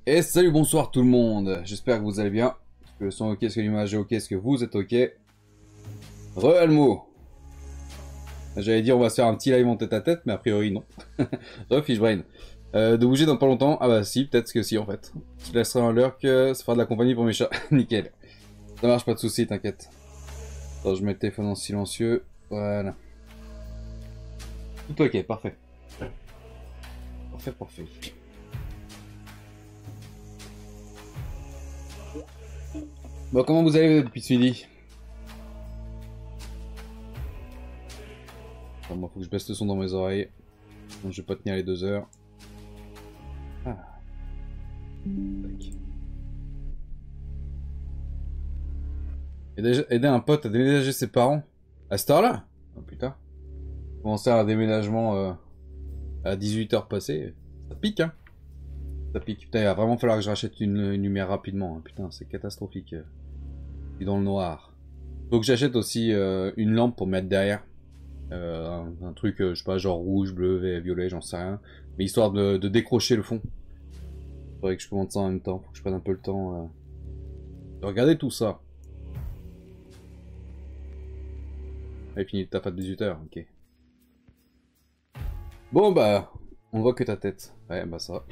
Et salut, bonsoir tout le monde. J'espère que vous allez bien. Est-ce que le son est ok, est-ce que l'image est ok, est-ce que vous êtes ok? Re-Almo. J'allais dire on va se faire un petit live en tête à tête, mais a priori non. Re-Fishbrain. De bouger dans pas longtemps. Ah bah si, peut-être que si en fait. Je laisserai un lurk, ça fera de la compagnie pour mes chats. Nickel. Ça marche, pas de soucis, t'inquiète. Attends, je mets le téléphone en silencieux. Voilà. Tout ok, parfait. Parfait, parfait. Bon, comment vous allez depuis ce midi? Enfin, moi, faut que je baisse le son dans mes oreilles. Donc, je vais pas tenir les 2 heures. Ah. Tac. Aider un pote à déménager ses parents à cette heure-là? Oh putain. Commencer un déménagement à 18 heures passées, ça pique, hein. Ça pique. Putain, il va vraiment falloir que je rachète une lumière rapidement. Hein. Putain, c'est catastrophique. Je suis dans le noir. Faut que j'achète aussi une lampe pour mettre derrière. Un truc, je sais pas, genre rouge, bleu, violet, j'en sais rien. Mais histoire de décrocher le fond. Faudrait que je commande ça en même temps. Faut que je prenne un peu le temps de regarder tout ça. Et fini ta fête de 18 heures, ok. Bon bah, on voit que ta tête. Ouais, bah ça.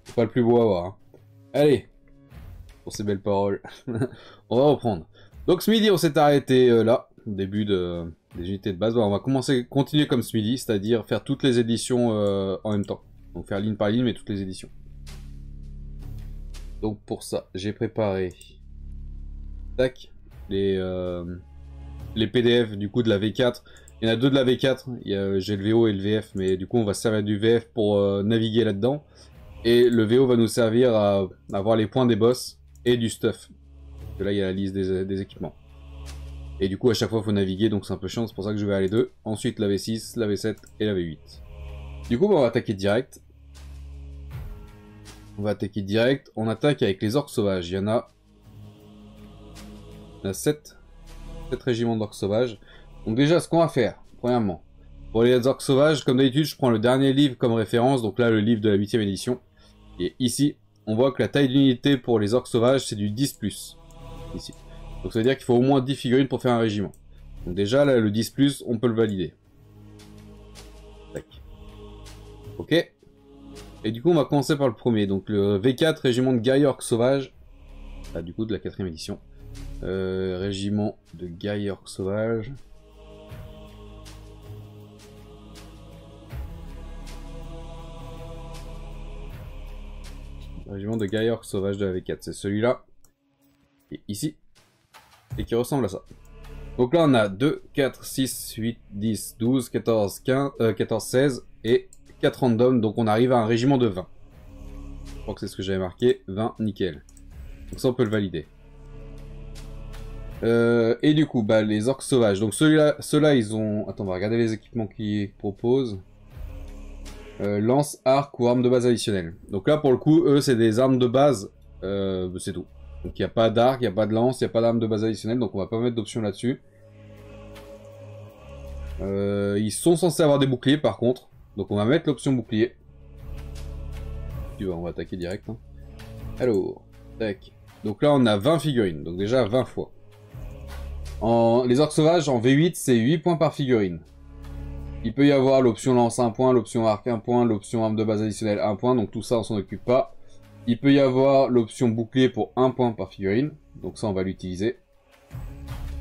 C'est pas le plus beau à voir. Hein. Allez, pour ces belles paroles. On va reprendre. Donc ce midi, on s'est arrêté là, au début des unités de base. Bah, on va continuer comme ce midi, c'est-à-dire faire toutes les éditions en même temps. Donc faire ligne par ligne, mais toutes les éditions. Donc pour ça, j'ai préparé tac, les PDF du coup de la V4. Il y en a deux de la V4, j'ai le VO et le VF, mais du coup on va se servir du VF pour naviguer là-dedans. Et le VO va nous servir à avoir les points des boss et du stuff. Parce que là il y a la liste des équipements. Et du coup à chaque fois il faut naviguer, donc c'est un peu chiant, c'est pour ça que je vais à les deux. Ensuite la V6, la V7 et la V8. Du coup on va attaquer direct. On attaque avec les orques sauvages. Il y en a 7 régiments d'orques sauvages. Donc déjà, ce qu'on va faire, premièrement, pour les orques sauvages, comme d'habitude, je prends le dernier livre comme référence, donc là, le livre de la 8ème édition. Et ici, on voit que la taille d'unité pour les orques sauvages, c'est du 10+. Ici. Donc ça veut dire qu'il faut au moins 10 figurines pour faire un régiment. Donc déjà, là, le 10+, on peut le valider. Tac. Ok. Et du coup, on va commencer par le premier. Donc le V4, régiment de guerriers orques sauvages. Ah, du coup, de la 4ème édition. Régiment de guerriers orques sauvages. Régiment de guerriers orques sauvages de la V4, c'est celui-là. Et ici. Et qui ressemble à ça. Donc là on a 2, 4, 6, 8, 10, 12, 14, 15, 14, 16 et 4 randoms. Donc on arrive à un régiment de 20. Je crois que c'est ce que j'avais marqué. 20, nickel. Donc ça on peut le valider. Et du coup, bah, les orques sauvages. Donc ceux-là ils ont... Attends, on va regarder les équipements qu'ils proposent. Lance, arc ou arme de base additionnelle. Donc là pour le coup, eux c'est des armes de base, c'est tout. Donc il n'y a pas d'arc, il n'y a pas de lance, il n'y a pas d'arme de base additionnelle, donc on va pas mettre d'option là-dessus. Ils sont censés avoir des boucliers par contre, donc on va mettre l'option bouclier. Puis on va attaquer direct. Hein. Alors, tac. Donc là on a 20 figurines, donc déjà 20 fois. Les orques sauvages en V8 c'est 8 points par figurine. Il peut y avoir l'option lance 1 point, l'option arc 1 point, l'option arme de base additionnelle 1 point, donc tout ça on s'en occupe pas. Il peut y avoir l'option bouclier pour 1 point par figurine, donc ça on va l'utiliser.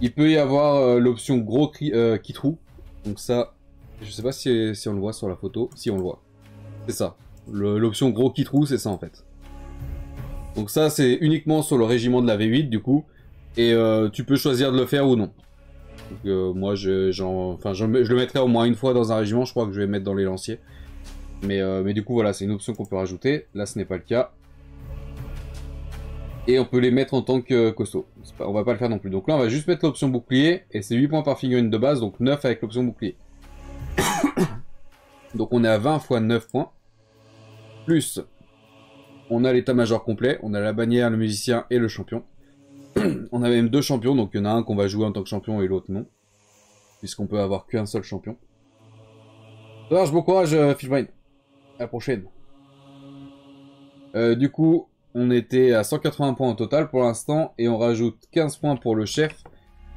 Il peut y avoir l'option gros kitrou, donc ça, je sais pas si on le voit sur la photo, si on le voit. C'est ça, l'option gros kitrou c'est ça en fait. Donc ça c'est uniquement sur le régiment de la V8 du coup, et tu peux choisir de le faire ou non. Donc, moi je le mettrai au moins une fois dans un régiment, je crois que je vais mettre dans les lanciers. Mais du coup voilà, c'est une option qu'on peut rajouter, là ce n'est pas le cas. Et on peut les mettre en tant que costaud, on va pas le faire non plus. Donc là on va juste mettre l'option bouclier, et c'est 8 points par figurine de base, donc 9 avec l'option bouclier. Donc on est à 20 fois 9 points. Plus, on a l'état-major complet, on a la bannière, le musicien et le champion. On a même 2 champions, donc il y en a un qu'on va jouer en tant que champion et l'autre non. Puisqu'on peut avoir qu'un seul champion. Ça marche, bon courage, Fishbrain. À la prochaine. Du coup, on était à 180 points au total pour l'instant. Et on rajoute 15 points pour le chef.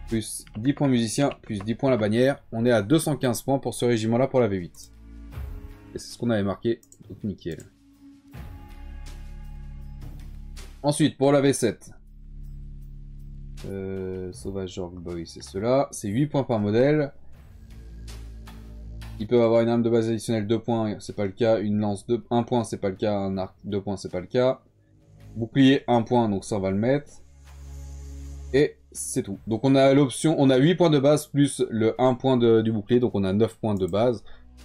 Plus 10 points musicien, plus 10 points la bannière. On est à 215 points pour ce régiment-là pour la V8. Et c'est ce qu'on avait marqué. Donc nickel. Ensuite, pour la V7. Sauvage Orc Boy, c'est cela. C'est 8 points par modèle. Ils peuvent avoir une arme de base additionnelle 2 points, c'est pas le cas. Une lance 1 point, c'est pas le cas. Un arc 2 points, c'est pas le cas. Bouclier 1 point, donc ça on va le mettre. Et c'est tout. Donc on a l'option, on a 8 points de base plus le 1 point du bouclier, donc on a 9 points de base.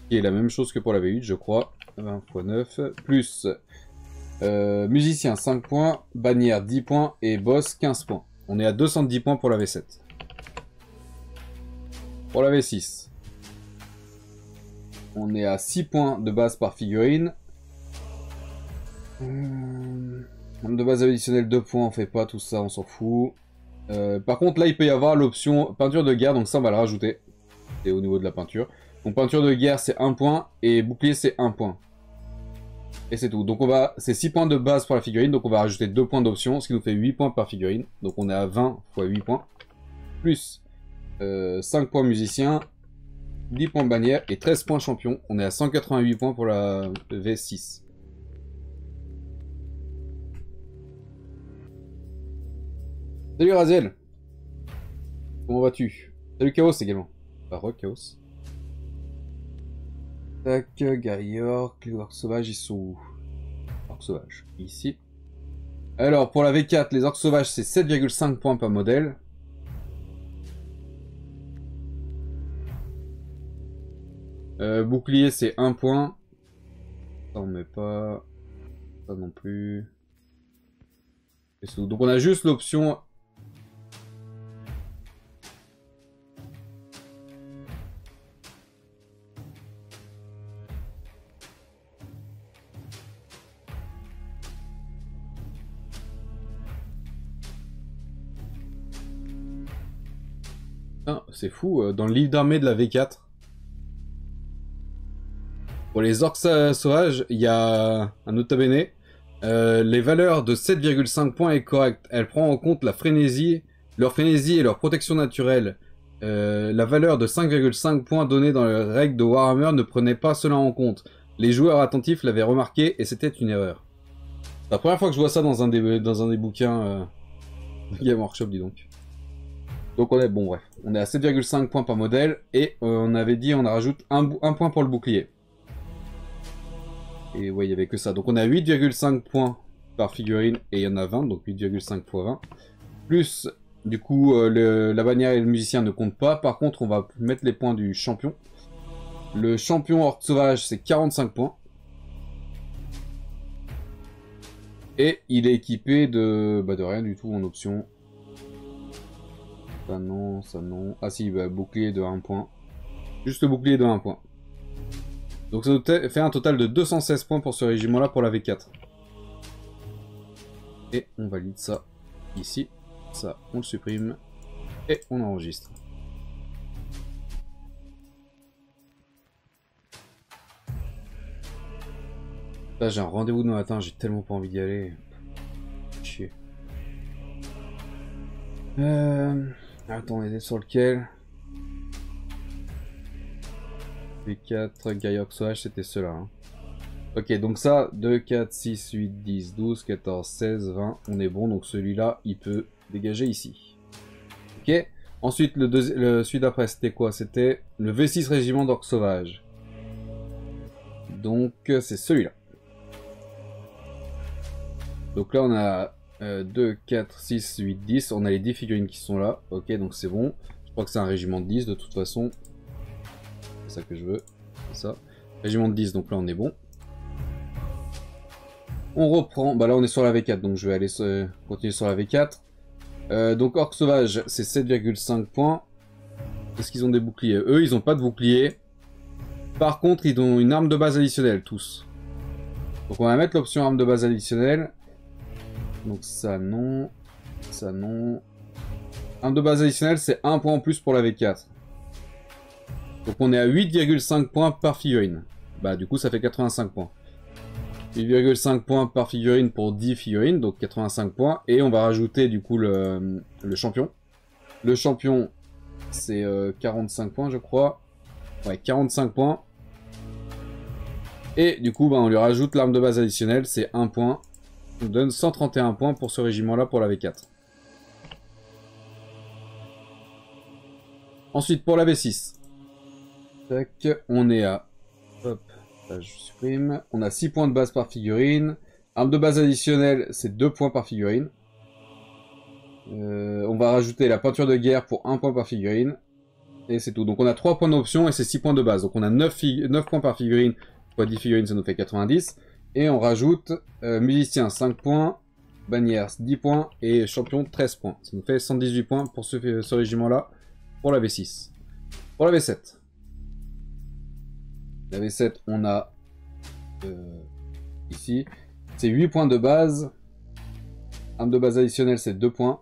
Qui est la même chose que pour la V8, je crois. 20 x 9. Plus musicien 5 points, bannière 10 points et boss 15 points. On est à 210 points pour la V7. Pour la V6. On est à 6 points de base par figurine. De base additionnelle 2 points, on fait pas tout ça, on s'en fout. Par contre là il peut y avoir l'option peinture de guerre, donc ça on va le rajouter. C'est au niveau de la peinture. Donc peinture de guerre c'est 1 point et bouclier c'est 1 point. Et c'est tout. Donc on va, c'est 6 points de base pour la figurine, donc on va rajouter 2 points d'option, ce qui nous fait 8 points par figurine. Donc on est à 20 x 8 points. Plus 5 points musicien, 10 points bannière et 13 points champion. On est à 188 points pour la V6. Salut Raziel. Comment vas-tu? Salut Chaos également. Bah Chaos. Tac, guerrier orc, les orcs sauvages ils sont où? Orcs sauvages, ici. Alors pour la V4, les orcs sauvages c'est 7,5 points par modèle. Bouclier c'est 1 point. Ça on met pas. Ça non plus. Donc on a juste l'option. Ah, c'est fou, dans le livre d'armée de la V4. Pour les orcs sauvages, il y a un nota bene. Les valeurs de 7,5 points est correcte. Elle prend en compte la frénésie, leur frénésie et leur protection naturelle. La valeur de 5,5 points donnée dans les règles de Warhammer ne prenait pas cela en compte. Les joueurs attentifs l'avaient remarqué et c'était une erreur. C'est la première fois que je vois ça dans un des bouquins Game Workshop, dis donc. Donc on est, bon bref, on est à 7,5 points par modèle et on avait dit on rajoute un point pour le bouclier. Et ouais, il n'y avait que ça. Donc on a 8,5 points par figurine et il y en a 20, donc 8,5 x 20. Plus, du coup, la bannière et le musicien ne comptent pas. Par contre, on va mettre les points du champion. Le champion orc sauvage, c'est 45 points. Et il est équipé de rien du tout en option. Ça non, ça non. Ah si, bah, bouclier de 1 point. Juste le bouclier de 1 point. Donc ça fait un total de 216 points pour ce régiment-là pour la V4. Et on valide ça ici. Ça, on le supprime. Et on enregistre. Là j'ai un rendez-vous demain matin, j'ai tellement pas envie d'y aller. Chier. Attends, on est sur lequel? V4, guerrier sauvage, c'était cela. Hein. Ok, donc ça, 2, 4, 6, 8, 10, 12, 14, 16, 20, on est bon. Donc celui-là, il peut dégager ici. Ok. Ensuite, celui d'après, c'était quoi? C'était le V6 régiment d'orques sauvages. Donc, c'est celui-là. Donc là, on a 2, 4, 6, 8, 10. On a les 10 figurines qui sont là. Ok, donc c'est bon. Je crois que c'est un régiment de 10 de toute façon. C'est ça que je veux. C'est ça. Régiment de 10, donc là, on est bon. On reprend. Bah là, on est sur la V4, donc je vais aller continuer sur la V4. Donc, orc sauvage, c'est 7,5 points. Est-ce qu'ils ont des boucliers? Eux, ils n'ont pas de bouclier. Par contre, ils ont une arme de base additionnelle, tous. Donc, on va mettre l'option arme de base additionnelle. Donc, ça, non. Ça, non. Arme de base additionnelle, c'est 1 point en plus pour la V4. Donc, on est à 8,5 points par figurine. Bah, du coup, ça fait 85 points. 8,5 points par figurine pour 10 figurines, donc 85 points. Et on va rajouter du coup le champion. Le champion, c'est 45 points, je crois. Ouais, 45 points. Et du coup, bah, on lui rajoute l'arme de base additionnelle, c'est 1 point. On donne 131 points pour ce régiment-là pour la V4. Ensuite, pour la V6. Tac, on est à... Hop, là, je supprime. On a 6 points de base par figurine. Arme de base additionnelle, c'est 2 points par figurine. On va rajouter la peinture de guerre pour 1 point par figurine. Et c'est tout. Donc on a 3 points d'option et c'est 6 points de base. Donc on a 9 points par figurine. Fois 10 figurines, ça nous fait 90. Et on rajoute musicien 5 points, bannière 10 points et champion 13 points. Ça nous fait 118 points pour ce régiment-là, pour la V6. Pour la V7. La V7, on a ici, c'est 8 points de base. Arme de base additionnelle, c'est 2 points.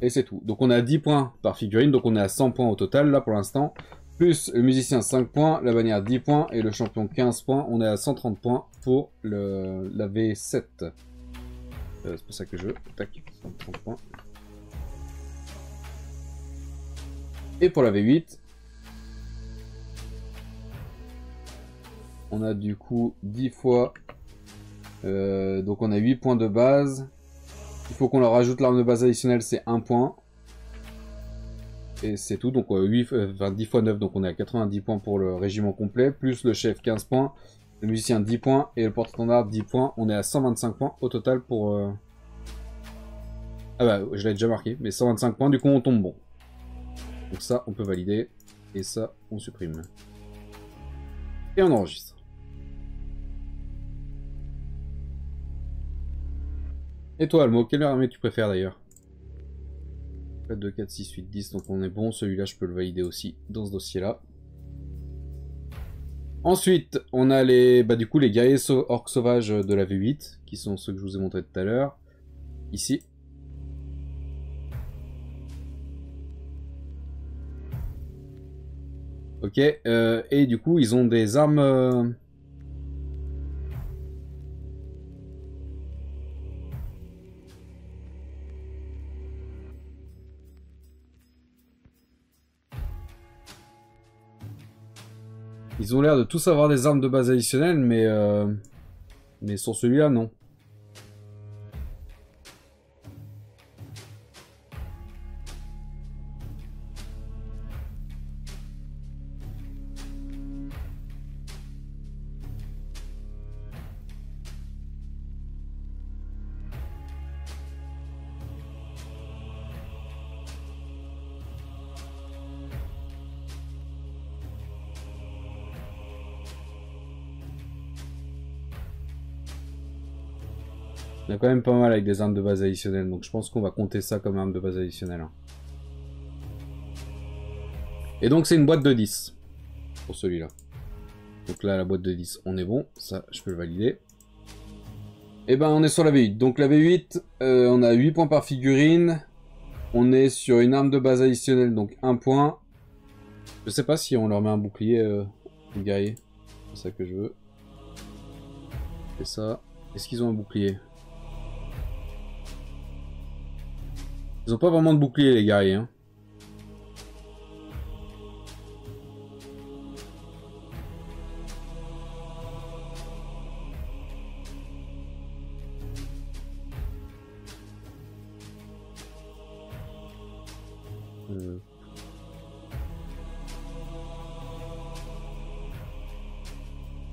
Et c'est tout. Donc on a 10 points par figurine, donc on est à 100 points au total, là pour l'instant. Plus le musicien 5 points, la bannière 10 points et le champion 15 points. On est à 130 points pour la V7. C'est pour ça que je veux. Tac, 130 points. Et pour la V8, on a du coup 10 fois. Donc on a 8 points de base. Il faut qu'on leur rajoute l'arme de base additionnelle, c'est 1 point. Et c'est tout, donc 10 fois 9, donc on est à 90 points pour le régiment complet, plus le chef 15 points, le musicien 10 points, et le porte-étendard 10 points, on est à 125 points au total pour... Ah bah, je l'avais déjà marqué, mais 125 points, du coup on tombe bon. Donc ça, on peut valider, et ça, on supprime. Et on enregistre. Et toi, Almo, quelle armée tu préfères d'ailleurs? 4, 2, 4, 6, 8, 10, donc on est bon. Celui-là, je peux le valider aussi dans ce dossier-là. Ensuite, on a du coup, les guerriers orques sauvages de la V8, qui sont ceux que je vous ai montré tout à l'heure. Ici. Ok, et du coup, ils ont des armes... Ils ont l'air de tous avoir des armes de base additionnelles, mais sur celui-là, non. Il y en a quand même pas mal avec des armes de base additionnelles, donc je pense qu'on va compter ça comme arme de base additionnelle. Hein. Et donc c'est une boîte de 10 pour celui-là. Donc là, la boîte de 10, on est bon, ça je peux le valider. Et ben on est sur la V8. Donc la V8, on a 8 points par figurine. On est sur une arme de base additionnelle, donc 1 point. Je sais pas si on leur met un bouclier au guerrier. C'est ça que je veux. C'est ça. Est-ce qu'ils ont un bouclier? Ils ont pas vraiment de bouclier les guerriers. Hein.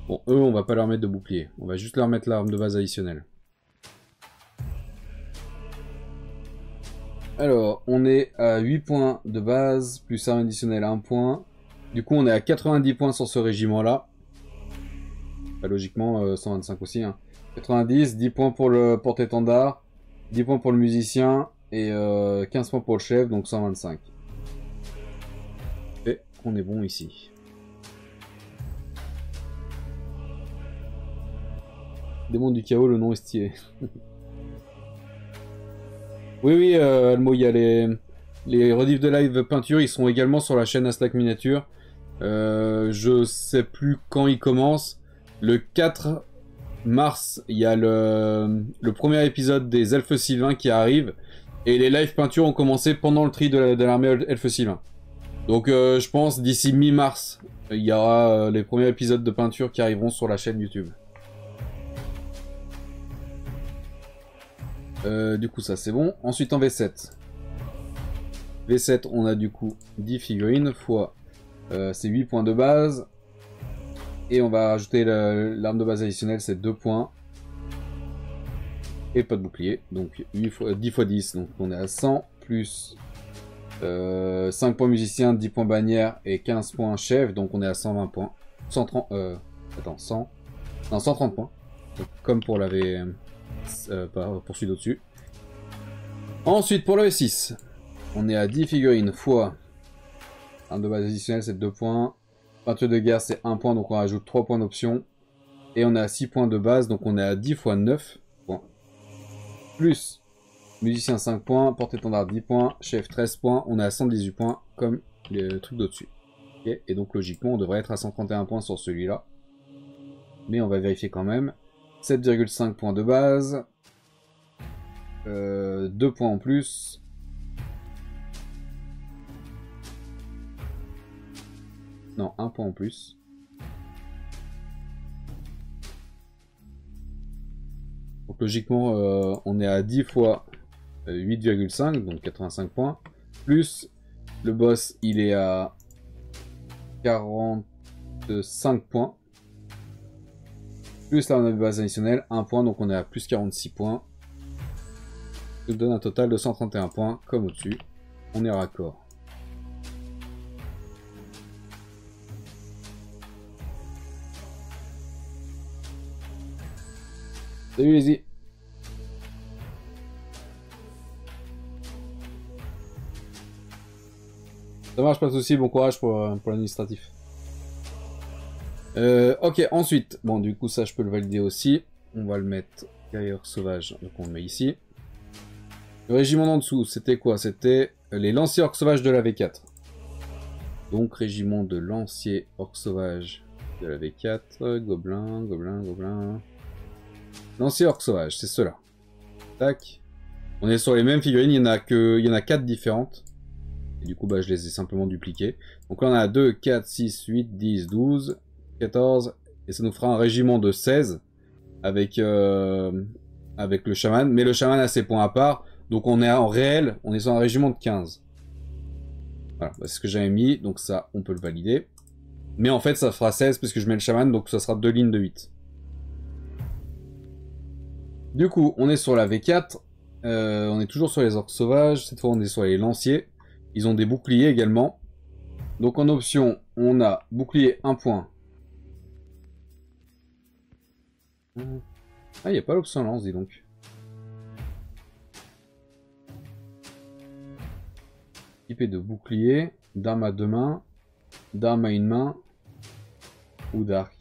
Bon, eux, on va pas leur mettre de bouclier. On va juste leur mettre l'arme de base additionnelle. Alors, on est à 8 points de base, plus arme additionnelle 1 point. Du coup, on est à 90 points sur ce régiment-là. Bah, logiquement, 125 aussi. Hein. 90, 10 points pour le porte-étendard, 10 points pour le musicien, et 15 points pour le chef, donc 125. Et on est bon ici. Démon du chaos, le nom est stylé. Oui, Almo, il y a les rediffs de live peinture, ils sont également sur la chaîne Aslak Miniature. Je sais plus quand ils commencent, Le 4 mars, il y a le premier épisode des Elfes Sylvains qui arrive. Et les live peintures ont commencé pendant le tri de l'armée Elfes Sylvains. Donc je pense d'ici mi-mars, il y aura les premiers épisodes de peinture qui arriveront sur la chaîne YouTube. Du coup ça c'est bon. Ensuite en V7. V7 on a du coup 10 figurines fois c'est 8 points de base. Et on va rajouter l'arme de base additionnelle, c'est 2 points. Et pas de bouclier. Donc 10 x 10, donc on est à 100 plus 5 points musicien, 10 points bannière et 15 points chef. Donc on est à 120 points. 130, attends, 100. Non, 130 points. Donc, comme pour la V... pour celui d'au-dessus. Ensuite pour le V6, on est à 10 figurines fois arme de base additionnelle, c'est 2 points. Peinture de guerre, c'est 1 point, donc on rajoute 3 points d'option. Et on est à 6 points de base, donc on est à 10 fois 9 points. Plus musicien 5 points, porte-étendard 10 points, chef 13 points, on est à 118 points, comme le truc d'au-dessus. Okay. Et donc logiquement, on devrait être à 131 points sur celui-là. Mais on va vérifier quand même. 7,5 points de base. 2 points en plus. Non, 1 point en plus. Donc logiquement, on est à 10 fois 8,5, donc 85 points. Plus le boss, il est à 45 points. Plus l'arme de base additionnelle, 1 point, donc on est à plus 46 points. Ça nous donne un total de 131 points, comme au-dessus. On est raccord. Salut les y. Ça marche, pas de soucis, bon courage pour l'administratif. Ok, ensuite, bon du coup ça je peux le valider aussi. On va le mettre guerrier sauvage, donc on le met ici. Le régiment d'en dessous, c'était quoi? C'était les lanciers orques sauvages de la V4. Donc régiment de lanciers orques sauvages de la V4, gobelin, gobelin, gobelin. Lanciers orques sauvages, c'est ceux-là. Tac. On est sur les mêmes figurines, il y en a 4 différentes. Et du coup, bah, je les ai simplement dupliquées. Donc là, on a 2, 4, 6, 8, 10, 12, 14. Et ça nous fera un régiment de 16 avec le chaman. Mais le chaman a ses points à part. Donc on est en réel, on est sur un régiment de 15. Voilà, bah, c'est ce que j'avais mis. Donc ça, on peut le valider. Mais en fait, ça fera 16 parce que je mets le chaman. Donc ça sera 2 lignes de 8. Du coup, on est sur la V4. On est toujours sur les orques sauvages. Cette fois, on est sur les lanciers. Ils ont des boucliers également. Donc en option, on a bouclier 1 point. Ah, il n'y a pas l'option lance, dis donc. Équipé de bouclier, d'armes à 2 mains, d'armes à 1 main, ou d'arc.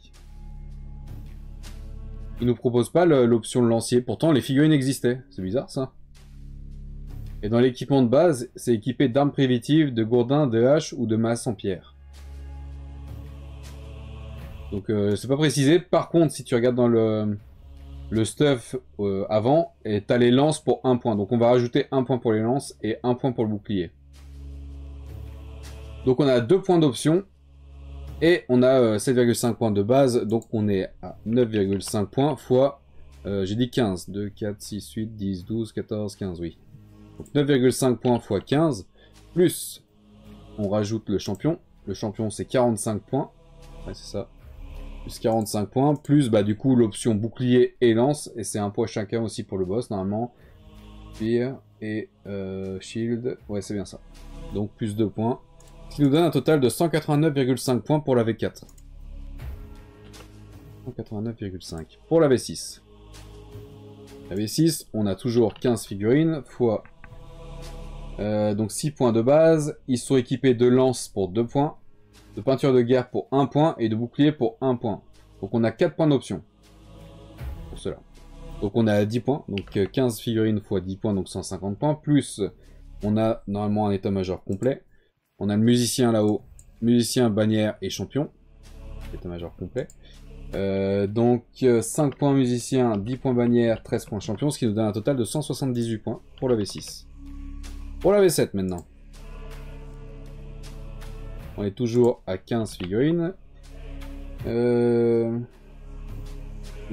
Il nous propose pas l'option lancier. Pourtant, les figurines existaient. C'est bizarre, ça. Et dans l'équipement de base, c'est équipé d'armes primitives, de gourdins, de haches ou de masses en pierre. Donc c'est pas précisé. Par contre, si tu regardes dans le stuff avant, t'as les lances pour 1 point. Donc on va rajouter 1 point pour les lances et 1 point pour le bouclier. Donc on a 2 points d'option. Et on a 7,5 points de base. Donc on est à 9,5 points fois, j'ai dit 15. 2, 4, 6, 8, 10, 12, 14, 15, oui. Donc 9,5 points x 15, plus on rajoute le champion. Le champion c'est 45 points. Ouais, c'est ça. Plus 45 points, plus bah du coup l'option bouclier et lance. Et c'est 1 point chacun aussi pour le boss normalement. Spear et shield. Ouais, c'est bien ça. Donc plus 2 points. Ce qui nous donne un total de 189,5 points pour la V4. 189,5 pour la V6. La V6, on a toujours 15 figurines fois donc 6 points de base. Ils sont équipés de lance pour 2 points, de peinture de guerre pour 1 point et de bouclier pour 1 point. Donc on a 4 points d'option pour cela. Donc on a 10 points, donc 15 figurines fois 10 points, donc 150 points. Plus on a normalement un état-major complet. On a le musicien là-haut, musicien, bannière et champion. État-major complet. Donc 5 points musicien, 10 points bannière, 13 points champion, ce qui nous donne un total de 178 points pour la V6. Pour la V7 maintenant. On est toujours à 15 figurines.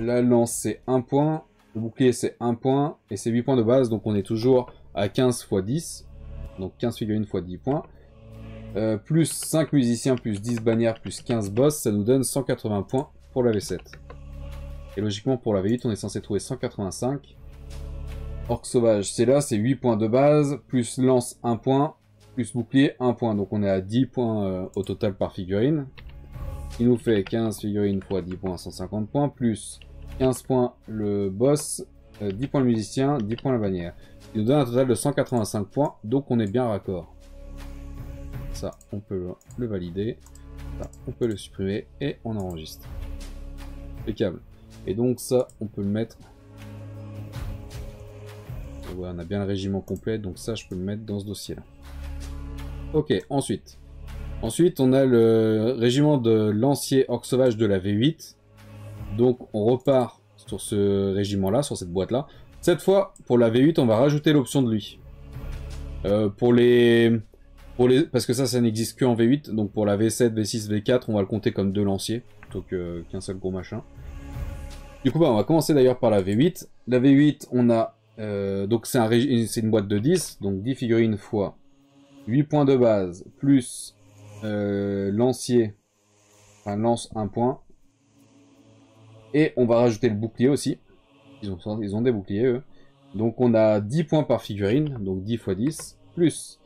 La lance c'est 1 point, le bouclier c'est 1 point, et c'est 8 points de base, donc on est toujours à 15 x 10. Donc 15 figurines x 10 points. Plus 5 musiciens, plus 10 bannières, plus 15 boss, ça nous donne 180 points pour la V7. Et logiquement pour la V8 on est censé trouver 185. Orc sauvage c'est là, c'est 8 points de base, plus lance 1 point, plus bouclier 1 point. Donc on est à 10 points au total par figurine. Il nous fait 15 figurines x 10 points, 150 points, plus 15 points le boss, 10 points le musicien, 10 points la bannière. Il nous donne un total de 185 points, donc on est bien raccord. Ça, on peut le valider. Ça, on peut le supprimer et on enregistre. Impeccable. Et donc ça, on peut le mettre... Ouais, on a bien le régiment complet, donc ça, je peux le mettre dans ce dossier-là. Ok, ensuite. Ensuite, on a le régiment de lanciers orc sauvage de la V8. Donc, on repart sur ce régiment-là, sur cette boîte-là. Cette fois, pour la V8, on va rajouter l'option de lui. Parce que ça n'existe que en V8. Donc, pour la V7, V6, V4, on va le compter comme 2 lanciers, plutôt qu'un seul gros machin. Du coup, on va commencer d'ailleurs par la V8. La V8, on a... donc, c'est une boîte de 10. Donc, 10 figurines fois 8 points de base, plus... lancier, enfin lance 1 point, et on va rajouter le bouclier aussi. Ils ont des boucliers eux. Donc on a 10 points par figurine, donc 10 x 10, plus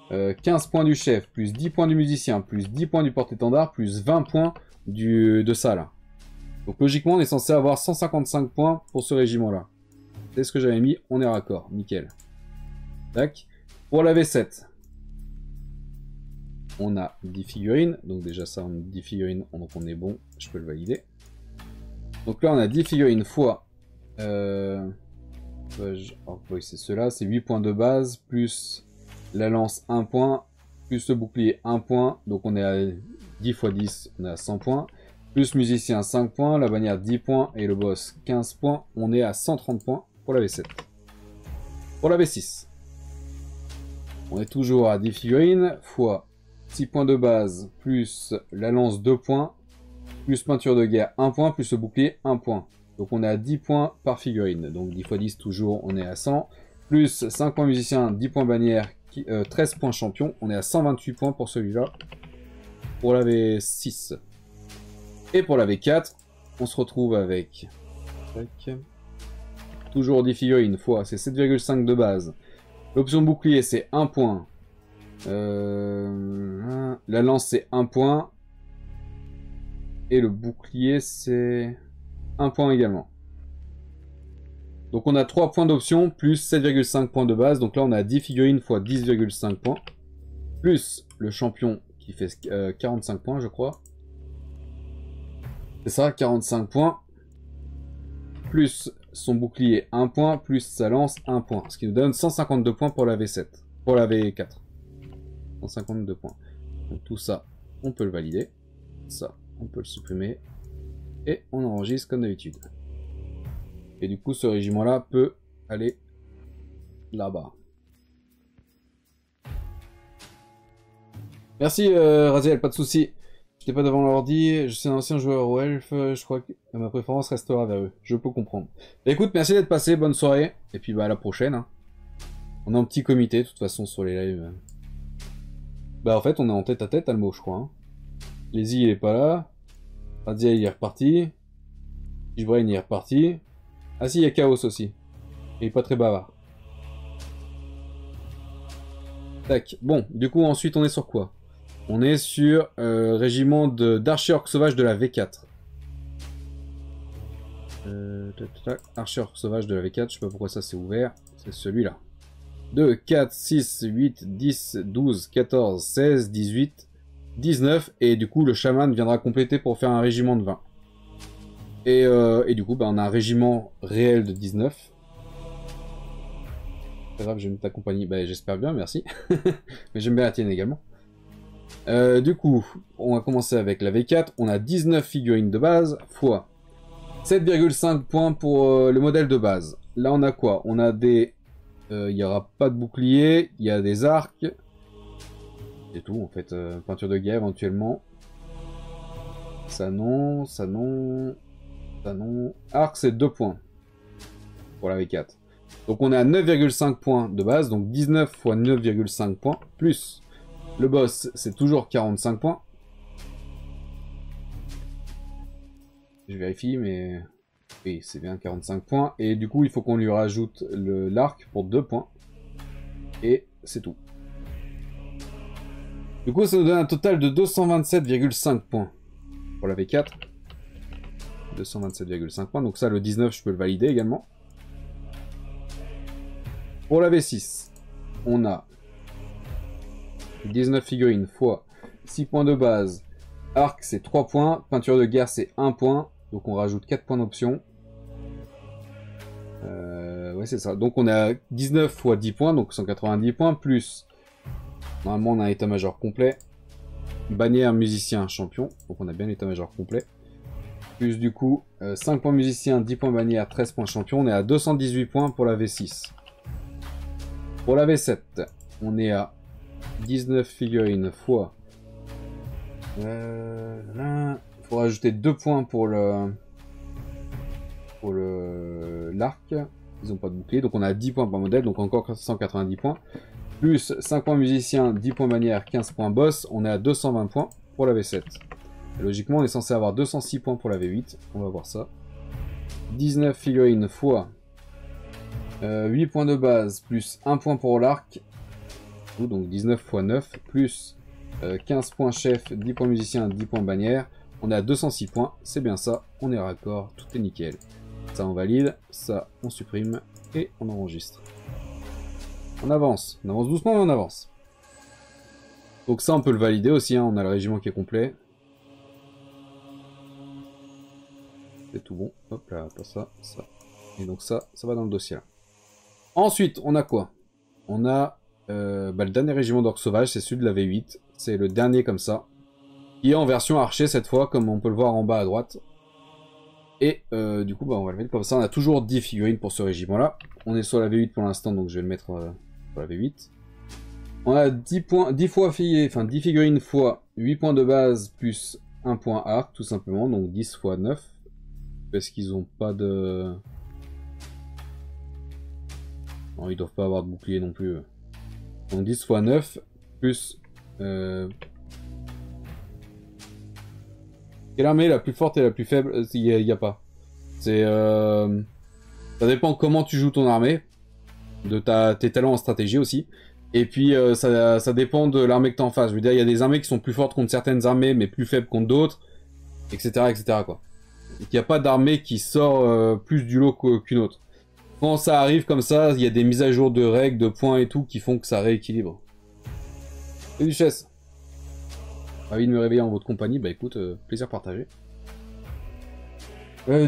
15 points du chef, plus 10 points du musicien, plus 10 points du porte-étendard, plus 20 points de ça là. Donc logiquement on est censé avoir 155 points pour ce régiment là. C'est ce que j'avais mis, on est raccord, nickel. Tac. Pour la V7. On a 10 figurines, donc déjà ça on a 10 figurines, donc on est bon, je peux le valider. Donc là on a 10 figurines fois, c'est cela, c'est 8 points de base, plus la lance 1 point, plus le bouclier 1 point, donc on est à 10 x 10, on est à 100 points, plus musicien 5 points, la bannière 10 points, et le boss 15 points, on est à 130 points pour la V7. Pour la V6, on est toujours à 10 figurines, fois 6 points de base, plus la lance 2 points, plus peinture de guerre 1 point, plus le bouclier 1 point. Donc on est à 10 points par figurine. Donc 10 x 10 toujours, on est à 100. Plus 5 points musicien, 10 points bannière, 13 points champion. On est à 128 points pour celui-là. Pour la V6. Et pour la V4, on se retrouve avec... toujours 10 figurines fois, c'est 7,5 de base. L'option bouclier c'est 1 point. La lance c'est 1 point. Et le bouclier c'est 1 point également. Donc on a 3 points d'option plus 7,5 points de base. Donc là on a 10 figurines fois 10,5 points. Plus le champion qui fait 45 points je crois. C'est ça, 45 points. Plus son bouclier 1 point, plus sa lance 1 point. Ce qui nous donne 152 points pour la V7. Pour la V4. 152 points. Donc tout ça, on peut le valider. Ça, on peut le supprimer. Et on enregistre comme d'habitude. Et du coup, ce régiment-là peut aller là-bas. Merci Raziel, pas de soucis. J'étais pas devant l'ordi, je suis un ancien joueur au Elf, je crois que ma préférence restera vers eux. Je peux comprendre. Bah, écoute, merci d'être passé, bonne soirée. Et puis bah à la prochaine. Hein. On est en petit comité, de toute façon, sur les lives. Bah en fait, on est en tête à tête, Almo, je crois. Hein. Lazy, il est pas là. Raziel, il est reparti. Givrain, il est reparti. Ah si, il y a Chaos aussi. Il est pas très bavard. Tac. Bon, du coup, ensuite, on est sur quoi? On est sur régiment d'archers orcs sauvages de la V4. Archers orcs sauvages de la V4, je sais pas pourquoi ça s'est ouvert. C'est celui-là. 2, 4, 6, 8, 10, 12, 14, 16, 18, 19. Et du coup, le chaman viendra compléter pour faire un régiment de 20. Et du coup, bah, on a un régiment réel de 19. Pas grave, j'aime ta compagnie. Bah, j'espère bien, merci. Mais j'aime bien la tienne également. Du coup, on va commencer avec la V4. On a 19 figurines de base, fois 7,5 points pour le modèle de base. Là, on a quoi? On a des... Il n'y aura pas de bouclier, il y a des arcs. C'est tout, en fait. Peinture de guerre, éventuellement. Ça non, ça non... Ça non... Arc, c'est 2 points. Pour la V4. Donc on est à 9,5 points de base, donc 19 fois 9,5 points, plus le boss, c'est toujours 45 points. Je vérifie, mais... Oui, c'est bien 45 points. Et du coup, il faut qu'on lui rajoute l'arc pour 2 points. Et c'est tout. Du coup, ça nous donne un total de 227,5 points pour la V4. 227,5 points, donc ça, le 19, je peux le valider également. Pour la V6, on a 19 figurines fois 6 points de base. Arc, c'est 3 points. Peinture de guerre, c'est 1 point. Donc on rajoute 4 points d'option. Ouais, c'est ça. Donc on a 19 fois 10 points, donc 190 points. Plus, normalement, on a un état-major complet. Bannière, musicien, champion. Donc on a bien l'état-major complet. Plus du coup, 5 points musicien, 10 points bannière, 13 points champion. On est à 218 points pour la V6. Pour la V7, on est à 19 figurines fois... Il faut rajouter 2 points pour l'arc. Ils n'ont pas de bouclier, donc on a 10 points par modèle, donc encore 190 points. Plus 5 points musicien, 10 points bannière, 15 points boss, on est à 220 points pour la V7. Et logiquement, on est censé avoir 206 points pour la V8, on va voir ça. 19 figurines fois 8 points de base, plus 1 point pour l'arc, donc 19 x 9, plus 15 points chef, 10 points musicien, 10 points bannière. On est à 206 points, c'est bien ça, on est raccord, tout est nickel. Ça on valide, ça on supprime, et on enregistre. On avance doucement mais on avance. Donc ça on peut le valider aussi, hein. On a le régiment qui est complet. C'est tout bon, hop là, pas ça, ça. Et donc ça va dans le dossier là. Ensuite, on a quoi? On a le dernier régiment d'orques sauvages, c'est celui de la V8. C'est le dernier comme ça. Qui est en version archer cette fois, comme on peut le voir en bas à droite. Et du coup, on va le mettre comme ça. On a toujours 10 figurines pour ce régiment-là. On est sur la V8 pour l'instant, donc je vais le mettre sur la V8. On a 10 figurines fois 8 points de base plus 1 point arc, tout simplement. Donc 10 fois 9. Parce qu'ils n'ont pas de... Non, ils doivent pas avoir de bouclier non plus. Donc 10 fois 9, plus... Quelle armée est la plus forte et la plus faible? Il n'y a pas. C'est... Ça dépend comment tu joues ton armée. De tes talents en stratégie aussi. Et puis ça dépend de l'armée que tu as en face. Je veux dire, il y a des armées qui sont plus fortes contre certaines armées, mais plus faibles contre d'autres. Etc. etc. quoi. Il n'y a pas d'armée qui sort plus du lot qu'une autre. Quand ça arrive comme ça, il y a des mises à jour de règles, de points et tout qui font que ça rééquilibre. Et Duchesse, ravi de me réveiller en votre compagnie, bah écoute, plaisir partagé.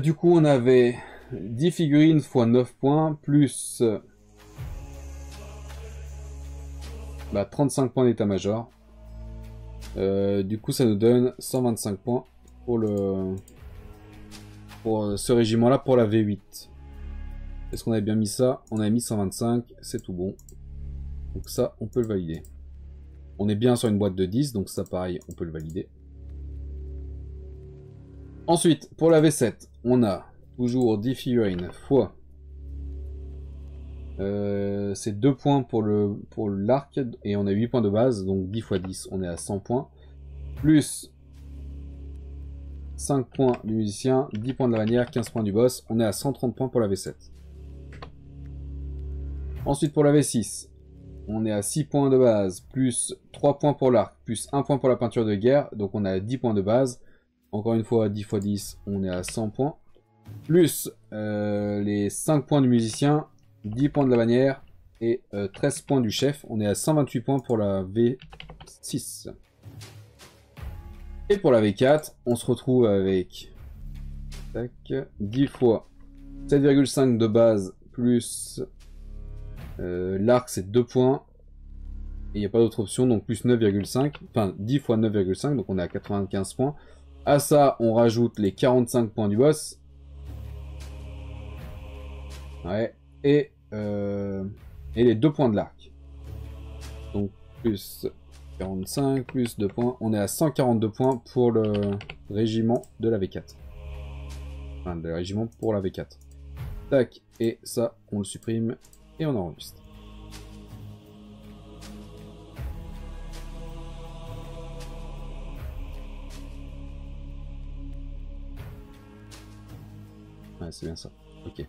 Du coup, on avait 10 figurines x 9 points, plus 35 points d'état-major. Du coup, ça nous donne 125 points pour ce régiment-là, pour la V8. Est-ce qu'on avait bien mis ça? On a mis 125, c'est tout bon. Donc ça, on peut le valider. On est bien sur une boîte de 10, donc ça pareil, on peut le valider. Ensuite, pour la V7, on a toujours 10 figurines fois... c'est 2 points pour l'arc, et on a 8 points de base, donc 10 x 10, on est à 100 points. Plus 5 points du musicien, 10 points de la bannière, 15 points du boss, on est à 130 points pour la V7. Ensuite pour la V6, on est à 6 points de base, plus 3 points pour l'arc, plus 1 point pour la peinture de guerre, donc on a 10 points de base. Encore une fois, 10 x 10, on est à 100 points. Plus les 5 points du musicien, 10 points de la bannière et 13 points du chef. On est à 128 points pour la V6. Et pour la V4, on se retrouve avec 10 fois 7,5 de base plus l'arc, c'est 2 points. il n'y a pas d'autre option, donc plus 9,5. Enfin, 10 fois 9,5, donc on est à 95 points. À ça, on rajoute les 45 points du boss. Ouais. Et les 2 points de l'arc. Donc, plus 45, plus 2 points. On est à 142 points pour le régiment de la V4. Enfin, le régiment pour la V4. Tac, et ça, on le supprime et on enregistre. Ouais, c'est bien ça. Ok.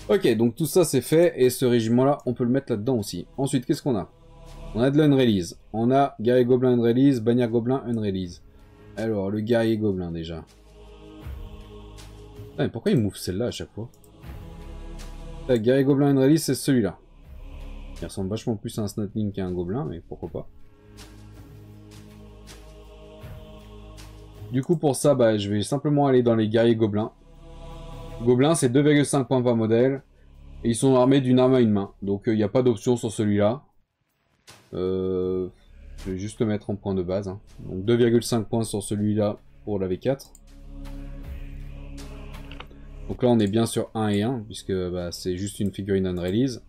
Ok, donc tout ça c'est fait, et ce régiment-là, on peut le mettre là-dedans aussi. Ensuite, qu'est-ce qu'on a? On a de l'unrelease. On a guerrier gobelin unrelease, bannière gobelin unrelease. Alors, le guerrier gobelin déjà. Ah, mais pourquoi il move celle-là à chaque fois? Le guerrier gobelin unrelease, c'est celui-là. Il ressemble vachement plus à un snotling qu'à un gobelin, mais pourquoi pas. Du coup, pour ça, bah, je vais simplement aller dans les guerriers gobelins. Gobelin, c'est 2,5 points par modèle. Et ils sont armés d'une arme à une main. Donc, il n'y a pas d'option sur celui-là. Je vais juste le mettre en point de base. Hein. Donc, 2,5 points sur celui-là pour la V4. Donc là, on est bien sur 1 et 1, puisque bah, c'est juste une figurine unrelease.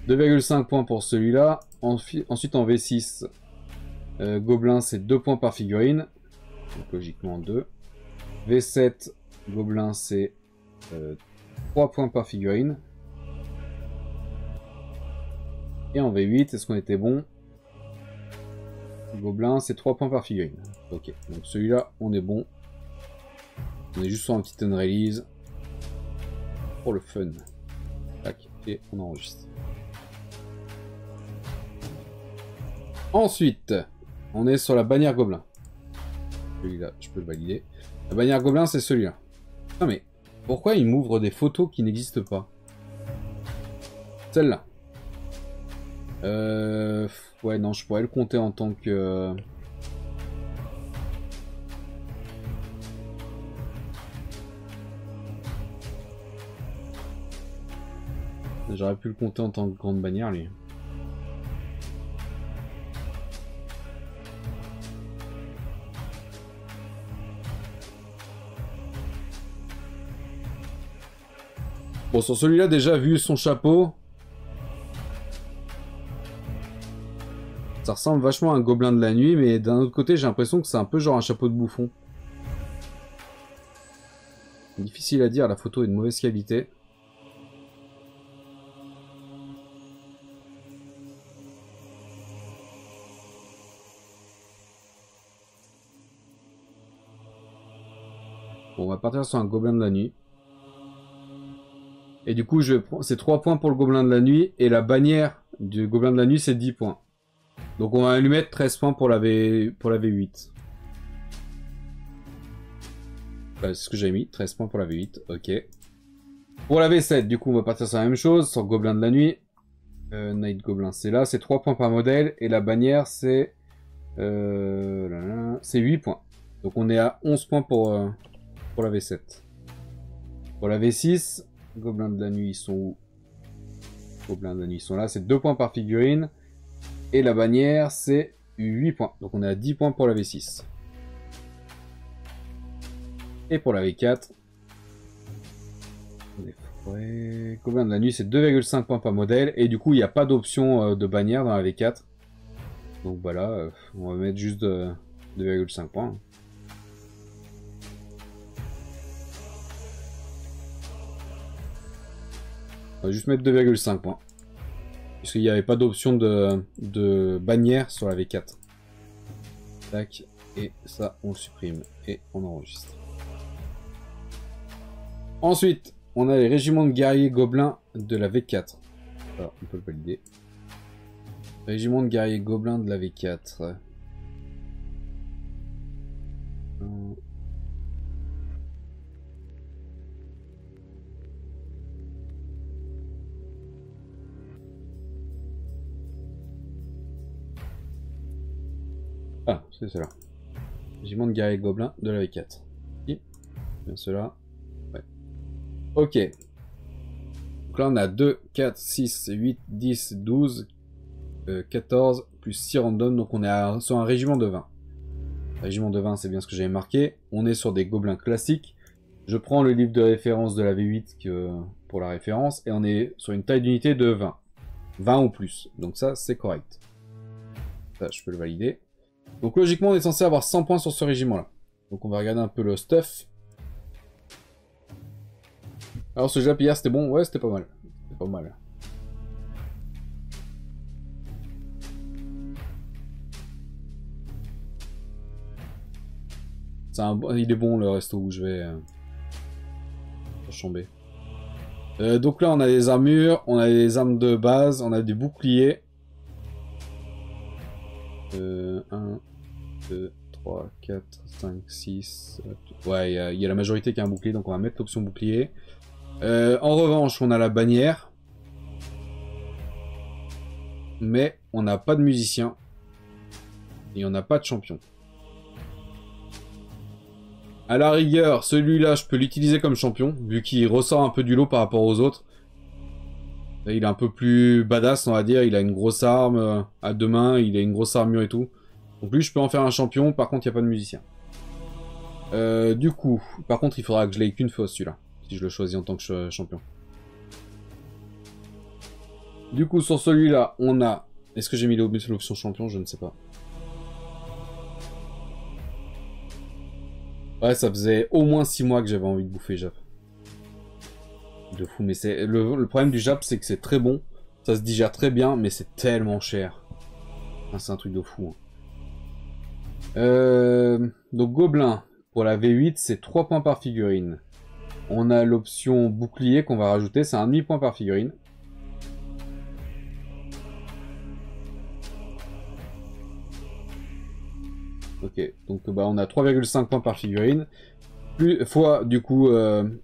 2,5 points pour celui-là. Ensuite, en V6, Gobelin, c'est 2 points par figurine. Donc logiquement 2. V7, Gobelin, c'est 3 points par figurine. Et en V8, est-ce qu'on était bon? Gobelin, c'est 3 points par figurine. Ok, donc celui-là, on est bon. On est juste sur un petit unrelease. Pour le fun. Tac, et on enregistre. Ensuite, on est sur la bannière gobelin. Celui-là, je peux le valider. La bannière gobelin, c'est celui-là. Non mais, pourquoi il m'ouvre des photos qui n'existent pas? Celle-là. Ouais, non, je pourrais le compter en tant que... J'aurais pu le compter en tant que grande bannière, lui. Bon, sur celui-là, déjà, vu son chapeau... Ça ressemble vachement à un gobelin de la nuit, mais d'un autre côté, j'ai l'impression que c'est un peu genre un chapeau de bouffon. Difficile à dire, la photo est de mauvaise qualité. Bon, on va partir sur un gobelin de la nuit. Et du coup, c'est 3 points pour le gobelin de la nuit, et la bannière du gobelin de la nuit, c'est 10 points. Donc on va lui mettre 13 points pour la V8. Bah, c'est ce que j'ai mis, 13 points pour la V8, ok. Pour la V7, du coup, on va partir sur la même chose, sur Gobelin de la Nuit. Night Goblin, c'est là, c'est 3 points par modèle, et la bannière, c'est... c'est 8 points. Donc on est à 11 points pour la V7. Pour la V6, Gobelin de la Nuit, ils sont où? Gobelin de la Nuit, ils sont là, c'est 2 points par figurine. Et la bannière, c'est 8 points. Donc on est à 10 points pour la V6. Et pour la V4, Gobelin de la Nuit, c'est 2,5 points par modèle. Et du coup, il n'y a pas d'option de bannière dans la V4. Donc voilà, on va mettre juste 2,5 points. On va juste mettre 2,5 points. Puisqu'il n'y avait pas d'option de bannière sur la V4. Tac, et ça, on le supprime. Et on enregistre. Ensuite, on a les régiments de guerriers gobelins de la V4. Alors, on peut le valider. Régiment de guerriers gobelins de la V4. Ah, c'est cela. Régiment de guerriers gobelins de la V4. Bien cela. Ouais. Ok. Donc là, on a 2, 4, 6, 8, 10, 12, 14 plus 6 random, donc on est sur un régiment de 20. Régiment de 20, c'est bien ce que j'avais marqué. On est sur des gobelins classiques. Je prends le livre de référence de la V8 pour la référence, et on est sur une taille d'unité de 20. 20 ou plus, donc ça c'est correct. Ça, je peux le valider. Donc logiquement, on est censé avoir 100 points sur ce régiment-là. Donc on va regarder un peu le stuff. Alors ce Jap hier, c'était bon? Ouais, c'était pas mal. C'était pas mal. Il est bon le resto où je vais chamber. Donc là on a des armures, on a des armes de base, on a des boucliers. 1, 2, 3, 4, 5, 6... Ouais, il y a la majorité qui a un bouclier, donc on va mettre l'option bouclier. En revanche, on a la bannière. Mais on n'a pas de musicien. Et on n'a pas de champion. À la rigueur, celui-là, je peux l'utiliser comme champion, vu qu'il ressort un peu du lot par rapport aux autres. Il est un peu plus badass, on va dire. Il a une grosse arme à deux mains, il a une grosse armure et tout. Donc lui, je peux en faire un champion, par contre, il n'y a pas de musicien. Du coup, par contre, il faudra que je l'aie qu'une fois, celui-là. Si je le choisis en tant que champion. Du coup, sur celui-là, on a... Est-ce que j'ai mis l'option champion? Je ne sais pas. Ouais, ça faisait au moins 6 mois que j'avais envie de bouffer Jap. De fou, mais c'est le problème du Jap, c'est que c'est très bon. Ça se digère très bien, mais c'est tellement cher. Ah, c'est un truc de fou. Donc Gobelin, pour la V8, c'est 3 points par figurine. On a l'option bouclier qu'on va rajouter, c'est un demi-point par figurine. Ok, donc bah, on a 3,5 points par figurine. Plus, fois, du coup,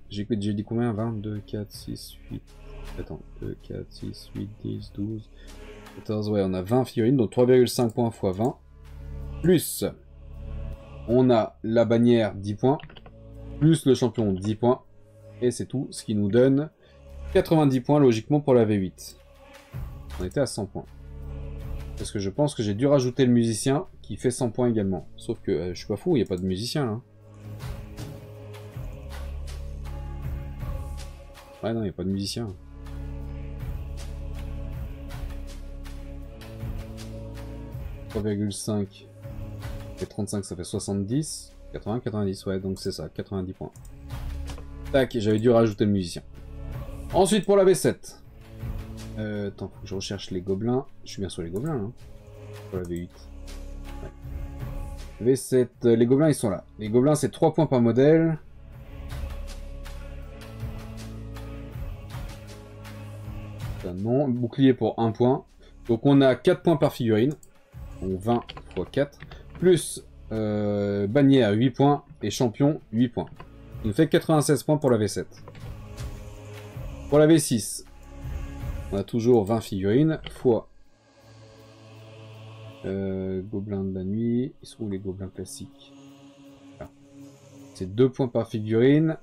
j'ai dit combien? 20, 2, 4, 6, 8... Attends, 2, 4, 6, 8, 10, 12, 14... Ouais, on a 20 figurines, donc 3,5 points fois 20. Plus, on a la bannière, 10 points. Plus le champion, 10 points. Et c'est tout, ce qui nous donne 90 points, logiquement, pour la V8. On était à 100 points. Parce que je pense que j'ai dû rajouter le musicien, qui fait 100 points également. Sauf que je suis pas fou, il n'y a pas de musicien là. Ouais, non, il n'y a pas de musicien. « 3,5 et 35, ça fait 70. 80, 90, ouais, donc c'est ça, 90 points. Tac, j'avais dû rajouter le musicien. Ensuite, pour la V7. Attends, faut que je recherche les gobelins. Je suis bien sur les gobelins, là. Pour la V8. Ouais. V7, les gobelins, ils sont là. Les gobelins, c'est 3 points par modèle. Non, bouclier pour 1 point. Donc on a 4 points par figurine. Donc 20 x 4. Plus bannière 8 points et champion 8 points. Il nous fait 96 points pour la V7. Pour la V6, on a toujours 20 figurines fois gobelins de la nuit. Ils sont où les gobelins classiques? Ah. C'est 2 points par figurine.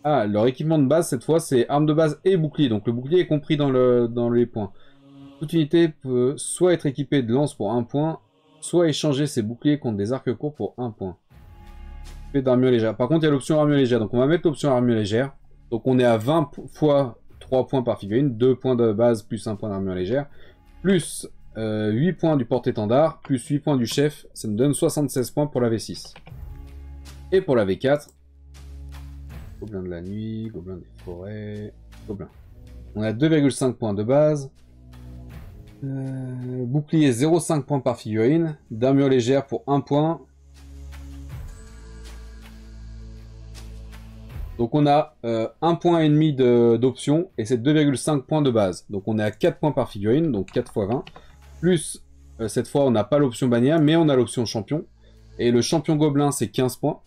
Ah, leur équipement de base, cette fois, c'est arme de base et bouclier. Donc le bouclier est compris dans les points. Toute unité peut soit être équipée de lance pour 1 point, soit échanger ses boucliers contre des arcs courts pour 1 point. D'armure légère. Par contre, il y a l'option armure légère. Donc on va mettre l'option armure légère. Donc on est à 20 fois 3 points par figurine. 2 points de base plus 1 point d'armure légère. Plus 8 points du porte-étendard. Plus 8 points du chef. Ça me donne 76 points pour la V6. Et pour la V4... Gobelin de la nuit, gobelin des forêts, gobelin. On a 2,5 points de base. Bouclier 0,5 points par figurine. D'armure légère pour 1 point. Donc on a 1 point et demi d'option et c'est 2,5 points de base. Donc on est à 4 points par figurine, donc 4 x 20. Plus, cette fois on n'a pas l'option bannière, mais on a l'option champion. Et le champion gobelin c'est 15 points.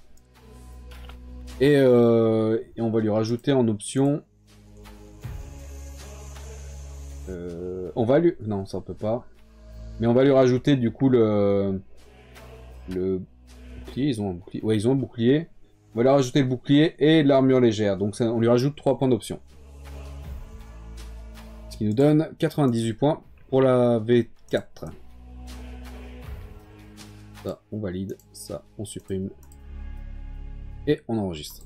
Et on va lui rajouter en option... on va lui... Non, ça on peut pas. Mais on va lui rajouter du coup le bouclier. Ils ont un bouclier. Ouais, ils ont un bouclier. On va lui rajouter le bouclier et l'armure légère. Donc ça, on lui rajoute 3 points d'option. Ce qui nous donne 98 points pour la V4. Ça, on valide. Ça, on supprime. Et on enregistre.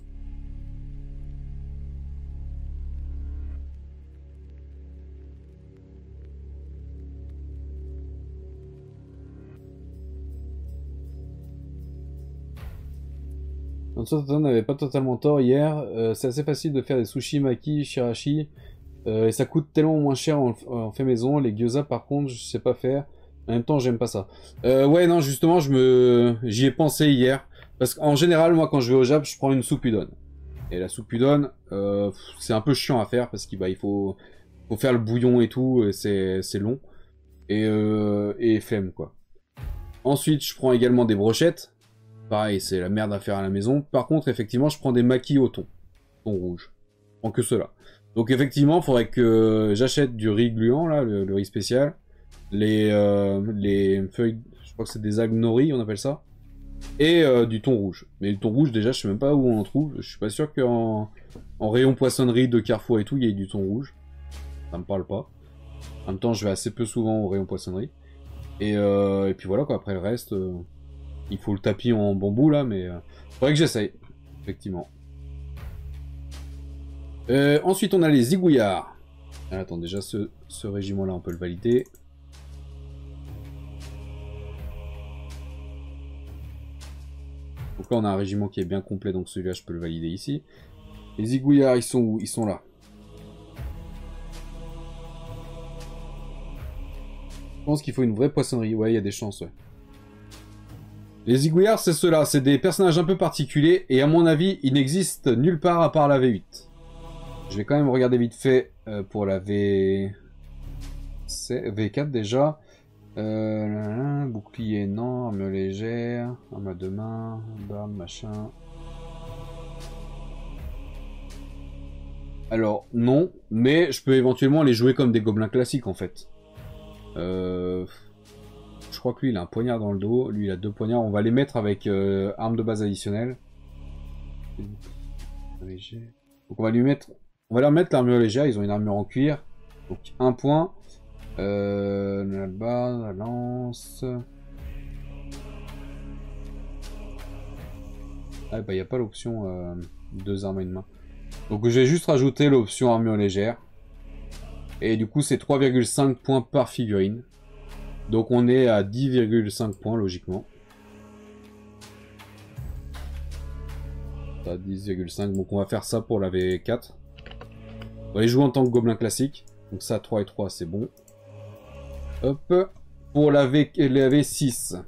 Antoine n'avait pas totalement tort hier. C'est assez facile de faire des sushis, maki, shirashi. Et ça coûte tellement moins cher en fait maison. Les gyoza par contre, je sais pas faire. En même temps, j'aime pas ça. Ouais, non, justement, j'y ai pensé hier. Parce qu'en général, moi, quand je vais au Jap, je prends une soupe udon. Et la soupe udon, c'est un peu chiant à faire parce qu'il faut faire le bouillon et tout. Et c'est long. Et flemme, quoi. Ensuite, je prends également des brochettes. Pareil, c'est la merde à faire à la maison. Par contre, effectivement, je prends des maquis au thon rouge. Je prends que cela. Donc effectivement, il faudrait que j'achète du riz gluant, là, le riz spécial. Les feuilles, je crois que c'est des algues nori, on appelle ça. Et du thon rouge. Mais le thon rouge, déjà, je sais même pas où on en trouve. Je suis pas sûr qu'en rayon poissonnerie de Carrefour et tout, il y ait du thon rouge. Ça me parle pas. En même temps, je vais assez peu souvent au rayon poissonnerie. Et puis voilà, quoi. Après le reste... il faut le tapis en bambou là, mais faudrait que j'essaye, effectivement. Ensuite, on a les zigouillards. Ah, attends, déjà ce régiment-là, on peut le valider. Donc là, on a un régiment qui est bien complet, donc celui-là, je peux le valider ici. Les zigouillards, ils sont où? Ils sont là. Je pense qu'il faut une vraie poissonnerie. Ouais, il y a des chances, ouais. Les zigouillards, c'est ceux-là, c'est des personnages un peu particuliers, et à mon avis, ils n'existent nulle part à part la V8. Je vais quand même regarder vite fait pour la V4 déjà. Bouclier, non, arme légère, arme à deux mains, barbe, machin. Alors, non, mais je peux éventuellement les jouer comme des gobelins classiques, en fait. Je crois que lui il a un poignard dans le dos, lui il a 2 poignards, on va les mettre avec arme de base additionnelle. Donc on va leur mettre l'armure légère, ils ont une armure en cuir. Donc 1 point. La barre, la lance. Ah bah il n'y a pas l'option 2 armes à une main. Donc je vais juste rajouter l'option armure légère. Et du coup c'est 3,5 points par figurine. Donc on est à 10,5 points logiquement. À 10,5, donc on va faire ça pour la V4. On va les jouer en tant que gobelin classique. Donc ça, 3 et 3, c'est bon. Hop. Pour la V6.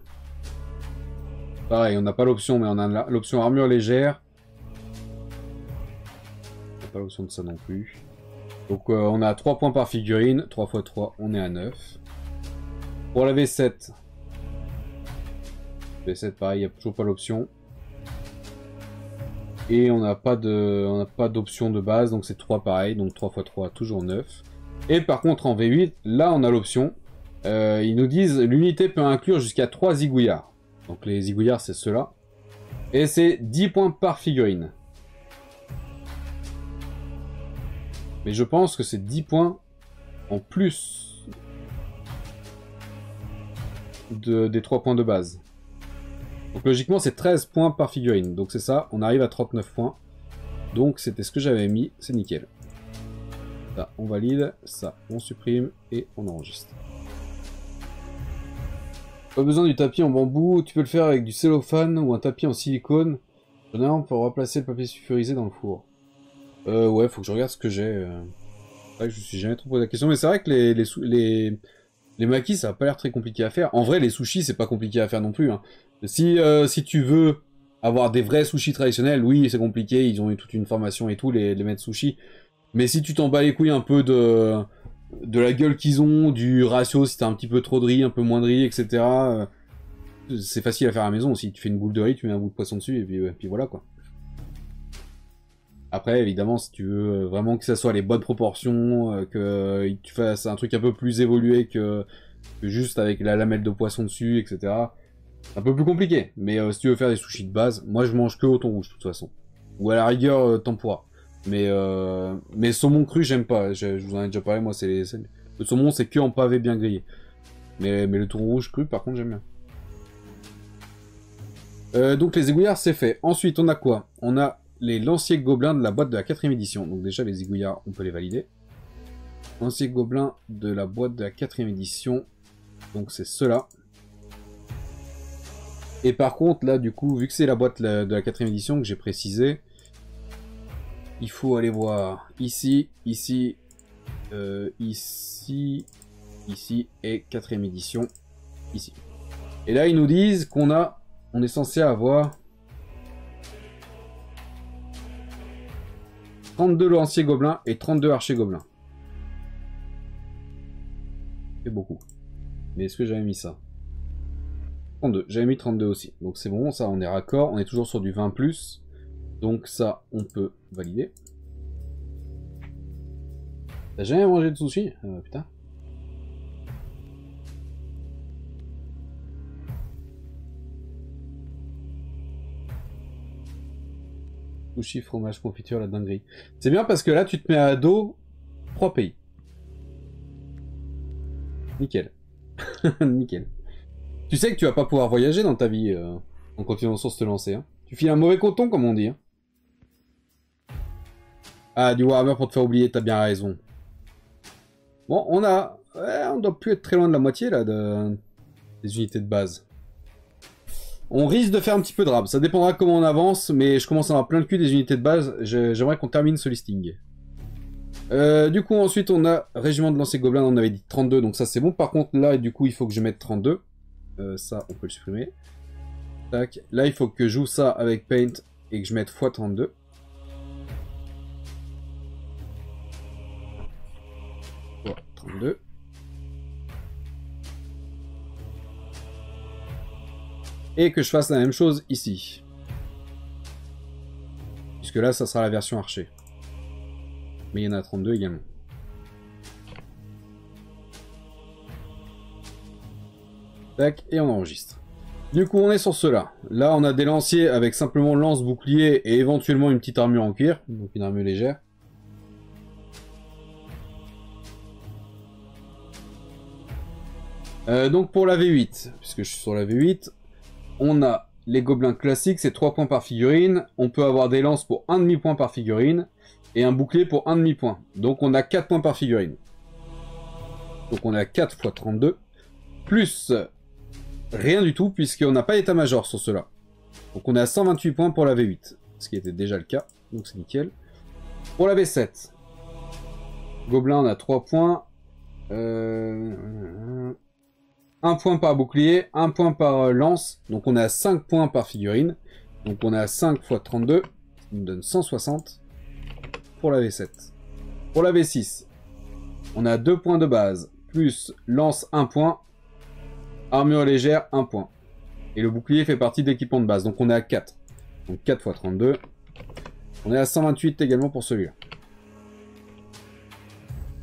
Pareil, on n'a pas l'option, mais on a l'option armure légère. On n'a pas l'option de ça non plus. Donc on a 3 points par figurine. 3 x 3, on est à 9. Pour la V7. V7, pareil, il n'y a toujours pas l'option. Et on n'a pas d'option de base, donc c'est 3 pareil, donc 3 x 3, toujours 9. Et par contre en V8, là on a l'option. Ils nous disent l'unité peut inclure jusqu'à 3 zigouillards. Donc les zigouillards c'est ceux-là. Et c'est 10 points par figurine. Mais je pense que c'est 10 points en plus des 3 points de base. Donc logiquement c'est 13 points par figurine. Donc c'est ça, on arrive à 39 points. Donc c'était ce que j'avais mis, c'est nickel. Ça on valide, ça on supprime et on enregistre. Pas besoin du tapis en bambou, tu peux le faire avec du cellophane ou un tapis en silicone. J'en ai un pour remplacer le papier sulfurisé dans le four. Ouais, faut que je regarde ce que j'ai. C'est vrai que je me suis jamais trop posé la question, mais c'est vrai que les makis, ça a pas l'air très compliqué à faire. En vrai, les sushis, c'est pas compliqué à faire non plus. Hein. Si tu veux avoir des vrais sushis traditionnels, oui, c'est compliqué. Ils ont eu toute une formation et tout, les maîtres sushis. Mais si tu t'en bats les couilles un peu de la gueule qu'ils ont, du ratio, si t'as un petit peu trop de riz, un peu moins de riz, etc. C'est facile à faire à la maison. Si tu fais une boule de riz, tu mets un bout de poisson dessus, et puis voilà, quoi. Après, évidemment, si tu veux vraiment que ça soit les bonnes proportions, que tu fasses un truc un peu plus évolué que juste avec la lamelle de poisson dessus, etc. C'est un peu plus compliqué. Mais si tu veux faire des sushis de base, moi je mange que au thon rouge, de toute façon. Ou à la rigueur, tempura. Mais saumon cru, j'aime pas. Je vous en ai déjà parlé, moi, le saumon, c'est que en pavé bien grillé. Mais le thon rouge cru, par contre, j'aime bien. Donc les aiguillards, c'est fait. Ensuite, on a quoi? On a les lanciers gobelins de la boîte de la 4ème édition. Donc déjà, les aiguillards, on peut les valider. Lanciers gobelins de la boîte de la 4ème édition. Donc c'est ceux-là. Et par contre, là, du coup, vu que c'est la boîte de la 4ème édition que j'ai précisé, il faut aller voir ici, ici, ici, ici, et 4ème édition, ici. Et là, ils nous disent qu'on est censé avoir 32 lanciers gobelins et 32 archers gobelins. C'est beaucoup. Mais est-ce que j'avais mis ça? 32. J'avais mis 32 aussi. Donc c'est bon, ça, on est raccord. On est toujours sur du 20+. Donc ça, on peut valider. T'as jamais mangé de sushi? Putain. Sushi, fromage, confiture, la dinguerie. C'est bien parce que là, tu te mets à dos 3 pays. Nickel. Nickel. Tu sais que tu vas pas pouvoir voyager dans ta vie en continuant sur ce lancer. Hein. Tu files un mauvais coton, comme on dit. Hein. Ah, du Warhammer pour te faire oublier, t'as bien raison. Bon, on doit plus être très loin de la moitié, là, des unités de base. On risque de faire un petit peu de rab. Ça dépendra comment on avance, mais je commence à avoir plein le cul des unités de base. J'aimerais qu'on termine ce listing. Du coup, ensuite, on a Régiment de lanciers gobelins, on avait dit 32, donc ça c'est bon. Par contre, là, du coup, il faut que je mette 32. Ça, on peut le supprimer. Tac. Là, il faut que je joue ça avec Paint et que je mette x32. Voilà, 32. Et que je fasse la même chose ici. Puisque là, ça sera la version archer. Mais il y en a 32 également. Tac, et on enregistre. Du coup, on est sur cela. Là, on a des lanciers avec simplement lance, bouclier et éventuellement une petite armure en cuir. Donc une armure légère. Donc pour la V8, puisque je suis sur la V8, on a les gobelins classiques, c'est 3 points par figurine. On peut avoir des lances pour 1 demi-point par figurine. Et un bouclier pour 1 demi-point. Donc on a 4 points par figurine. Donc on a 4 x 32. Plus rien du tout, puisqu'on n'a pas d'état-major sur cela. Donc on est à 128 points pour la V8. Ce qui était déjà le cas. Donc c'est nickel. Pour la V7. Gobelin, on a 3 points. 1 point par bouclier, 1 point par lance. Donc on est à 5 points par figurine. Donc on est à 5 x 32. Ça nous donne 160. Pour la V7. Pour la V6, on a 2 points de base, plus lance 1 point, armure légère 1 point. Et le bouclier fait partie de l'équipement de base, donc on est à 4. Donc 4 x 32. On est à 128 également pour celui-là.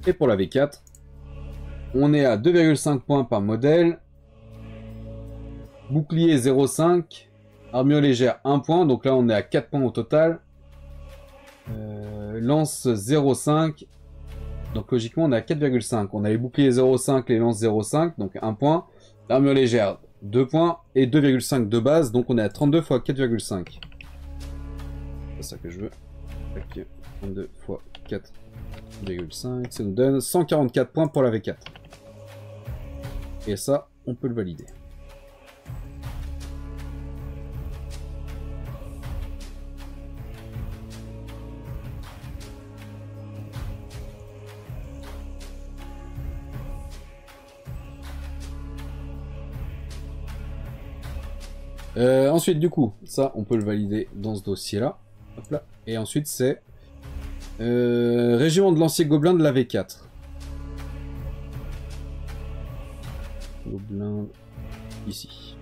Et pour la V4, on est à 2,5 points par modèle, bouclier 0,5, armure légère 1 point, donc là on est à 4 points au total. Lance 0,5. Donc logiquement on est à 4,5. On a les boucliers 0,5, les lances 0,5, donc 1 point. L'armure légère 2 points et 2,5 de base, donc on est à 32 x 4,5. C'est ça que je veux. 32 x 4,5, ça nous donne 144 points pour la V4. Et ça, on peut le valider. Ensuite, du coup, ça, on peut le valider dans ce dossier-là. Hop là. Et ensuite, c'est Régiment de lanciers gobelins de la V4. Gobelin ici.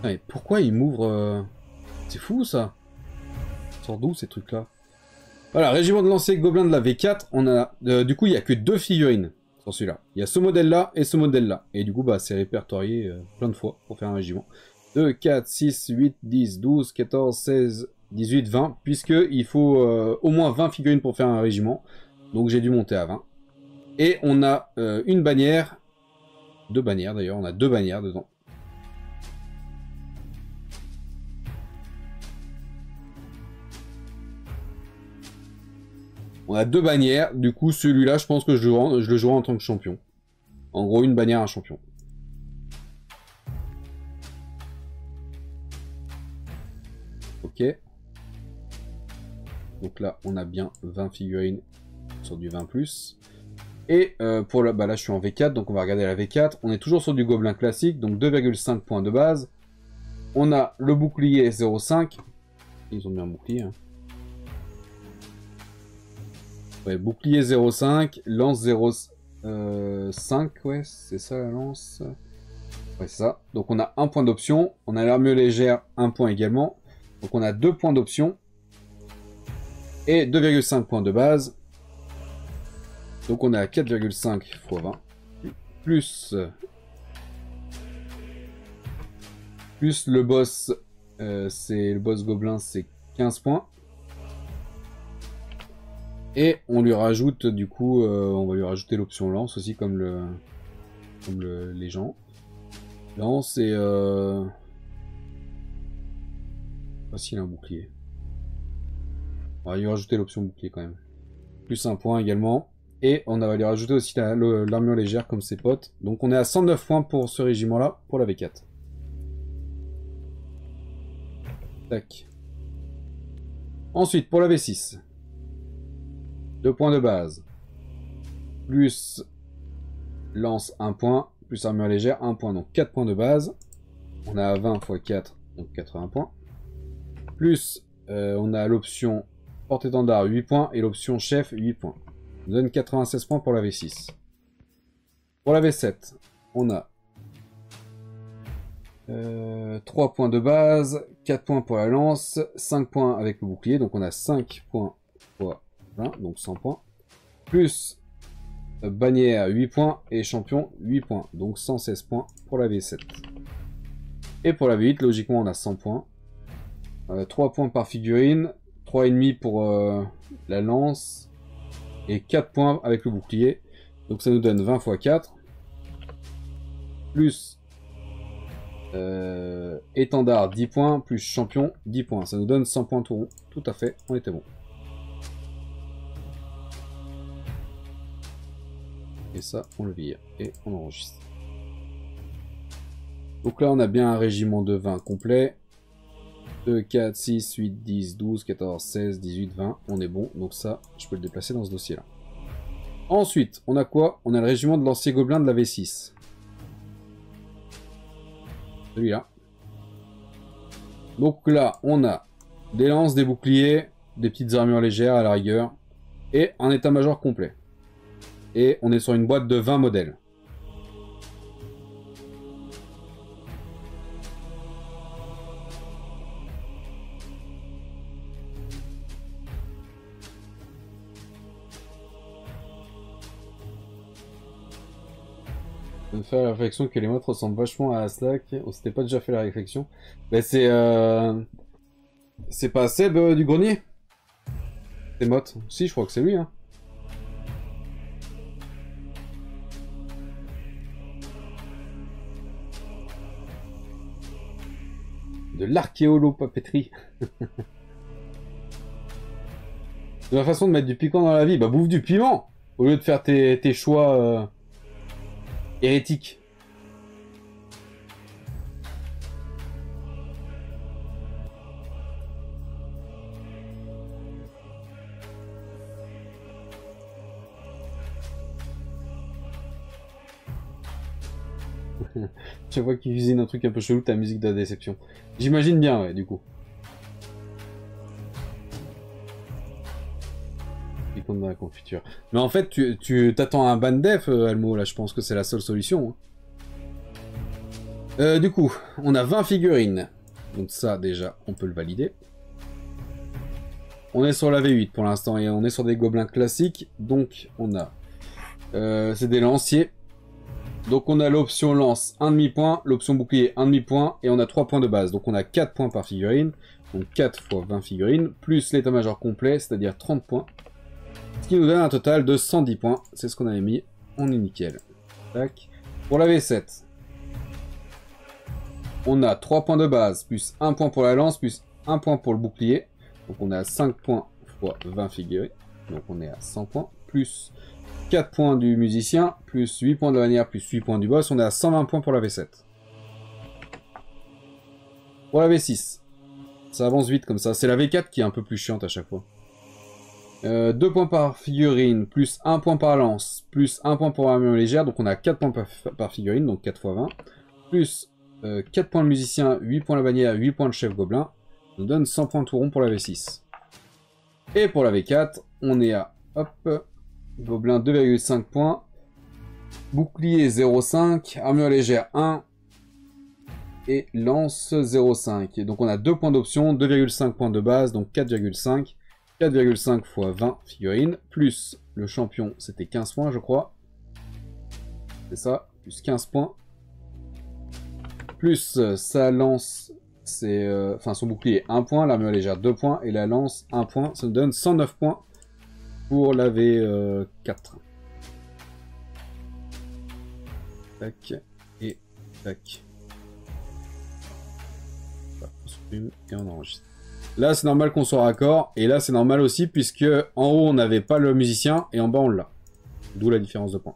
Ah, mais pourquoi il m'ouvre C'est fou, ça. Ça sort d'où, ces trucs-là? Voilà, Régiment de lanciers gobelins de la V4. On a, du coup, il n'y a que 2 figurines sur celui-là. Il y a ce modèle-là et ce modèle-là. Et du coup, bah, c'est répertorié plein de fois pour faire un régiment. 2, 4, 6, 8, 10, 12, 14, 16, 18, 20, puisqu'il faut au moins 20 figurines pour faire un régiment. Donc j'ai dû monter à 20. Et on a une bannière, 2 bannières d'ailleurs, on a 2 bannières dedans. On a 2 bannières, du coup celui-là je pense que je le jouerai en tant que champion. En gros une bannière, un champion. Ok. Donc là on a bien 20 figurines sur du 20+. Et pour là, là je suis en V4, donc on va regarder la V4. On est toujours sur du gobelin classique, donc 2,5 points de base. On a le bouclier 0,5. Ils ont bien un bouclier. Hein. Ouais, bouclier 0,5, lance 0,5, ouais, c'est ça la lance. Ouais, c'est ça. Donc on a un point d'option. On a l'armure légère, un point également. Donc on a 2 points d'option. Et 2,5 points de base. Donc on est à 4,5 x 20. Plus le boss, c'est le boss gobelin, c'est 15 points. Et on lui rajoute du coup, on va lui rajouter l'option lance aussi comme les gens. Lance et voici un bouclier. On va lui rajouter l'option bouclier quand même. Plus un point également. Et on va lui rajouter aussi l'armure légère comme ses potes. Donc on est à 109 points pour ce régiment-là, pour la V4. Tac. Ensuite, pour la V6. 2 points de base. Plus lance 1 point. Plus armure légère 1 point. Donc 4 points de base. On a 20 x 4, donc 80 points. Plus on a l'option porte-étendard 8 points. Et l'option chef 8 points. On donne 96 points pour la V6. Pour la V7, on a 3 points de base, 4 points pour la lance, 5 points avec le bouclier, donc on a 5 points pour 20, donc 100 points. Plus bannière 8 points et champion 8 points, donc 116 points pour la V7. Et pour la V8, logiquement on a 100 points. 3 points par figurine, 3,5 pour la lance. Et 4 points avec le bouclier. Donc ça nous donne 20 x 4. Plus étendard 10 points. Plus champion 10 points. Ça nous donne 100 points tout rond. Tout à fait, on était bon. Et ça, on le vire. Et on enregistre. Donc là, on a bien un régiment de 20 complet. 2, 4, 6, 8, 10, 12, 14, 16, 18, 20. On est bon. Donc ça, je peux le déplacer dans ce dossier-là. Ensuite, on a quoi? On a le régiment de lancier gobelin de la V6. Celui-là. Donc là, on a des lances, des boucliers, des petites armures légères à la rigueur. Et un état-major complet. Et on est sur une boîte de 20 modèles. De faire la réflexion que les modes ressemblent vachement à Slack. On s'était pas déjà fait la réflexion. Ben c'est pas Seb du grenier? C'est Mot. Si, je crois que c'est lui, hein. De l'archéolopapeterie. De la façon de mettre du piquant dans la vie, bah bouffe du piment au lieu de faire tes choix hérétiques. Chaque fois qu'il cuisine un truc un peu chelou, ta musique de la déception. J'imagine bien, ouais, du coup. Dans la confiture. Mais en fait, tu t'attends un ban def, Almo, là, je pense que c'est la seule solution. Hein. Du coup, on a 20 figurines. Donc ça, déjà, on peut le valider. On est sur la V8 pour l'instant, et on est sur des gobelins classiques. Donc, on a... c'est des lanciers. Donc, on a l'option lance, 1,5 point. L'option bouclier, 1,5 point. Et on a 3 points de base. Donc, on a 4 points par figurine. Donc 4 fois 20 figurines, plus l'état-major complet, c'est-à-dire 30 points. Ce qui nous donne un total de 110 points. C'est ce qu'on avait mis, on est nickel. Tac. Pour la V7, on a 3 points de base, plus 1 point pour la lance, plus 1 point pour le bouclier. Donc on est à 5 points fois 20 figurines. Donc on est à 100 points, plus 4 points du musicien, plus 8 points de la lanière, plus 8 points du boss. On est à 120 points pour la V7. Pour la V6, ça avance vite comme ça. C'est la V4 qui est un peu plus chiante à chaque fois. 2 points par figurine, plus 1 point par lance, plus 1 point pour armure légère. Donc on a 4 points par figurine, donc 4 fois 20. Plus 4 points le musicien, 8 points la bannière, 8 points le chef gobelin. Ça nous donne 100 points tout rond pour la V6. Et pour la V4, on est à, hop, gobelin 2,5 points. Bouclier 0,5, armure légère 1. Et lance 0,5. Donc on a 2 points d'option, 2,5 points de base, donc 4,5. 4,5 fois 20 figurines, plus le champion, c'était 15 points, je crois. C'est ça, plus 15 points. Plus sa lance, c'est... enfin, son bouclier, 1 point, l'armure légère, 2 points, et la lance, 1 point. Ça nous donne 109 points pour la V4. Tac, et tac. On supprime et on enregistre. Là, c'est normal qu'on soit raccord, et là, c'est normal aussi, puisque en haut, on n'avait pas le musicien, et en bas, on l'a. D'où la différence de points.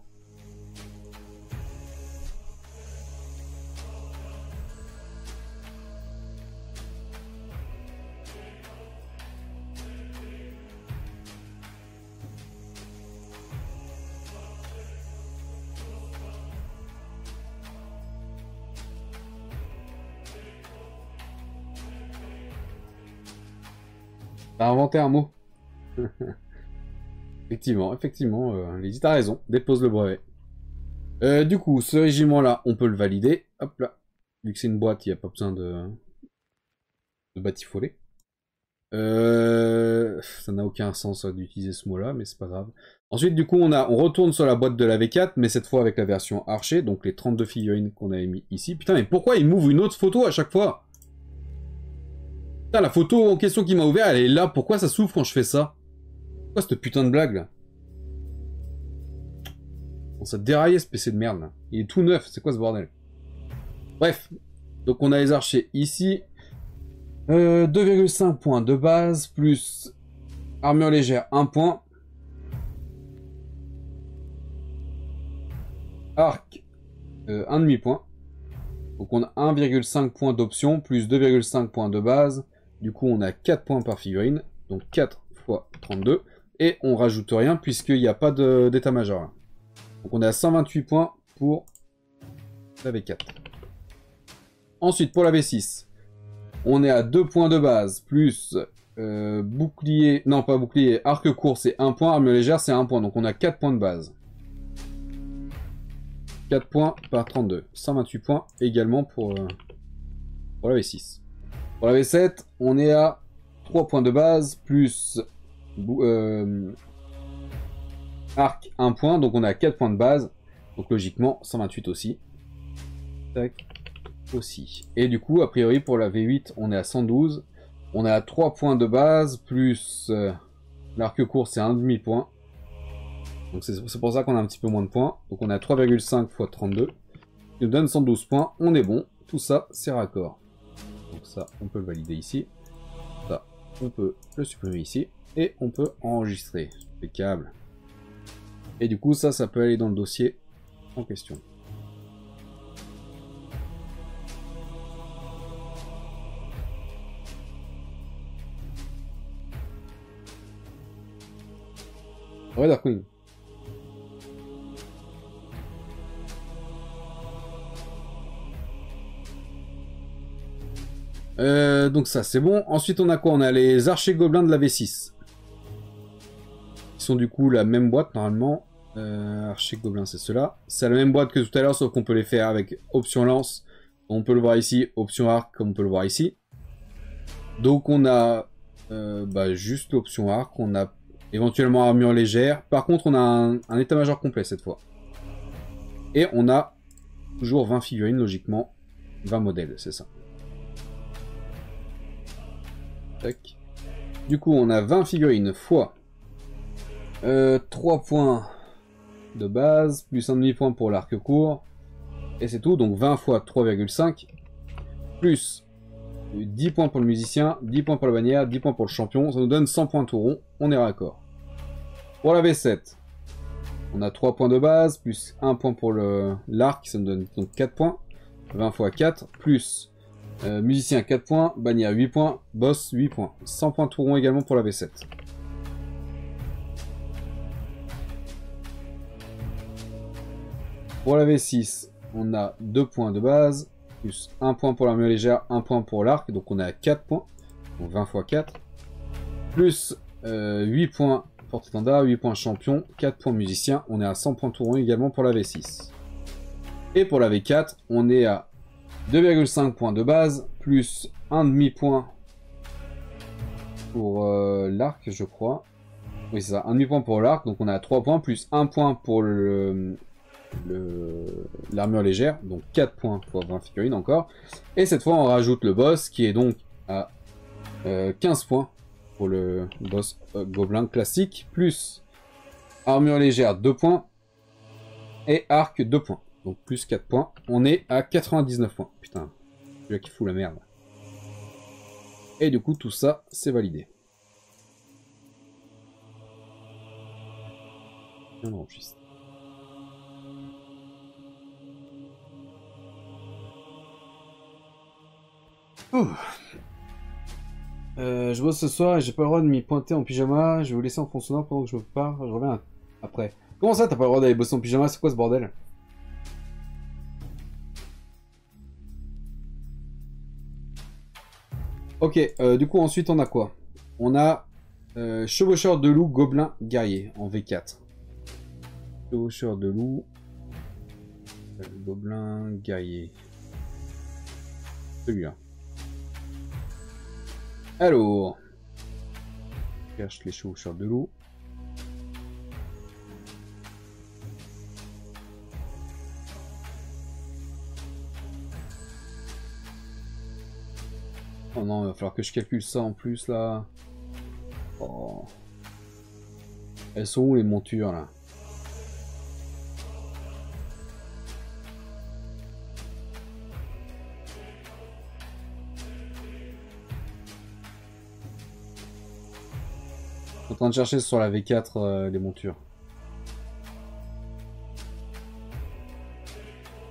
T'as inventé un mot. effectivement, Lydie, t'as raison. Dépose le brevet. Du coup, ce régiment-là, on peut le valider. Hop là. Vu que c'est une boîte, il n'y a pas besoin de batifoler. Ça n'a aucun sens d'utiliser ce mot-là, mais c'est pas grave. Ensuite, du coup, on retourne sur la boîte de la V4, mais cette fois avec la version archer, donc les 32 figurines qu'on avait mis ici. Putain, mais pourquoi il m'ouvre une autre photo à chaque fois? Putain, la photo en question qui m'a ouvert, elle est là. Pourquoi ça s'ouvre quand je fais ça? Pourquoi cette putain de blague là? On s'est déraillé ce PC de merde là. Il est tout neuf, c'est quoi ce bordel? Bref, donc on a les archers ici. 2,5 points de base, plus armure légère 1 point. Arc, 1 demi-point. Donc on a 1,5 points d'option, plus 2,5 points de base. Du coup, on a 4 points par figurine. Donc 4 fois 32. Et on rajoute rien puisqu'il n'y a pas d'état-major. Donc on est à 128 points pour la V4. Ensuite, pour la V6, on est à 2 points de base, plus bouclier... Non, pas bouclier. Arc court, c'est 1 point. Arme légère, c'est 1 point. Donc on a 4 points de base. 4 points par 32. 128 points également pour la V6. Pour la V7, on est à 3 points de base, plus arc 1 point, donc on a 4 points de base. Donc logiquement, 128 aussi. Tac, aussi. Et du coup, a priori, pour la V8, on est à 112. On est à 3 points de base, plus l'arc court, c'est 1 demi-point. Donc c'est pour ça qu'on a un petit peu moins de points. Donc on a 3,5 x 32. Qui nous donne 112 points. On est bon. Tout ça, c'est raccord. Donc ça, on peut le valider ici. Ça, on peut le supprimer ici. Et on peut enregistrer. Impeccable. Et du coup, ça peut aller dans le dossier en question. Ouais, Darkwing. Donc ça c'est bon. Ensuite on a quoi? On a les archers gobelins de la V6. Ils sont du coup la même boîte normalement. Archers gobelins c'est ceux-là. C'est la même boîte que tout à l'heure sauf qu'on peut les faire avec option lance. On peut le voir ici. Option arc comme on peut le voir ici. Donc on a juste l'option arc. On a éventuellement armure légère. Par contre on a un état-major complet cette fois. Et on a toujours 20 figurines logiquement. 20 modèles c'est ça. Tac. Du coup, on a 20 figurines fois 3 points de base, plus un demi-point pour l'arc court. Et c'est tout, donc 20 fois 3,5. Plus 10 points pour le musicien, 10 points pour la bannière, 10 points pour le champion. Ça nous donne 100 points tout rond, on est raccord. Pour la V7, on a 3 points de base, plus 1 point pour l'arc, ça nous donne donc 4 points. 20 fois 4, plus musicien 4 points, bannière 8 points, boss 8 points. 100 points tout rond également pour la V7. Pour la V6, on a 2 points de base, plus 1 point pour l'armure légère, 1 point pour l'arc, donc on est à 4 points, donc 20 fois 4, plus 8 points porte-étendard, 8 points champion, 4 points musicien, on est à 100 points tout rond également pour la V6. Et pour la V4, on est à 2,5 points de base, plus 1 demi-point pour l'arc, je crois. Oui, c'est ça, 1 demi-point pour l'arc, donc on est à 3 points, plus 1 point pour l'armure légère, donc 4 points pour 20 figurines encore. Et cette fois, on rajoute le boss, qui est donc à 15 points pour le boss gobelin classique, plus armure légère 2 points, et arc 2 points. Donc plus 4 points, on est à 99 points. Putain, celui-là qui fout la merde. Et du coup, tout ça, c'est validé. On enregistre. Je bosse ce soir et j'ai pas le droit de m'y pointer en pyjama. Je vais vous laisser en fond sonore pendant que je me pars. Je reviens après. Comment ça, t'as pas le droit d'aller bosser en pyjama? C'est quoi ce bordel? Ok, du coup ensuite on a quoi? On a chevaucheur de loup, gobelin, guerrier en V4. Chevaucheur de loup, gobelin, guerrier. Celui-là. Alors, je cherche les chevaucheurs de loup. Oh non, il va falloir que je calcule ça en plus là. Oh. Elles sont où les montures là? Je suis en train de chercher sur la V4 les montures.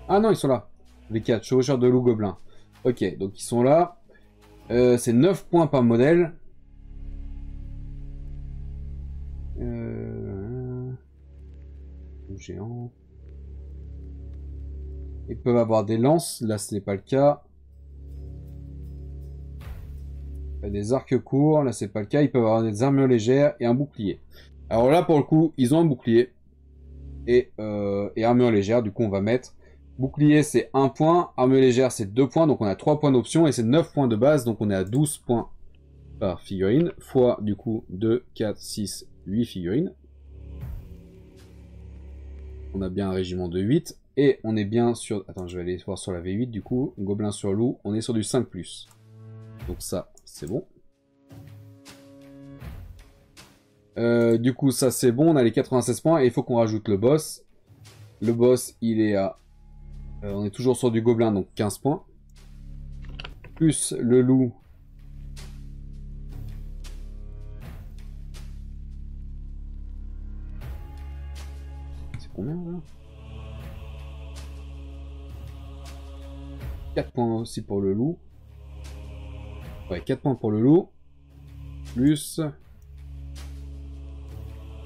Ah non, ils sont là. V4, chevaucheur de loup gobelin. Ok, donc ils sont là. C'est 9 points par modèle. Géant. Ils peuvent avoir des lances. Là, ce n'est pas le cas. Des arcs courts. Là, c'est pas le cas. Ils peuvent avoir des armures légères et un bouclier. Alors là, pour le coup, ils ont un bouclier. Et armure légère. Du coup, on va mettre... Bouclier, c'est 1 point. Armure légère, c'est 2 points. Donc, on a 3 points d'option. Et c'est 9 points de base. Donc, on est à 12 points par figurine. Fois, du coup, 2, 4, 6, 8 figurines. On a bien un régiment de 8. Et on est bien sur... Attends, je vais aller voir sur la V8, du coup. Gobelin sur loup. On est sur du 5+. Donc ça, c'est bon. Du coup, ça, c'est bon. On a les 96 points. Et il faut qu'on rajoute le boss. Le boss, il est à... on est toujours sur du gobelin, donc 15 points. Plus le loup. C'est combien, là? 4 points aussi pour le loup. Ouais, 4 points pour le loup. Plus...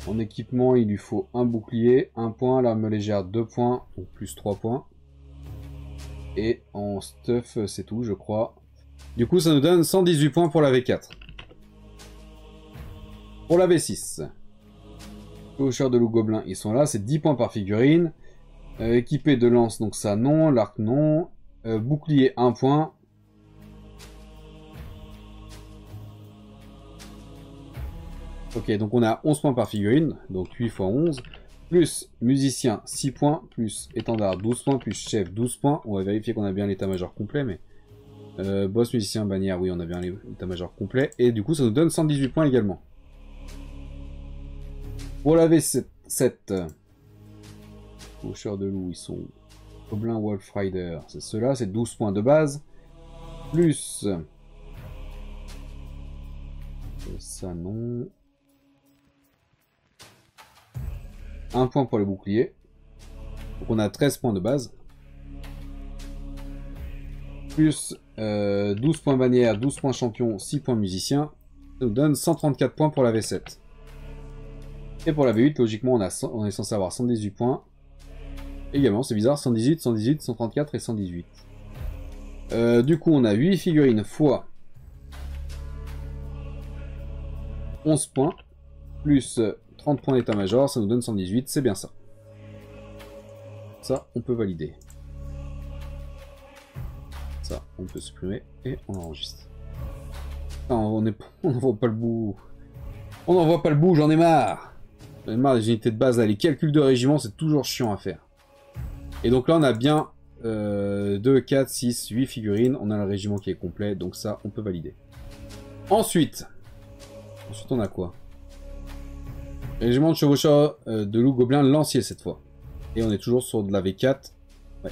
En équipement, il lui faut un bouclier, 1 point. L'arme légère, 2 points. Donc plus 3 points. Et en stuff, c'est tout, je crois. Du coup, ça nous donne 118 points pour la V4. Pour la V6. Chevaucheur de loup gobelin, ils sont là. C'est 10 points par figurine. Équipé de lance, donc ça non. L'arc non. Bouclier 1 point. Ok, donc on a 11 points par figurine. Donc 8 x 11. Plus musicien 6 points. Plus étendard 12 points. Plus chef 12 points. On va vérifier qu'on a bien l'état-major complet. Mais Boss, musicien, bannière, oui, on a bien l'état-major complet. Et du coup, ça nous donne 118 points également. Pour la V7, Faucheur de loup, ils sont Goblin Wolf Rider, c'est ceux-là, c'est 12 points de base. Plus... ça, non. 1 point pour les boucliers. Donc on a 13 points de base. Plus 12 points bannière, 12 points champion, 6 points musicien. Ça nous donne 134 points pour la V7. Et pour la V8, logiquement, on est censé avoir 118 points. Également, c'est bizarre, 118, 118, 134 et 118. Du coup, on a 8 figurines fois 11 points, plus 30 points d'état-major, ça nous donne 118, c'est bien ça. Ça, on peut valider. Ça, on peut supprimer et on enregistre. Non, on n'en voit pas le bout. On n'en voit pas le bout, j'en ai marre. J'en ai marre des unités de base, là, les calculs de régiment, c'est toujours chiant à faire. Et donc là, on a bien 2, 4, 6, 8 figurines. On a le régiment qui est complet, donc ça, on peut valider. Ensuite, on a quoi? Régiment de chevaucheurs de loup gobelin lancier cette fois. Et on est toujours sur de la V4. Ouais.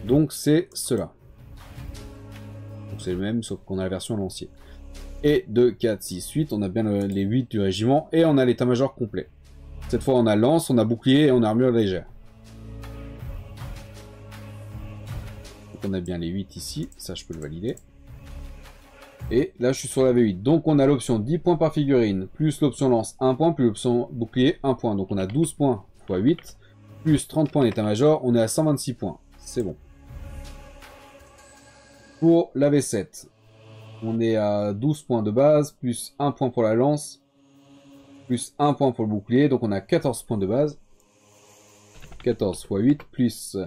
Donc c'est cela. Donc c'est le même, sauf qu'on a la version lancier. Et 2, 4, 6, 8. On a bien les 8 du régiment. Et on a l'état-major complet. Cette fois, on a lance, on a bouclier et on a armure légère. Donc on a bien les 8 ici. Ça, je peux le valider. Et là, je suis sur la V8. Donc, on a l'option 10 points par figurine, plus l'option lance 1 point, plus l'option bouclier 1 point. Donc, on a 12 points x 8, plus 30 points d'état-major. On est à 126 points. C'est bon. Pour la V7, on est à 12 points de base, plus 1 point pour la lance, plus 1 point pour le bouclier. Donc, on a 14 points de base. 14 x 8, plus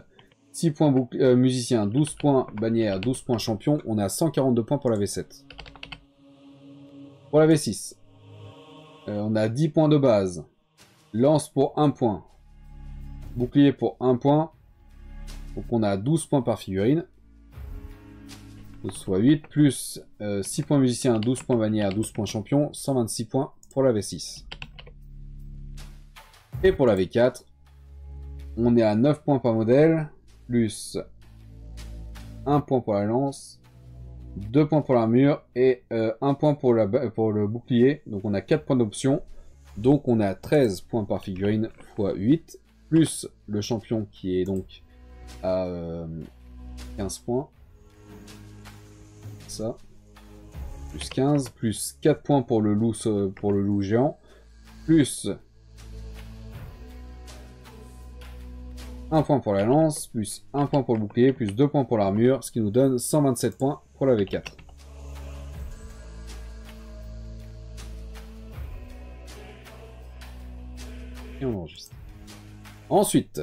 6 points musicien, 12 points bannière, 12 points champion. On est à 142 points pour la V7. Pour la V6, on a 10 points de base. Lance pour 1 point. Bouclier pour 1 point. Donc on a 12 points par figurine. Soit 8, plus 6 points musicien, 12 points bannière, 12 points champion. 126 points pour la V6. Et pour la V4, on est à 9 points par modèle. Plus 1 point pour la lance, 2 points pour l'armure et 1 point pour le bouclier. Donc on a 4 points d'option. Donc on a 13 points par figurine x 8. Plus le champion qui est donc à 15 points. Ça. Plus 15. Plus 4 points pour le loup géant. Plus 1 point pour la lance, plus 1 point pour le bouclier, plus 2 points pour l'armure, ce qui nous donne 127 points pour la V4. Et on enregistre. Ensuite,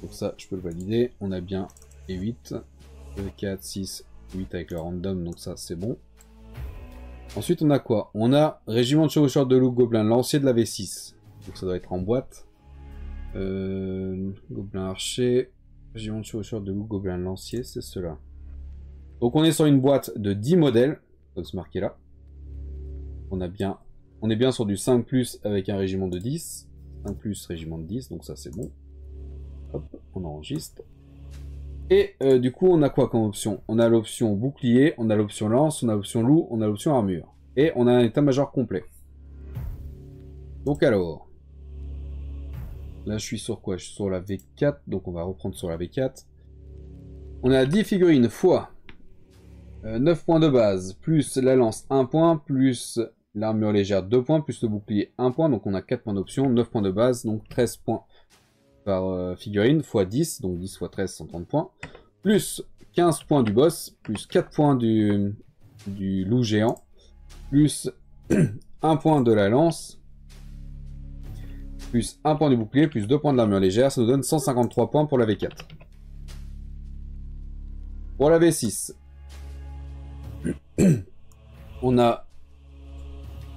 pour ça je peux le valider, on a bien les 8, 2, 4, 6, 8 avec le random, donc ça c'est bon. Ensuite on a quoi? On a régiment de chevaucheurs de loup gobelin lancier de la V6, donc ça doit être en boîte. Gobelin archer, régiment de chevaucheurs de loup gobelin lancier, c'est cela. Donc on est sur une boîte de 10 modèles, comme c'est marqué là. On est bien sur du 5+, avec un régiment de 10. 5+, régiment de 10, donc ça c'est bon. Hop, on enregistre. Et du coup on a quoi comme option? On a l'option bouclier, on a l'option lance, on a l'option loup, on a l'option armure. Et on a un état-major complet. Donc alors... Là, je suis sur quoi? Je suis sur la V4, donc on va reprendre sur la V4. On a 10 figurines fois 9 points de base, plus la lance 1 point, plus l'armure légère 2 points, plus le bouclier 1 point, donc on a 4 points d'option, 9 points de base, donc 13 points par figurine, fois 10, donc 10 fois 13, 130 points, plus 15 points du boss, plus 4 points du loup géant, plus 1 point de la lance, plus 1 point du bouclier, plus 2 points de l'armure légère, ça nous donne 153 points pour la V4. Pour la V6, on a...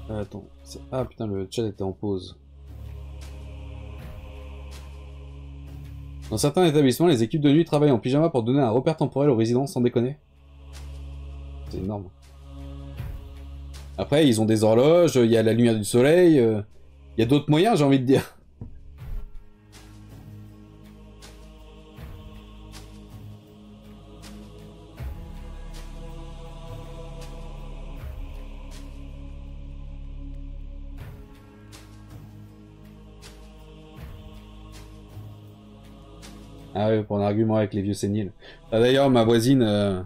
attends, ah putain, le chat était en pause. Dans certains établissements, les équipes de nuit travaillent en pyjama pour donner un repère temporel aux résidents, sans déconner. C'est énorme. Après, ils ont des horloges, il y a la lumière du soleil, il y a d'autres moyens, j'ai envie de dire. Ah oui, pour un argument avec les vieux séniles. Ah, d'ailleurs, ma voisine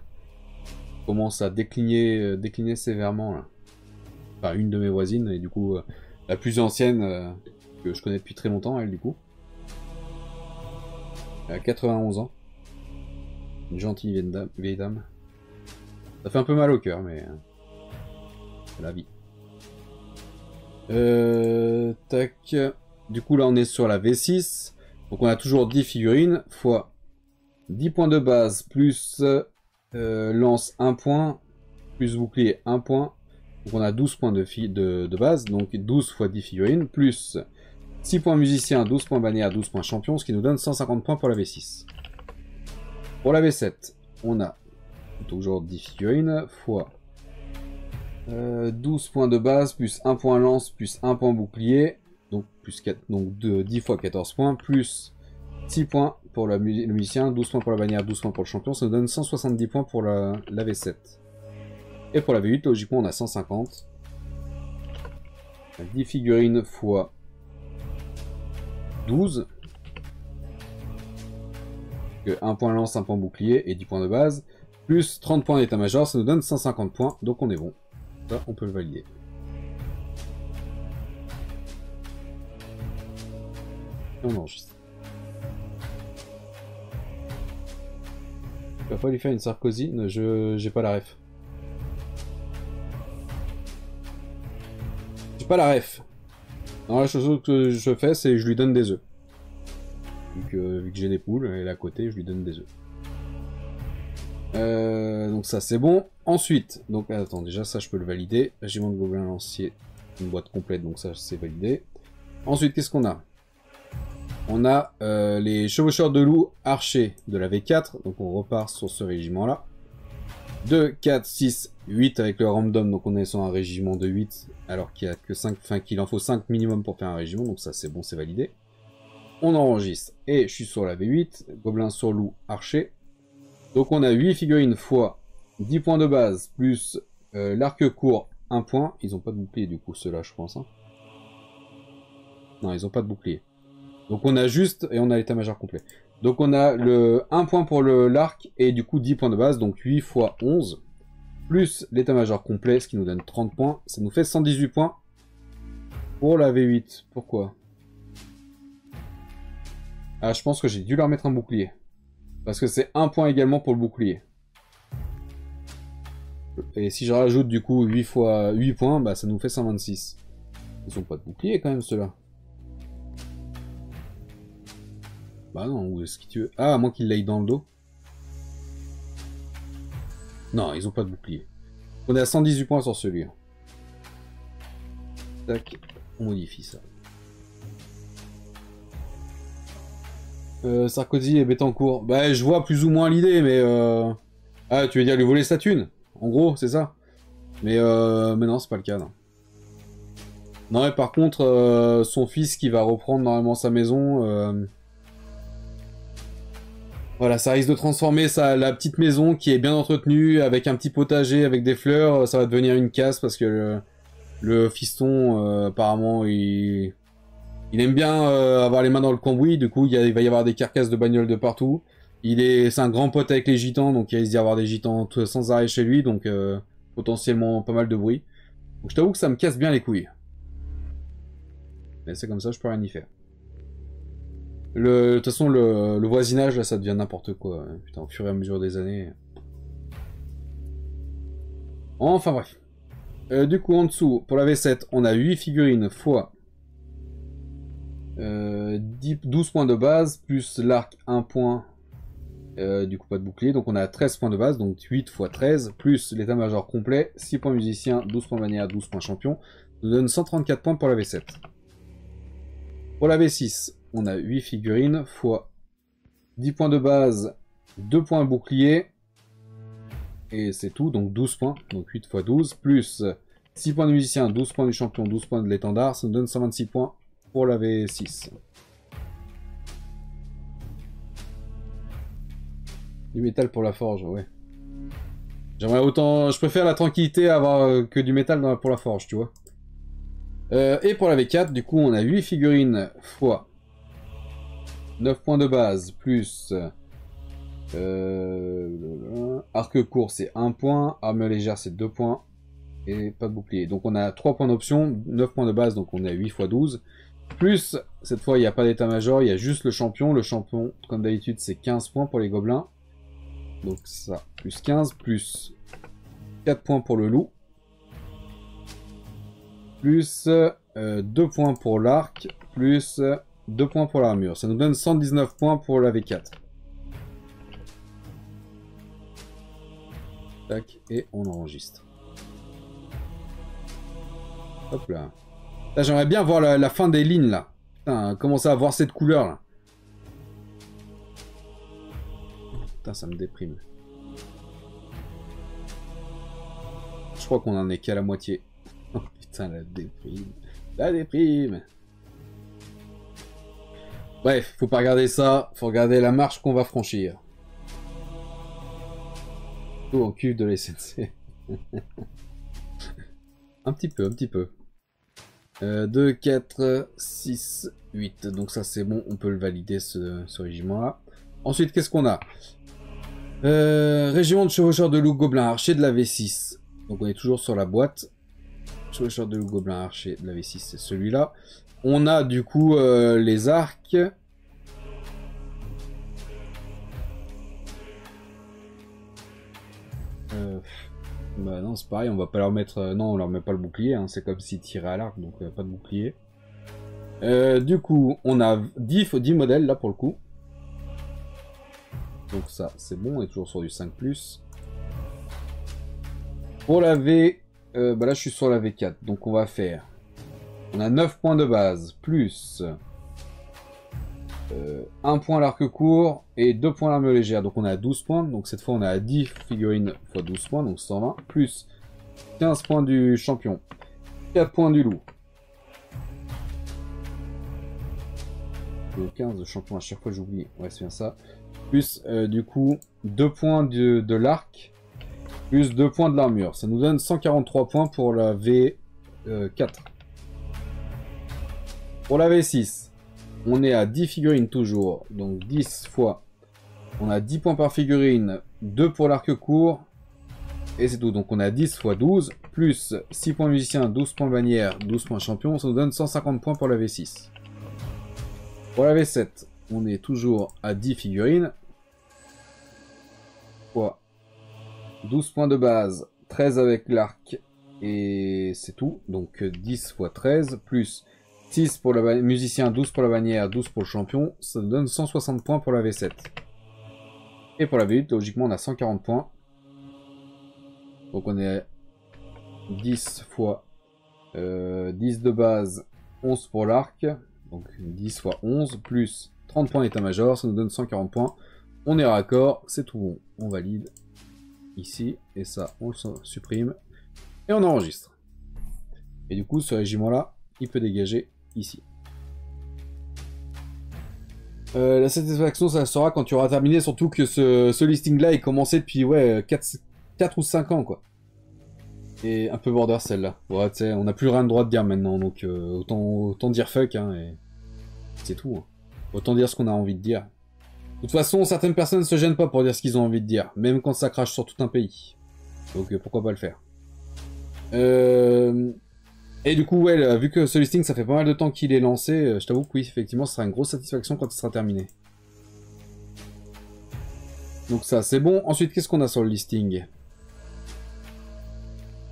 commence à décliner sévèrement, là. Enfin, une de mes voisines, et du coup, la plus ancienne, que je connais depuis très longtemps, elle, du coup. Elle a 91 ans. Une gentille vieille dame. Ça fait un peu mal au cœur, mais... c'est la vie. Tac. Du coup, là, on est sur la V6. Donc, on a toujours 10 figurines, fois 10 points de base, plus lance 1 point, plus bouclier 1 point. Donc, on a 12 points de base, donc 12 fois 10 figurines, plus 6 points musicien, 12 points bannière, 12 points champion, ce qui nous donne 150 points pour la V6. Pour la V7, on a toujours 10 figurines, fois 12 points de base, plus 1 point lance, plus 1 point bouclier, donc, plus 4, donc 10 fois 14 points, plus 6 points pour le musicien, 12 points pour la bannière, 12 points pour le champion, ça nous donne 170 points pour la V7. Et pour la V8, logiquement, on a 150. 10 figurines fois 12. Donc 1 point lance, 1 point bouclier et 10 points de base. Plus 30 points d'état-major, ça nous donne 150 points, donc on est bon. Ça, on peut le valider. Et on enregistre. Tu vas pas lui faire une Sarkozy? J'ai pas la ref. J'ai pas la ref. Non, la chose que je fais, c'est que je lui donne des œufs. Vu que j'ai des poules, et à côté, je lui donne des œufs. Donc ça, c'est bon. Ensuite, donc attends, déjà ça, je peux le valider. Régiment de gobelins lancier, une boîte complète, donc ça, c'est validé. Ensuite, qu'est-ce qu'on a? On a les chevaucheurs de loups archers de la V4, donc on repart sur ce régiment-là. 2, 4, 6, 8 avec le random, donc on est sur un régiment de 8, alors qu'il y a que 5, enfin qu'il en faut 5 minimum pour faire un régiment, donc ça c'est bon, c'est validé. On enregistre, et je suis sur la V8, gobelin sur loup, archer. Donc on a 8 figurines fois 10 points de base, plus l'arc court, 1 point. Ils ont pas de bouclier du coup, ceux-là, je pense. Hein. Non, ils ont pas de bouclier. Donc on a juste, et on a l'état-major complet. Donc on a le 1 point pour l'arc, et du coup 10 points de base, donc 8 fois 11, plus l'état-major complet, ce qui nous donne 30 points. Ça nous fait 118 points pour la V8. Pourquoi? Ah, je pense que j'ai dû leur mettre un bouclier. Parce que c'est 1 point également pour le bouclier. Et si je rajoute du coup 8 fois 8 points, bah ça nous fait 126. Ils ont pas de bouclier quand même ceux-là. Bah non, où est-ce que tu veux? Ah, à moins qu'il l'aille dans le dos. Non, ils ont pas de bouclier. On est à 118 points sur celui-là. Tac, on modifie ça. Sarkozy et Bettencourt. Bah, je vois plus ou moins l'idée, mais ah, tu veux dire lui voler sa thune? En gros, c'est ça. Mais non, c'est pas le cas. Non, non et par contre, son fils qui va reprendre normalement sa maison... Voilà, ça risque de transformer la petite maison qui est bien entretenue, avec un petit potager, avec des fleurs, ça va devenir une casse parce que le fiston, apparemment, il aime bien avoir les mains dans le cambouis, du coup il va y avoir des carcasses de bagnoles de partout. C'est un grand pote avec les gitans, donc il risque d'y avoir des gitans sans arrêt chez lui, donc potentiellement pas mal de bruit. Donc je t'avoue que ça me casse bien les couilles. Mais c'est comme ça, je peux rien y faire. De toute façon, le voisinage, là, ça devient n'importe quoi. Putain, au fur et à mesure des années. Enfin bref. Du coup, en dessous, pour la V7, on a 8 figurines fois 12 points de base, plus l'arc 1 point, du coup pas de bouclier, donc on a 13 points de base, donc 8 fois 13, plus l'état-major complet, 6 points musicien, 12 points bannière, 12 points champion, nous donne 134 points pour la V7. Pour la V6, on a 8 figurines, fois 10 points de base, 2 points bouclier, Et c'est tout, donc 12 points. Donc 8 x 12, plus 6 points de musicien, 12 points du champion, 12 points de l'étendard. Ça nous donne 126 points pour la V6. Du métal pour la forge, ouais. J'aimerais autant... Je préfère la tranquillité avoir que du métal pour la forge, tu vois. Et pour la V4, du coup, on a 8 figurines fois 9 points de base, plus... arc court, c'est 1 point. Armure légère, c'est 2 points. Et pas de bouclier. Donc on a 3 points d'option, 9 points de base, donc on a 8 x 12. Plus, cette fois, il n'y a pas d'état-major, il y a juste le champion. Le champion, comme d'habitude, c'est 15 points pour les gobelins. Donc ça, plus 15, plus 4 points pour le loup. Plus 2 points pour l'arc, plus 2 points pour l'armure. Ça nous donne 119 points pour la V4. Tac, et on enregistre. Hop là. Là, j'aimerais bien voir la fin des lignes, là. Putain, commencer à voir cette couleur, là. Putain, ça me déprime. Je crois qu'on en est qu'à la moitié. Oh putain, la déprime. La déprime. Bref, faut pas regarder ça. Faut regarder la marche qu'on va franchir. Tout en cul de l'SNC. Un petit peu, un petit peu. 2, 4, 6, 8. Donc ça c'est bon, on peut le valider ce régiment-là. Ensuite, qu'est-ce qu'on a? Régiment de chevaucheurs de loup gobelin archer de la V6. Donc on est toujours sur la boîte. Chevaucheurs de loup gobelin archer de la V6, c'est celui-là. On a du coup les arcs. Bah non, c'est pareil, on va pas leur mettre... non, on leur met pas le bouclier, hein, c'est comme s'ils tiraient à l'arc, donc pas de bouclier. Du coup, on a 10 modèles, là, pour le coup. Donc ça, c'est bon, on est toujours sur du 5+. Pour la V... bah là, je suis sur la V4, donc on va faire... On a 9 points de base, plus... 1 point à l'arc court et 2 points à l'armure légère. Donc on a 12 points. Donc cette fois on a 10 figurines x 12 points. Donc 120. Plus 15 points du champion. 4 points du loup. 15 de champion à chaque fois j'oublie. Ouais c'est bien ça. Plus du coup 2 points de l'arc. Plus 2 points de l'armure. Ça nous donne 143 points pour la V4. Pour la V6. On est à 10 figurines toujours, donc 10 fois. On a 10 points par figurine, 2 pour l'arc court, et c'est tout. Donc on a 10 x 12, plus 6 points musicien, 12 points bannière, 12 points champion, ça nous donne 150 points pour la V6. Pour la V7, on est toujours à 10 figurines, fois 12 points de base, 13 avec l'arc, et c'est tout. Donc 10 x 13, plus... 6 pour le musicien, 12 pour la bannière, 12 pour le champion. Ça nous donne 160 points pour la V7. Et pour la V8, logiquement, on a 140 points. Donc on est 10 fois 10 de base, 11 pour l'arc. Donc 10 fois 11, plus 30 points d'état-major. Ça nous donne 140 points. On est raccord, c'est tout bon. On valide ici. Et ça, on le supprime. Et on enregistre. Et du coup, ce régiment-là, il peut dégager ici. La satisfaction, ça sera quand tu auras terminé, surtout que ce listing-là est commencé depuis ouais, 4 ou 5 ans, quoi. Et un peu border celle-là. Ouais, tu sais, on n'a plus rien de droit de dire maintenant, donc autant dire fuck, hein, et c'est tout. Hein. Autant dire ce qu'on a envie de dire. De toute façon, certaines personnes ne se gênent pas pour dire ce qu'ils ont envie de dire, même quand ça crache sur tout un pays. Donc pourquoi pas le faire. Et du coup, ouais, vu que ce listing, ça fait pas mal de temps qu'il est lancé, je t'avoue que oui, effectivement, ce sera une grosse satisfaction quand il sera terminé. Donc ça, c'est bon. Ensuite, qu'est-ce qu'on a sur le listing?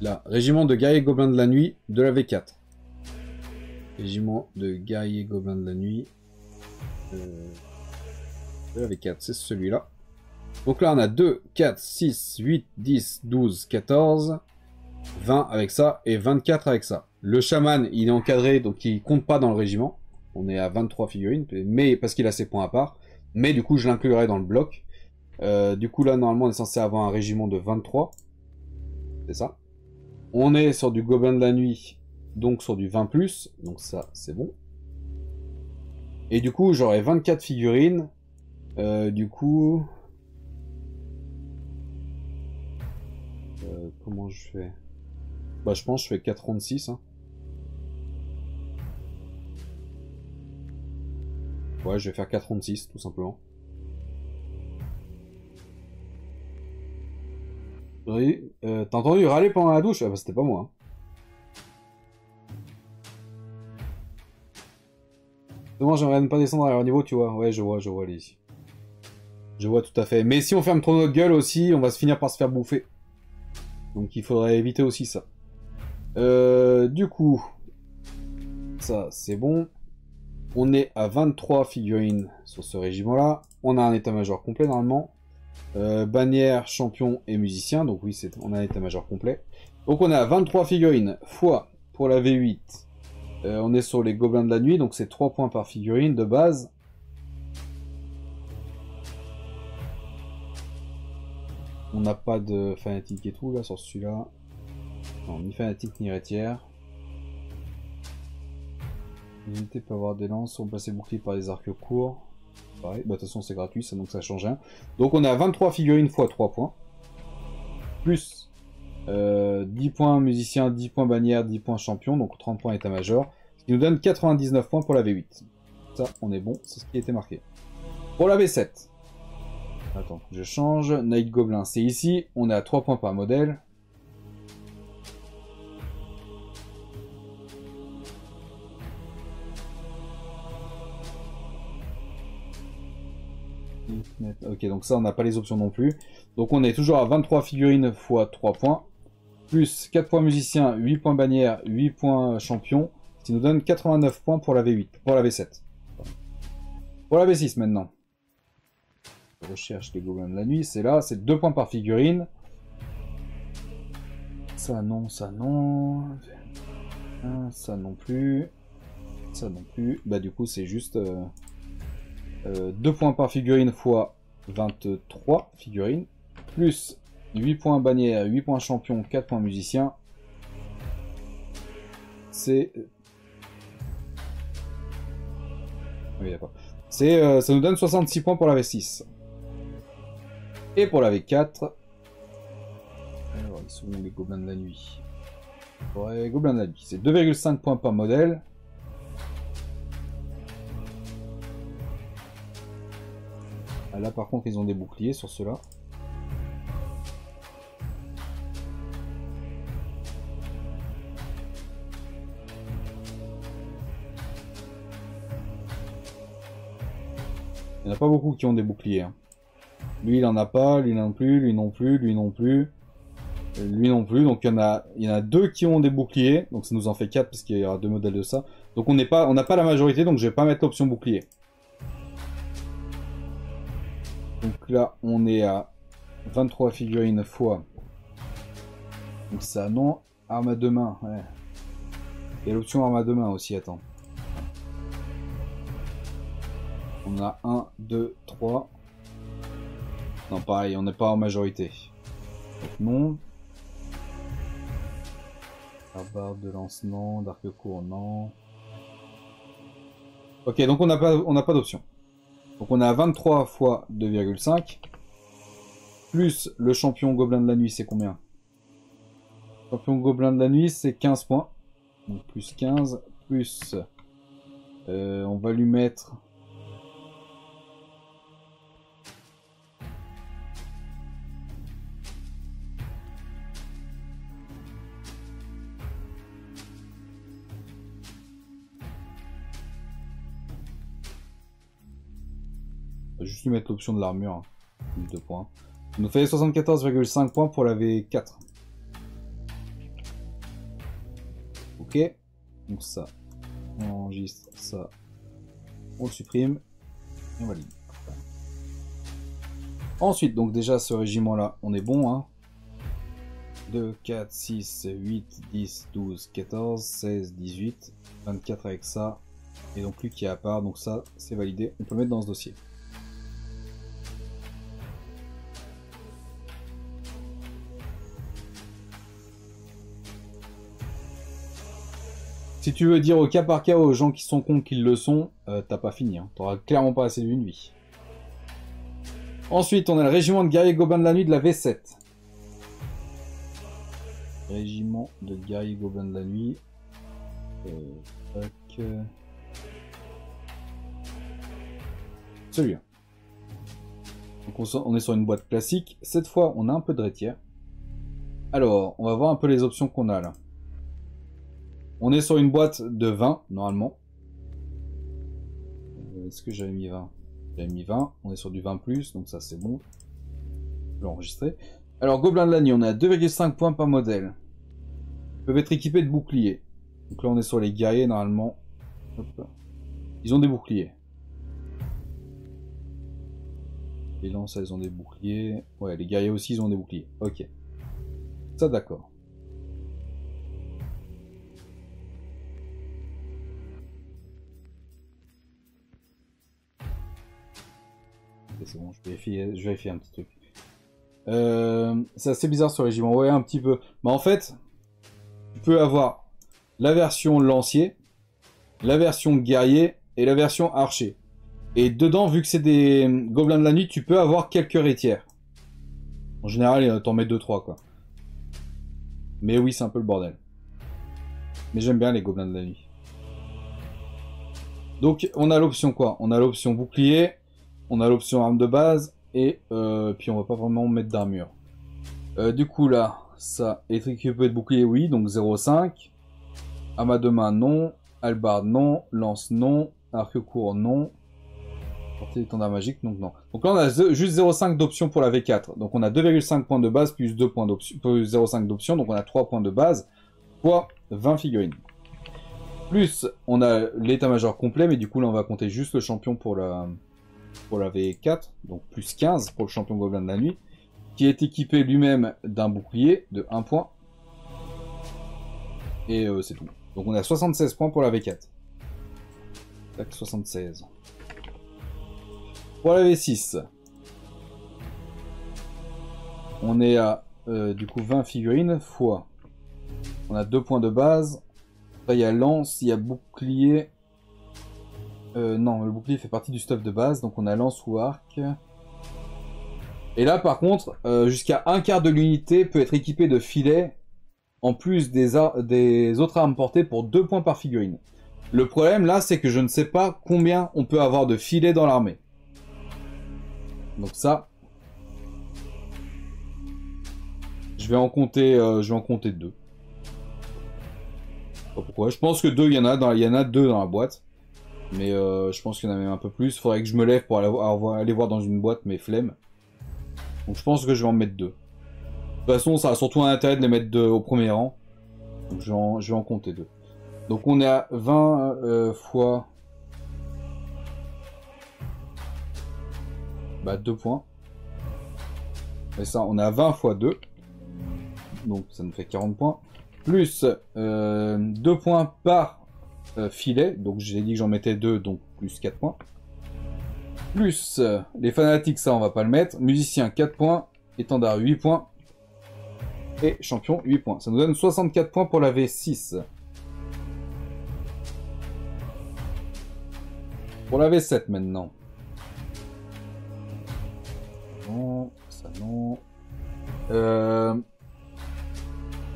Là, régiment de guerriers gobelins de la nuit de la V4. Régiment de guerriers gobelins de la nuit de la V4, c'est celui-là. Donc là, on a 2, 4, 6, 8, 10, 12, 14, 20 avec ça et 24 avec ça. Le chaman, il est encadré, donc il compte pas dans le régiment. On est à 23 figurines, mais parce qu'il a ses points à part. Mais du coup, je l'inclurai dans le bloc. Du coup, là, normalement, on est censé avoir un régiment de 23. C'est ça. On est sur du Gobelin de la Nuit, donc sur du 20+. Donc ça, c'est bon. Et du coup, j'aurai 24 figurines. Du coup... comment je fais? Bah, je pense que je fais 4,36. Hein. Ouais, je vais faire 4,36, tout simplement. T'as entendu râler pendant la douche? Ah bah, c'était pas moi. Hein. Moi, j'aimerais ne pas descendre à leur niveau, tu vois. Ouais, je vois les ici. Je vois tout à fait. Mais si on ferme trop notre gueule aussi, on va se finir par se faire bouffer. Donc il faudrait éviter aussi ça. Du coup, ça c'est bon. On est à 23 figurines sur ce régiment-là. On a un état-major complet normalement. Bannière, champion et musicien. Donc oui, on a un état-major complet. Donc on est à 23 figurines fois pour la V8. On est sur les gobelins de la nuit. Donc c'est 3 points par figurine de base. On n'a pas de fanatique et tout là sur celui-là. Non, ni fanatique ni rétière. L'unité peut avoir des lances, remplacer bouclier par des arcs courts. Pareil, bah de toute façon c'est gratuit, ça, donc ça change rien. Donc on a 23 figurines x 3 points. Plus 10 points musicien, 10 points bannière, 10 points champion, donc 30 points état-major. Ce qui nous donne 99 points pour la V8. Ça, on est bon, c'est ce qui a été marqué. Pour la V7. Attends, je change. Night Goblin, c'est ici. On est à 3 points par modèle. Ok, donc ça, on n'a pas les options non plus. Donc on est toujours à 23 figurines x 3 points. Plus 4 points musicien, 8 points bannière, 8 points champion. Ce qui nous donne 89 points pour la V8. Pour la V7. Pour la V6 maintenant. Je recherche les gobelins de la nuit. C'est là, c'est 2 points par figurine. Ça non, ça non. Ça non plus. Ça non plus. Bah du coup c'est juste... 2 points par figurine fois 23 figurines, plus 8 points bannière, 8 points champion, 4 points musicien. C'est... Oui, d'accord. Ça nous donne 66 points pour la V6. Et pour la V4... Alors, ils sont où les gobelins de la nuit? Ouais, gobelins de la nuit, c'est 2,5 points par modèle. Là par contre ils ont des boucliers sur ceux-là. Il n'y en a pas beaucoup qui ont des boucliers. Hein. Lui il en a pas, lui non plus, lui non plus, lui non plus. Lui non plus, donc il y en a 2 qui ont des boucliers, donc ça nous en fait 4 parce qu'il y aura 2 modèles de ça. Donc on n'a pas la majorité, donc je vais pas mettre l'option bouclier. Donc là, on est à 23 figurines fois. Donc ça, non. Arme à 2 mains, ouais. Et l'option arme à 2 mains aussi, attends. On a 1, 2, 3. Non, pareil, on n'est pas en majorité. Donc non. Barbe de lance, non. D'arc court, non. Ok, donc on n'a pas d'option. Donc on est à 23 fois 2,5. Plus le champion gobelin de la nuit, c'est combien? Champion gobelin de la nuit, c'est 15 points. Donc plus 15. Plus... on va lui mettre... On va juste lui mettre l'option de l'armure. Hein. Plus 2 points. Ça nous fait 74,5 points pour la V4. Ok. Donc ça, on enregistre ça. On le supprime. Et on valide. Ensuite, donc déjà ce régiment-là, on est bon. Hein. 2, 4, 6, 8, 10, 12, 14, 16, 18, 24 avec ça. Et donc lui qui est à part, donc ça c'est validé. On peut le mettre dans ce dossier. Si tu veux dire au cas par cas aux gens qui sont cons qu'ils le sont, t'as pas fini. Hein. T'auras clairement pas assez d'une vie. Ensuite, on a le régiment de guerriers gobelins de la nuit de la V7. Régiment de guerriers gobelins de la nuit. Celui-là. Donc on est sur une boîte classique. Cette fois, on a un peu de rétière. Alors, on va voir un peu les options qu'on a là. On est sur une boîte de 20, normalement. Est-ce que j'avais mis 20? J'avais mis 20. On est sur du 20+, donc ça c'est bon. Je vais l'enregistrer. Alors, Gobelins de la nuit, on est à 2,5 points par modèle. Ils peuvent être équipés de boucliers. Donc là, on est sur les guerriers, normalement. Hop. Ils ont des boucliers. Les lances, elles ont des boucliers. Ouais, les guerriers aussi, ils ont des boucliers. Ok. Ça, d'accord. C'est bon, je vais vérifier un petit truc. C'est assez bizarre ce régiment. Ouais, un petit peu. Mais en fait, tu peux avoir la version lancier, la version guerrier et la version archer. Et dedans, vu que c'est des gobelins de la nuit, tu peux avoir quelques rétières. En général, t'en mets 2-3 quoi. Mais oui, c'est un peu le bordel. Mais j'aime bien les gobelins de la nuit. Donc, on a l'option quoi? On a l'option bouclier, on a l'option arme de base, et puis on va pas vraiment mettre d'armure. Du coup là, ça, être équipé de bouclier, oui, donc 0,5. Amas de main, non. Hallebarde, non. Lance, non. Arc court, non. Portée d'étendard magique, donc non. Donc là, on a juste 0,5 d'option pour la V4. Donc on a 2,5 points de base plus 2 points d'option, plus 0,5 d'option. Donc on a 3 points de base, fois 20 figurines. Plus, on a l'état-major complet, mais du coup là, on va compter juste le champion pour la V4. Donc plus 15 pour le champion gobelin de la nuit, qui est équipé lui-même d'un bouclier de 1 point. Et c'est tout. Donc on a 76 points pour la V4. Tac, 76. Pour la V6, on est à du coup 20 figurines fois. On a 2 points de base. Là, il y a lance, il y a bouclier. Non, le bouclier fait partie du stuff de base, donc on a lance ou arc. Et là, par contre, jusqu'à un quart de l'unité peut être équipé de filets, en plus des autres armes portées pour 2 points par figurine. Le problème là, c'est que je ne sais pas combien on peut avoir de filets dans l'armée. Donc ça, je vais en compter 2. Pas pourquoi. Je pense que 2, il y en a 2 dans la boîte. Mais je pense qu'il y en a même un peu plus. Faudrait que je me lève pour aller voir dans une boîte, mais flemme. Donc je pense que je vais en mettre 2. De toute façon, ça a surtout un intérêt de les mettre au premier rang. Donc je vais en compter 2. Donc on est à 20 fois... 2 points. Et ça, on est à 20 fois 2. Donc ça nous fait 40 points. Plus 2 points par filet. Donc j'ai dit que j'en mettais 2, donc plus 4 points. Plus les fanatiques, ça on va pas le mettre. Musicien 4 points. Étendard 8 points. Et champion 8 points. Ça nous donne 64 points pour la V6. Pour la V7 maintenant. Non, ça non.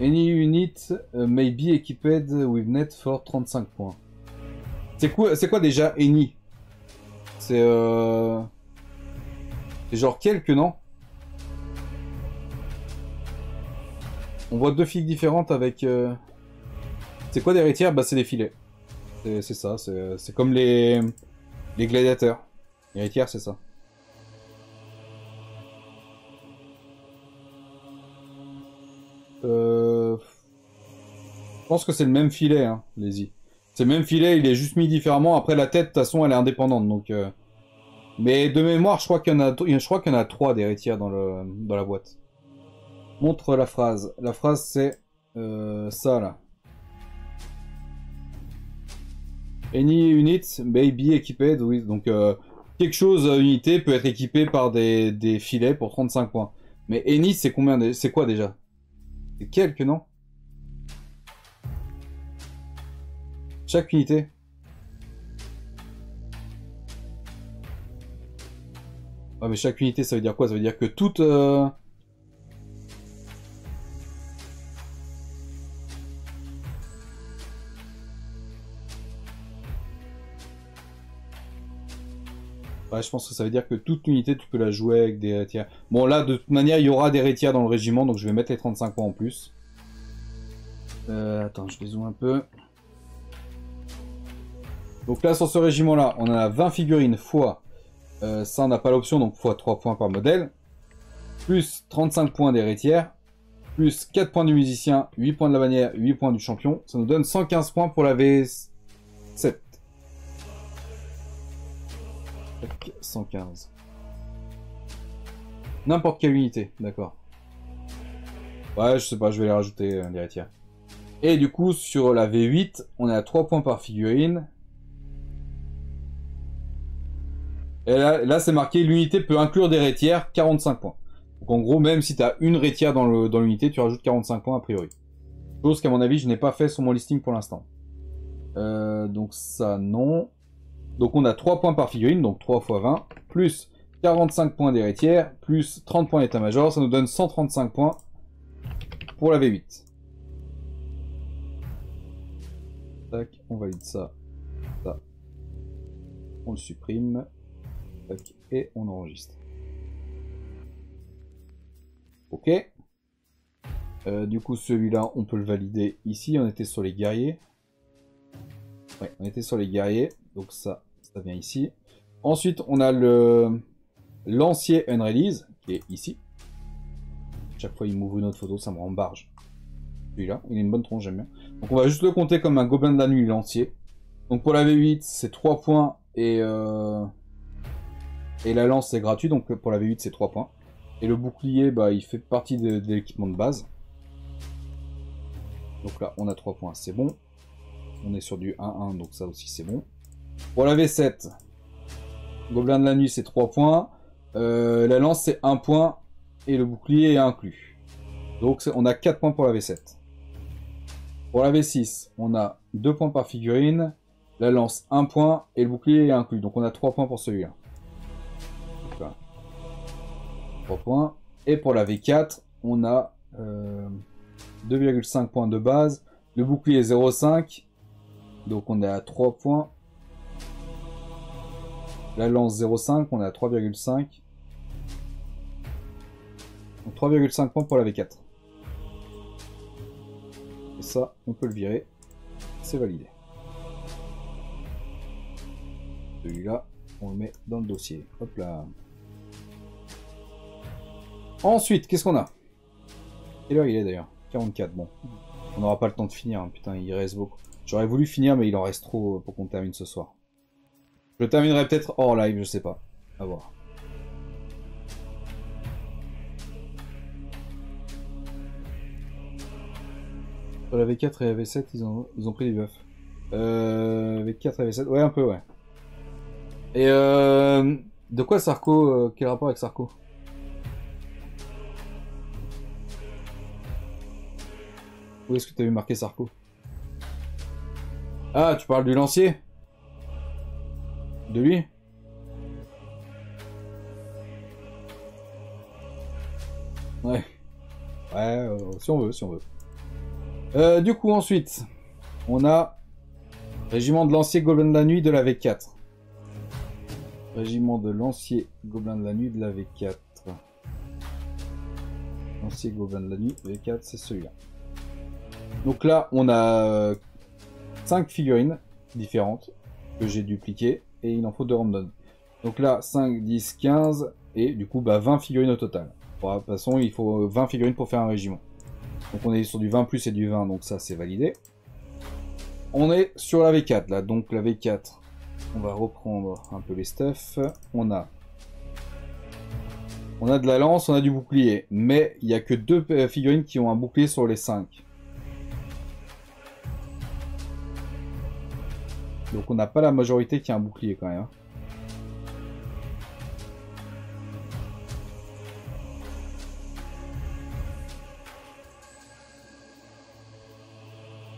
Any unit may be equipped with net for 35 points. C'est quoi déjà Any? C'est genre quelques, non? On voit 2 figues différentes avec... C'est quoi des héritières? Bah c'est des filets. C'est ça, c'est comme les gladiateurs. Les héritières, c'est ça. Je pense que c'est le même filet, hein, les-y. C'est le même filet, il est juste mis différemment. Après, la tête, de toute façon, elle est indépendante, donc... Mais de mémoire, je crois qu'il y en a 3 d'héritières dans la boîte. Montre la phrase. La phrase, c'est... ça, là. Any unit may be equipped with... Donc, quelque chose, unité, peut être équipé par des filets pour 35 points. Mais any, c'est combien? C'est quoi, déjà? C'est quelques, non? Chaque unité. Ah mais chaque unité ça veut dire quoi? Ça veut dire que toute... Ouais, je pense que ça veut dire que toute unité tu peux la jouer avec des héritières. Bon là de toute manière il y aura des héritières dans le régiment donc je vais mettre les 35 points en plus. Attends je dézoome un peu. Donc là sur ce régiment là on a 20 figurines fois... ça on n'a pas l'option donc fois 3 points par modèle. Plus 35 points d'héritière. Plus 4 points du musicien, 8 points de la bannière, 8 points du champion. Ça nous donne 115 points pour la V7. 115. N'importe quelle unité, d'accord. Ouais, je sais pas, je vais les rajouter, les héritières. Et du coup, sur la V8, on est à 3 points par figurine. Et là c'est marqué, l'unité peut inclure des héritières, 45 points. Donc en gros, même si tu as une héritière dans l'unité, tu rajoutes 45 points a priori. Chose qu'à mon avis, je n'ai pas fait sur mon listing pour l'instant. Donc ça, non. Donc on a 3 points par figurine, donc 3 x 20, plus 45 points d'héritière, plus 30 points d'état-major, ça nous donne 135 points pour la V8. Tac, on valide ça. Ça. On le supprime. Tac, et on enregistre. Ok. Du coup, celui-là, on peut le valider ici. On était sur les guerriers. Ouais, on était sur les guerriers. Donc ça vient ici. Ensuite, on a le lancier unrelease, qui est ici. Chaque fois, il m'ouvre une autre photo, ça me rend barge. Celui-là, il a une bonne tronche, j'aime bien. Donc on va juste le compter comme un gobelin de la nuit lancier. Donc pour la V8, c'est 3 points et la lance, c'est gratuit. Donc pour la V8, c'est 3 points. Et le bouclier, bah, il fait partie de l'équipement de base. Donc là, on a 3 points, c'est bon. On est sur du 1-1, donc ça aussi, c'est bon. Pour la V7, gobelin de la nuit, c'est 3 points. La lance, c'est 1 point. Et le bouclier est inclus. Donc on a 4 points pour la V7. Pour la V6, on a 2 points par figurine. La lance, 1 point. Et le bouclier est inclus. Donc on a 3 points pour celui-là. 3 points. Et pour la V4, on a 2,5 points de base. Le bouclier est 0,5. Donc on est à 3 points. La lance 0,5, on est à 3,5. Donc 3,5 points pour la V4. Et ça, on peut le virer. C'est validé. Celui-là, on le met dans le dossier. Hop là. Ensuite, qu'est-ce qu'on a? Quelle heure il est d'ailleurs? 44, bon. On n'aura pas le temps de finir, hein. Putain, il reste beaucoup. J'aurais voulu finir, mais il en reste trop pour qu'on termine ce soir. Je terminerai peut-être hors live, je sais pas. À voir. Sur la V4 et la V7, ils ont pris des buffs. V4 et V7, ouais, un peu, ouais. Et de quoi Sarko? Quel rapport avec Sarko? Où est-ce que tu as vu marqué Sarko? Ah, tu parles du lancier? De lui? Ouais. Ouais, si on veut, si on veut. Du coup, ensuite, on a régiment de lancier gobelin de la nuit de la V4. Régiment de lancier gobelin de la nuit de la V4. Lancier gobelin de la nuit, V4, c'est celui-là. Donc là, on a 5 figurines différentes que j'ai dupliquées et il en faut 2 random. Donc là, 5, 10, 15 et du coup, bah, 20 figurines au total. Bon, de toute façon, il faut 20 figurines pour faire un régiment. Donc on est sur du 20 plus et du 20, donc ça c'est validé. On est sur la V4 là, donc la V4, on va reprendre un peu les stuff. On a de la lance, on a du bouclier, mais il n'y a que 2 figurines qui ont un bouclier sur les 5. Donc on n'a pas la majorité qui a un bouclier quand même. Hein.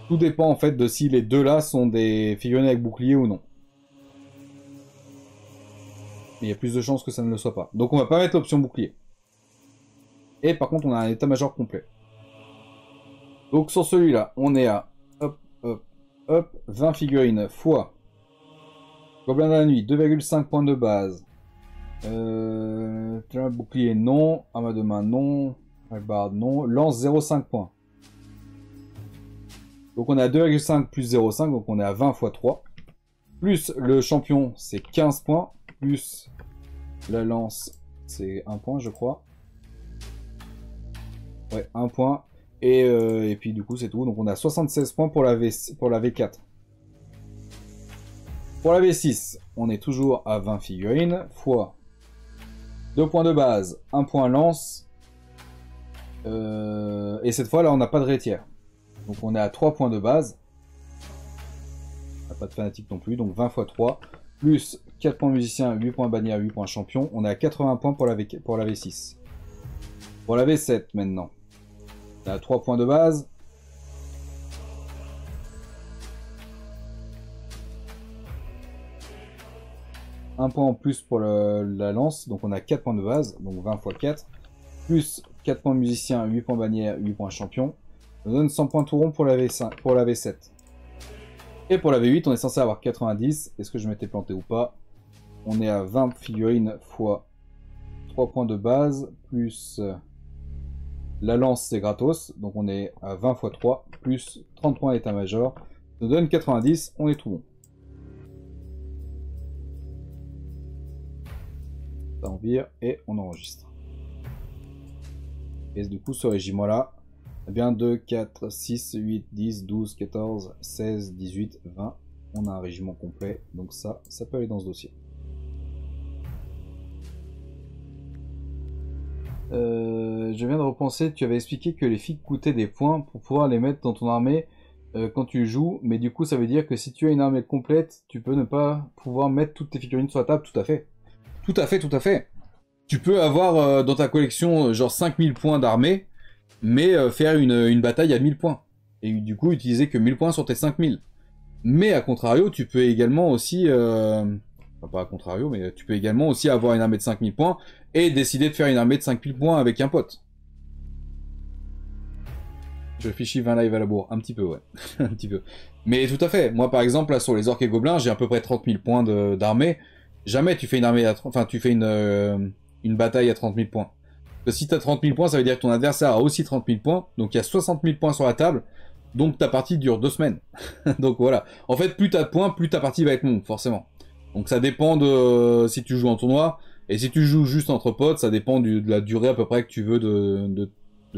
Tout dépend en fait de si les deux là sont des figurines avec bouclier ou non. Il y a plus de chances que ça ne le soit pas. Donc on va pas mettre l'option bouclier. Et par contre on a un état-major complet. Donc sur celui-là, on est à hop, hop, hop, 20 figurines fois Gobelin de la nuit, 2,5 points de base. Bouclier non, arme de main non, hallebarde non, lance 0,5 points. Donc on est à 2,5 plus 0,5, donc on est à 20 x 3. Plus le champion, c'est 15 points. Plus la lance, c'est 1 point, je crois. Ouais, 1 point. Et puis du coup, c'est tout. Donc on a 76 points pour la V4. Pour la V6, on est toujours à 20 figurines. Fois 2 points de base, 1 point lance. Et cette fois, là, on n'a pas de rétière. Donc on est à 3 points de base. On n'a pas de fanatique non plus. Donc 20 x 3. Plus 4 points musicien, 8 points bannière, 8 points champion. On est à 80 points pour la V6. Pour la V7 maintenant. On a 3 points de base. Un point en plus pour la lance. Donc on a 4 points de base. Donc 20 x 4. Plus 4 points musicien, 8 points bannière, 8 points champion. Ça donne 100 points tout rond pour la V7. Et pour la V8, on est censé avoir 90. Est-ce que je m'étais planté ou pas? On est à 20 figurines fois 3 points de base. Plus la lance, c'est gratos. Donc on est à 20 x 3. Plus 30 points d'état-major. Ça nous donne 90. On est tout bon. Ça en vire et on enregistre. Et du coup, ce régiment-là, eh bien 2, 4, 6, 8, 10, 12, 14, 16, 18, 20. On a un régiment complet. Donc ça peut aller dans ce dossier. Je viens de repenser, tu avais expliqué que les figues coûtaient des points pour pouvoir les mettre dans ton armée quand tu joues. Mais du coup, ça veut dire que si tu as une armée complète, tu peux ne pas pouvoir mettre toutes tes figurines sur la table. Tout à fait. Tout à fait, tout à fait. Tu peux avoir dans ta collection genre 5000 points d'armée, mais faire une bataille à 1000 points. Et du coup, utiliser que 1000 points sur tes 5000. Mais à contrario, tu peux également aussi... Enfin, pas à contrario, mais tu peux également aussi avoir une armée de 5000 points et décider de faire une armée de 5000 points avec un pote. Je réfléchis 20 lives à la bourre. Un petit peu, ouais. Un petit peu. Mais tout à fait. Moi, par exemple, là, sur les orques et gobelins, j'ai à peu près 30 000 points d'armée. Jamais tu fais une armée à... Enfin, tu fais une bataille à 30 000 points. Parce que si tu as 30 000 points, ça veut dire que ton adversaire a aussi 30 000 points. Donc il y a 60 000 points sur la table. Donc ta partie dure 2 semaines. Donc voilà. En fait, plus tu as de points, plus ta partie va être longue, forcément. Donc ça dépend de si tu joues en tournoi. Et si tu joues juste entre potes, ça dépend de la durée à peu près que tu veux de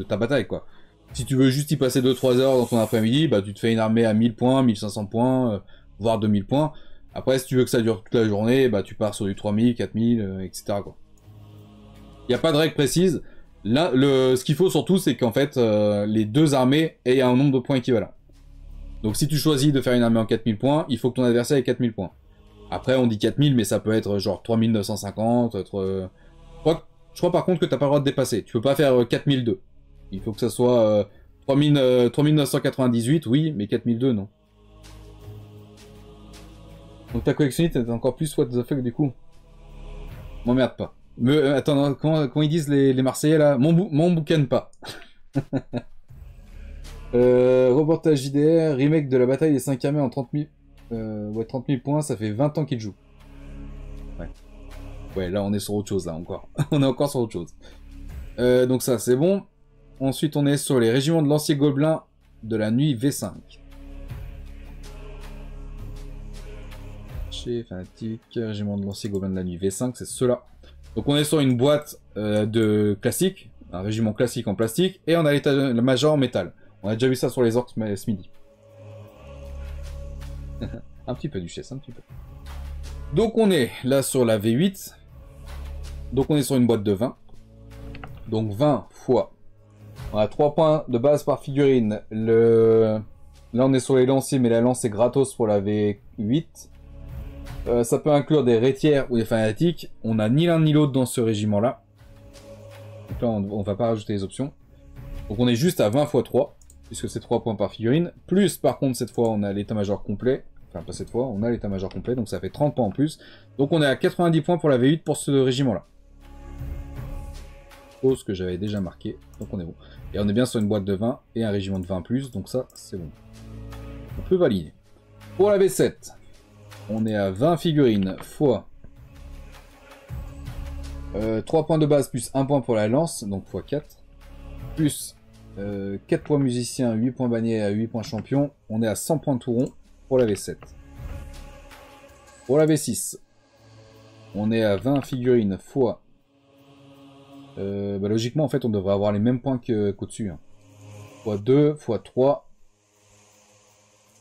ta bataille, quoi. Si tu veux juste y passer 2-3 heures dans ton après-midi, bah tu te fais une armée à 1000 points, 1500 points, voire 2000 points. Après, si tu veux que ça dure toute la journée, bah tu pars sur du 3000, 4000, etc. quoi. Il n'y a pas de règle précise. Là, ce qu'il faut surtout, c'est qu'en fait, les deux armées aient un nombre de points équivalent. Donc si tu choisis de faire une armée en 4000 points, il faut que ton adversaire ait 4000 points. Après, on dit 4000, mais ça peut être genre 3950, je crois par contre que t'as pas le droit de dépasser. Tu peux pas faire 4002. Il faut que ça soit 3998, oui, mais 4002, non. Donc ta collectionniste est encore plus what the fuck du coup. M'emmerde pas. Attends, comment ils disent les Marseillais là? Mon boucan pas. Reportage JDR, remake de la bataille des 5 armées en 30 000... ouais, 30 000 points, ça fait 20 ans qu'il joue. Ouais. Ouais, là on est sur autre chose là encore. On est encore sur autre chose. Donc ça c'est bon. Ensuite on est sur les régiments de lanciers gobelins de la nuit V5. Chez Fanatique, régiment de lanciers gobelins de la nuit V5, c'est ceux-là. Donc on est sur une boîte de classique, un régiment classique en plastique, et on a l'état-major en métal. On a déjà vu ça sur les orques ce midi. Un petit peu duchesse, un petit peu. Donc on est là sur la V8. Donc on est sur une boîte de 20. Donc 20 fois. On a 3 points de base par figurine. Là on est sur les lanciers, mais la lance est gratos pour la V8. Ça peut inclure des rétières ou des fanatiques. On n'a ni l'un ni l'autre dans ce régiment-là. Donc là, on va pas rajouter les options. Donc on est juste à 20 x 3. puisque c'est 3 points par figurine. Plus, par contre, cette fois, on a l'état-major complet. Enfin, pas cette fois, on a l'état-major complet, donc ça fait 30 points en plus. Donc on est à 90 points pour la V8 pour ce régiment-là. Chose que j'avais déjà marqué, donc on est bon. Et on est bien sur une boîte de 20 et un régiment de 20 plus, donc ça, c'est bon. On peut valider. Pour la V7, on est à 20 figurines fois 3 points de base plus 1 point pour la lance, donc x 4. Plus 4 points musicien, 8 points bannière, 8 points champion. On est à 100 points tout rond pour la V7. Pour la V6, on est à 20 figurines fois... logiquement, en fait, on devrait avoir les mêmes points qu'au-dessus. Hein. Fois 2, fois 3.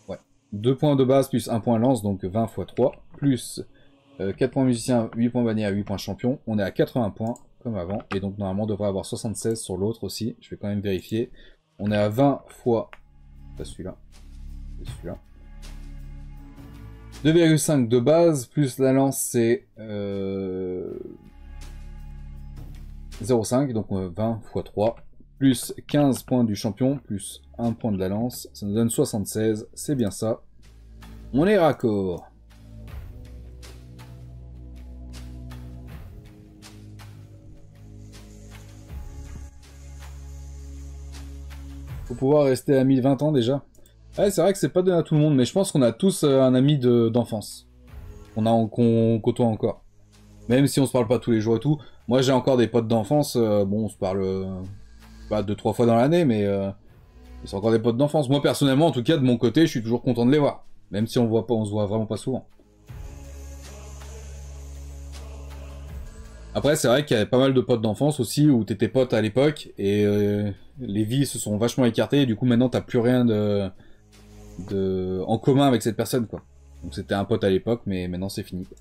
Ouais. 2 points de base plus 1 point lance, donc 20 fois 3. Plus 4 points musicien, 8 points bannière, 8 points champion. On est à 80 points, comme avant. Et donc, normalement, on devrait avoir 76 sur l'autre aussi. Je vais quand même vérifier. On est à 20 fois... Pas celui-là. C'est celui-là. 2,5 de base, plus la lance, c'est 0,5, donc 20 x 3, plus 15 points du champion, plus 1 point de la lance, ça nous donne 76, c'est bien ça. On est raccord. Faut pouvoir rester ami de 20 ans déjà. Ouais, c'est vrai que c'est pas donné à tout le monde, mais je pense qu'on a tous un ami d'enfance. Qu'on côtoie encore. Même si on se parle pas tous les jours et tout. Moi j'ai encore des potes d'enfance, bon on se parle pas 2-3 fois dans l'année, mais c'est encore des potes d'enfance. Moi personnellement, en tout cas de mon côté, je suis toujours content de les voir. Même si on se voit vraiment pas souvent. Après c'est vrai qu'il y avait pas mal de potes d'enfance aussi, où t'étais potes à l'époque, et les vies se sont vachement écartées, et du coup maintenant t'as plus rien en commun avec cette personne, quoi. Donc c'était un pote à l'époque, mais maintenant c'est fini, quoi.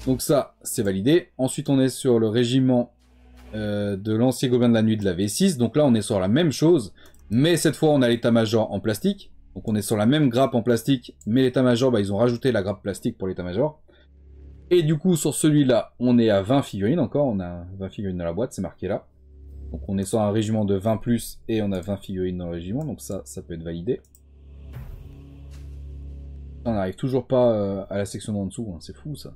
Donc ça, c'est validé. Ensuite, on est sur le régiment de l'ancien gobelin de la nuit de la V6. Donc là, on est sur la même chose, mais cette fois, on a l'état-major en plastique. Donc on est sur la même grappe en plastique, mais l'état-major, bah, ils ont rajouté la grappe plastique pour l'état-major. Et du coup, sur celui-là, on est à 20 figurines encore. On a 20 figurines dans la boîte, c'est marqué là. Donc on est sur un régiment de 20 plus, et on a 20 figurines dans le régiment. Donc ça peut être validé. On n'arrive toujours pas à la section d'en dessous, hein, c'est fou ça.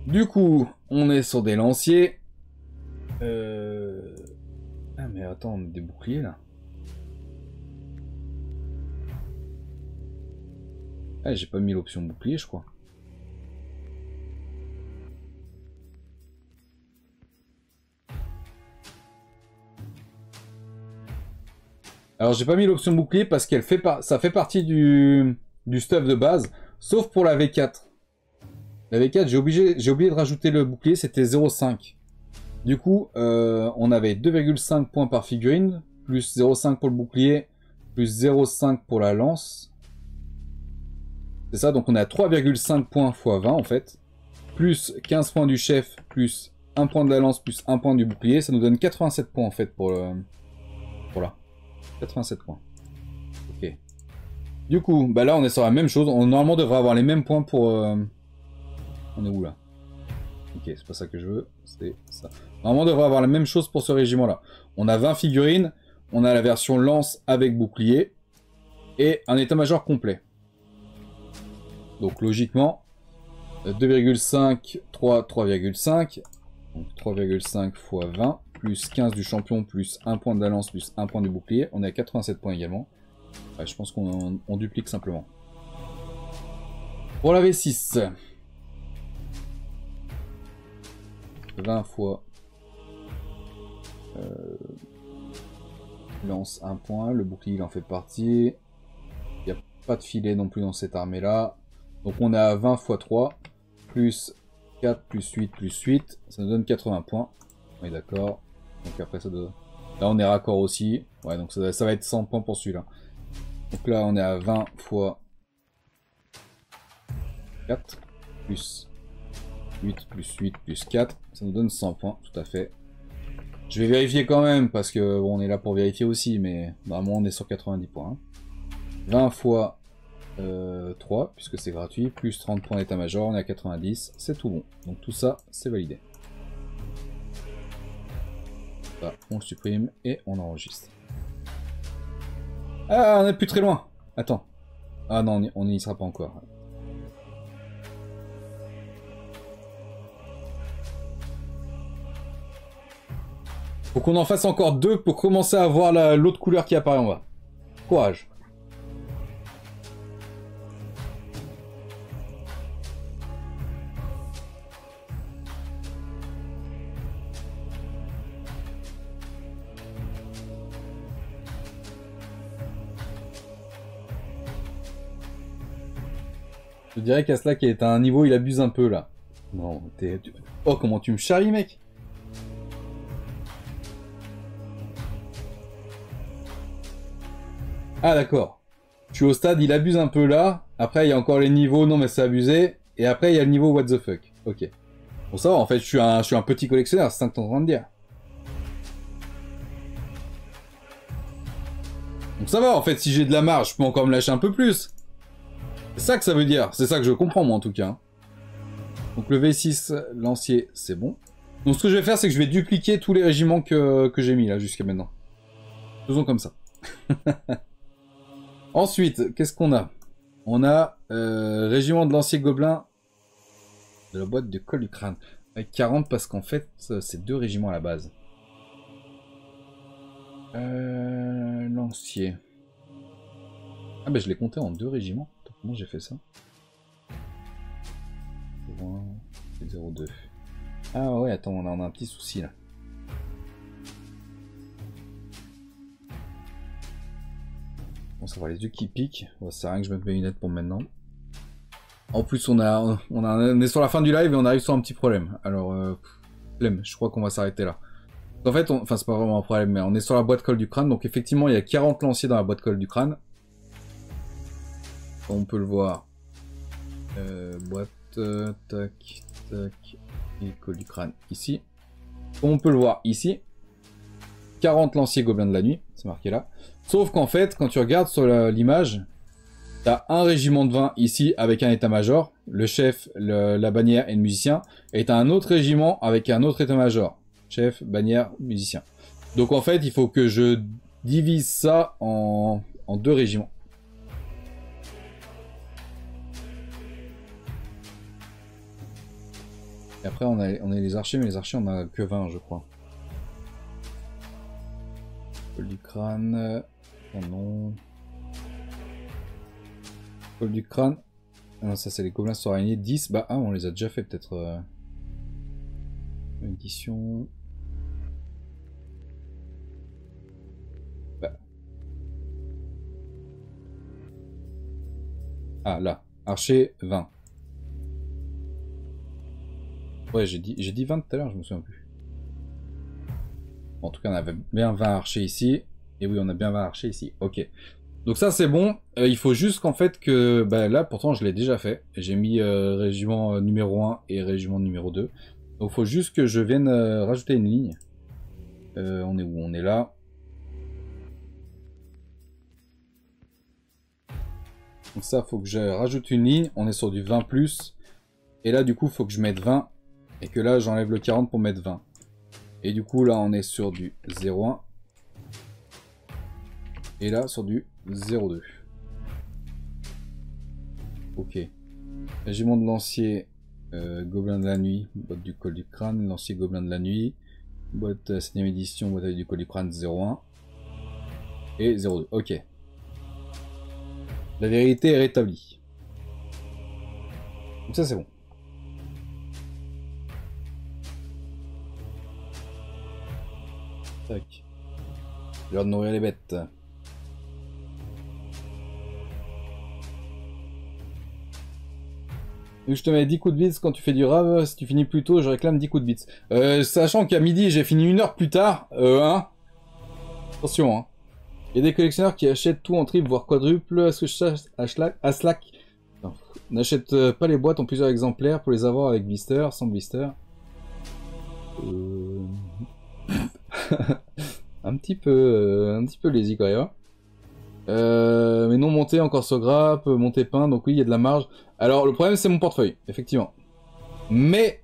Du coup, on est sur des lanciers. Ah mais attends, on a des boucliers là. Ah, j'ai pas mis l'option bouclier, je crois. Alors j'ai pas mis l'option bouclier parce qu'elle ça fait partie du stuff de base, sauf pour la V4. La V4, j'ai oublié de rajouter le bouclier, c'était 0,5. Du coup, on avait 2,5 points par figurine, plus 0,5 pour le bouclier, plus 0,5 pour la lance. C'est ça, donc on est à 3,5 points x 20 en fait. Plus 15 points du chef, plus 1 point de la lance, plus 1 point du bouclier. Ça nous donne 87 points en fait pour là. 87 points. Ok. Du coup, bah là on est sur la même chose. On normalement devrait avoir les mêmes points pour... On est où là? Ok, c'est pas ça que je veux. C'est ça. Normalement on devrait avoir la même chose pour ce régiment là. On a 20 figurines. On a la version lance avec bouclier. Et un état-major complet. Donc logiquement, 2,5, 3, 3,5. Donc 3,5 fois 20, plus 15 du champion, plus 1 point de la lance, plus 1 point du bouclier. On est à 87 points également. Ouais, je pense qu'on duplique simplement. Pour la V6. 20 fois... lance 1 point, le bouclier il en fait partie. Il n'y a pas de filet non plus dans cette armée là. Donc on est à 20 x 3, plus 4, plus 8, plus 8, ça nous donne 80 points. On est d'accord. Donc après ça doit... Là on est raccord aussi. Ouais, donc ça va être 100 points pour celui-là. Donc là on est à 20 fois 4, plus 8, plus 8, plus 4. Ça nous donne 100 points, tout à fait. Je vais vérifier quand même, parce que bon, on est là pour vérifier aussi, mais normalement on est sur 90 points. 20 fois 3, puisque c'est gratuit, plus 30 points d'état-major, on est à 90, c'est tout bon. Donc tout ça, c'est validé. Ça, on le supprime et on enregistre. Ah, on n'est plus très loin. Attends. Ah non, on n'y sera pas encore. Faut qu'on en fasse encore 2 pour commencer à voir l'autre couleur qui apparaît en bas. Courage. Je dirais qu'Aslak est à un niveau, il abuse un peu là. Non, oh, comment tu me charries, mec? Ah, d'accord. Je suis au stade, il abuse un peu là. Après, il y a encore les niveaux, non mais c'est abusé. Et après, il y a le niveau what the fuck. Ok. Bon, ça va, en fait, je suis un petit collectionneur, c'est ça que t'es en train de dire. Donc ça va, en fait, si j'ai de la marge, je peux encore me lâcher un peu plus. C'est ça que ça veut dire. C'est ça que je comprends, moi, en tout cas. Donc le V6 lancier, c'est bon. Donc ce que je vais faire, c'est que je vais dupliquer tous les régiments que j'ai mis là jusqu'à maintenant. Faisons comme ça. Ensuite, qu'est-ce qu'on a? On a régiment de lanciers gobelins de la boîte de col du crâne. Avec 40 parce qu'en fait, c'est 2 régiments à la base. Lancier. Ah bah je l'ai compté en 2 régiments. Comment j'ai fait ça? 0,2. Ah ouais, attends, on a un petit souci là. Bon, ça va, les yeux qui piquent. Bon, ça sert à rien que je mette mes lunettes pour maintenant. En plus, on est sur la fin du live et on arrive sur un petit problème. Alors, flemme, je crois qu'on va s'arrêter là. En fait, enfin, c'est pas vraiment un problème, mais on est sur la boîte colle du crâne. Donc, effectivement, il y a 40 lanciers dans la boîte colle du crâne. Comme on peut le voir. Boîte, tac, tac, et colle du crâne ici. Comme on peut le voir ici. 40 lanciers gobelins de la nuit, c'est marqué là. Sauf qu'en fait, quand tu regardes sur l'image, t'as un régiment de 20 ici avec un état-major, le chef, la bannière et le musicien, et t'as un autre régiment avec un autre état-major, chef, bannière, musicien. Donc en fait, il faut que je divise ça en 2 régiments. Et après, on a les archers, mais les archers, on a que 20, je crois. Col du crâne. Oh non. Col du crâne. Ah non, ça, c'est les gobelins sur araignée. 10. Bah, ah, on les a déjà fait, peut-être. Édition. Bah. Ah, là. Archer, 20. Ouais, j'ai dit 20 tout à l'heure, je me souviens plus. Bon, en tout cas, on avait bien 20 archers ici. Et oui, on a bien 20 archers ici. Ok. Donc ça, c'est bon. Il faut juste qu'en fait que... Bah, là, pourtant, je l'ai déjà fait. J'ai mis régiment numéro 1 et régiment numéro 2. Donc il faut juste que je vienne rajouter une ligne. On est où? On est là. Donc ça, faut que je rajoute une ligne. On est sur du 20+. Et là, du coup, faut que je mette 20. Et que là, j'enlève le 40 pour mettre 20. Et du coup, là, on est sur du 0,1. Et là, sur du 0,2. Ok. Régiment de lancier, gobelin de la nuit, boîte du col du crâne, lancier gobelin de la nuit, boîte 7ème édition, boîte du col du crâne 0,1. Et 0,2. Ok. La vérité est rétablie. Donc ça, c'est bon. Tac. L'heure de nourrir les bêtes. Je te mets 10 coups de bits quand tu fais du rave, si tu finis plus tôt, je réclame 10 coups de bits. Sachant qu'à midi, j'ai fini 1 heure plus tard, hein. Attention, hein. Il y a des collectionneurs qui achètent tout en triple, voire quadruple. Est-ce que je Aslak n'achète pas les boîtes en plusieurs exemplaires pour les avoir avec blister, sans blister? un petit peu lazy quand même. Mais non monté encore sur grappe, monté peint, donc oui il y a de la marge. Alors le problème c'est mon portefeuille, effectivement. Mais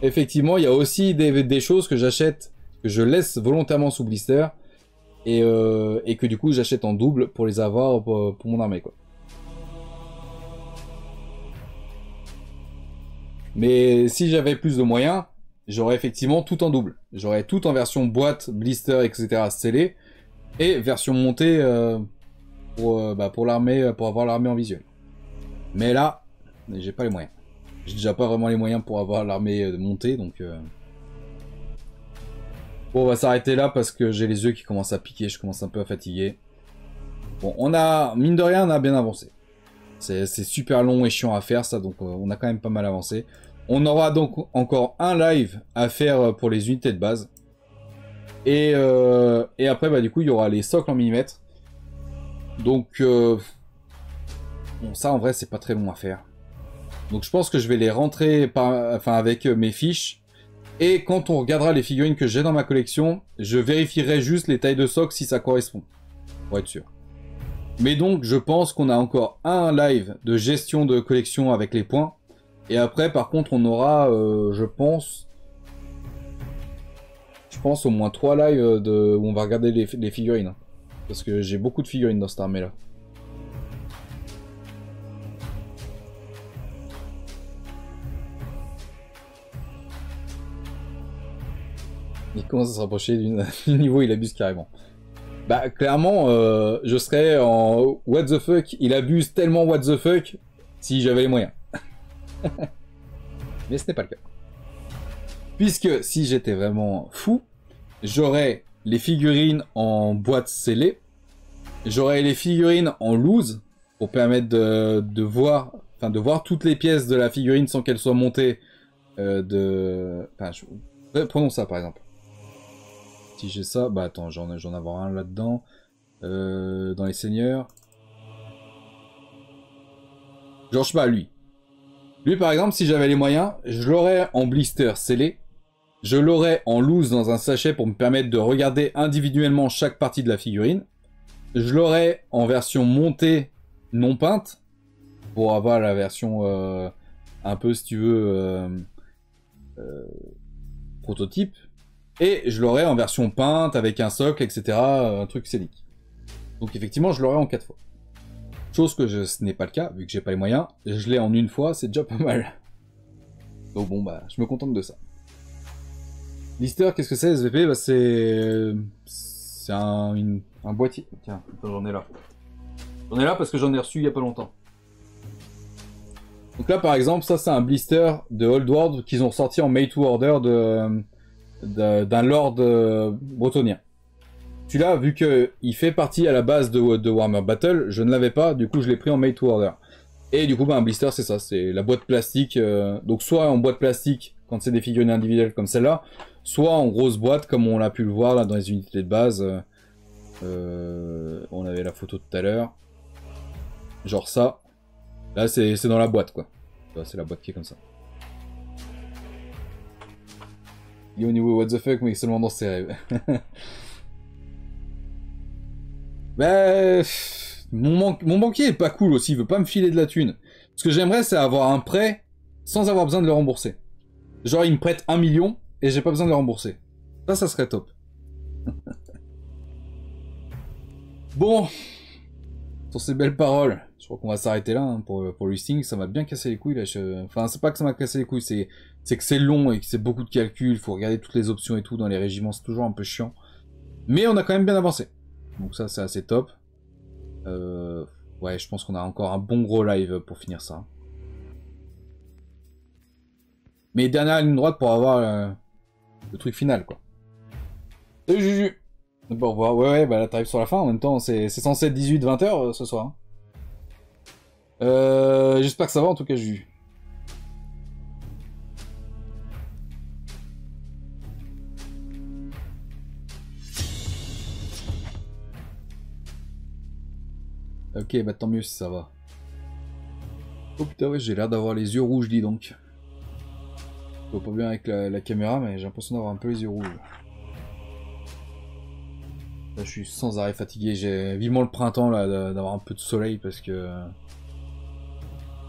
effectivement il y a aussi des choses que j'achète, que je laisse volontairement sous blister. et que du coup j'achète en double pour les avoir pour mon armée, quoi. Mais si j'avais plus de moyens, j'aurais effectivement tout en double. J'aurais tout en version boîte, blister, etc. scellé, et version montée pour l'armée, pour avoir l'armée en visuel. Mais là, j'ai pas les moyens. J'ai déjà pas vraiment les moyens pour avoir l'armée montée, donc... Bon, on va s'arrêter là parce que j'ai les yeux qui commencent à piquer, je commence un peu à fatiguer. Bon, on a, mine de rien, on a bien avancé. C'est super long et chiant à faire ça, donc on a quand même pas mal avancé. On aura donc encore un live à faire pour les unités de base. Et après, bah du coup, il y aura les socles en millimètres. Donc, bon, ça en vrai, c'est pas très long à faire. Donc je pense que je vais les rentrer avec mes fiches. Et quand on regardera les figurines que j'ai dans ma collection, je vérifierai juste les tailles de socles si ça correspond. Pour être sûr. Mais donc, je pense qu'on a encore un live de gestion de collection avec les points. Et après, par contre, on aura, je pense au moins 3 lives où on va regarder les figurines. Parce que j'ai beaucoup de figurines dans cette armée-là. Il commence à se rapprocher du niveau, il abuse carrément. Bah, clairement, je serais en what the fuck, il abuse tellement what the fuck si j'avais les moyens. Mais ce n'est pas le cas. Puisque si j'étais vraiment fou, j'aurais les figurines en boîte scellée, j'aurais les figurines en loose pour permettre de voir toutes les pièces de la figurine sans qu'elles soient montées. Prenons ça par exemple. Si j'ai ça, bah attends, j'en avoir un là-dedans. Dans les seigneurs. Genre, je sais pas, lui. Lui, par exemple, si j'avais les moyens, je l'aurais en blister scellé. Je l'aurais en loose dans un sachet pour me permettre de regarder individuellement chaque partie de la figurine. Je l'aurais en version montée non peinte. Pour avoir la version un peu, si tu veux, prototype. Et je l'aurai en version peinte, avec un socle, etc. Un truc scénique. Donc effectivement, je l'aurai en 4 fois. Chose que ce n'est pas le cas, vu que j'ai pas les moyens. Je l'ai en une fois, c'est déjà pas mal. Donc bon, bah, je me contente de ça. Lister, qu'est-ce que c'est, SVP? Bah c'est un boîtier. Tiens, j'en ai là. J'en ai là parce que j'en ai reçu il y a pas longtemps. Donc là, par exemple, ça c'est un blister de Old World qu'ils ont sorti en Made to Order d'un lord bretonien. Celui-là, vu qu'il fait partie à la base de Warhammer Battle, je ne l'avais pas, du coup je l'ai pris en Made to Order. Et du coup, bah, un blister, c'est ça, c'est la boîte plastique. Donc soit en boîte plastique, quand c'est des figurines individuelles comme celle-là, soit en grosse boîte, comme on l'a pu le voir là dans les unités de base. On avait la photo tout à l'heure. Genre ça. Là, c'est dans la boîte, quoi. C'est la boîte qui est comme ça. Il est au niveau what the fuck, mais seulement dans ses rêves. Bah, mon banquier est pas cool aussi, il veut pas me filer de la thune. Ce que j'aimerais, c'est avoir un prêt sans avoir besoin de le rembourser. Genre, il me prête 1 million et j'ai pas besoin de le rembourser. Ça serait top. Bon, sur ces belles paroles, je crois qu'on va s'arrêter là hein, pour le listing. Ça m'a bien cassé les couilles là. Enfin, c'est pas que ça m'a cassé les couilles, c'est que c'est long et que c'est beaucoup de calculs. Il faut regarder toutes les options et tout dans les régiments, c'est toujours un peu chiant. Mais on a quand même bien avancé. Donc ça, c'est assez top. Ouais, je pense qu'on a encore un bon gros live pour finir ça. Mais dernière ligne droite pour avoir le truc final, quoi. Salut Juju. Bon, au revoir. Ouais, bah là t'arrives sur la fin. En même temps, c'est censé être 18-20 heures ce soir. J'espère que ça va en tout cas, Juju. Ok, bah tant mieux si ça va. Oh putain, ouais, j'ai l'air d'avoir les yeux rouges, dis donc. Je vois pas bien avec la caméra, mais j'ai l'impression d'avoir un peu les yeux rouges. Là, je suis sans arrêt fatigué. J'ai vivement le printemps là, d'avoir un peu de soleil parce que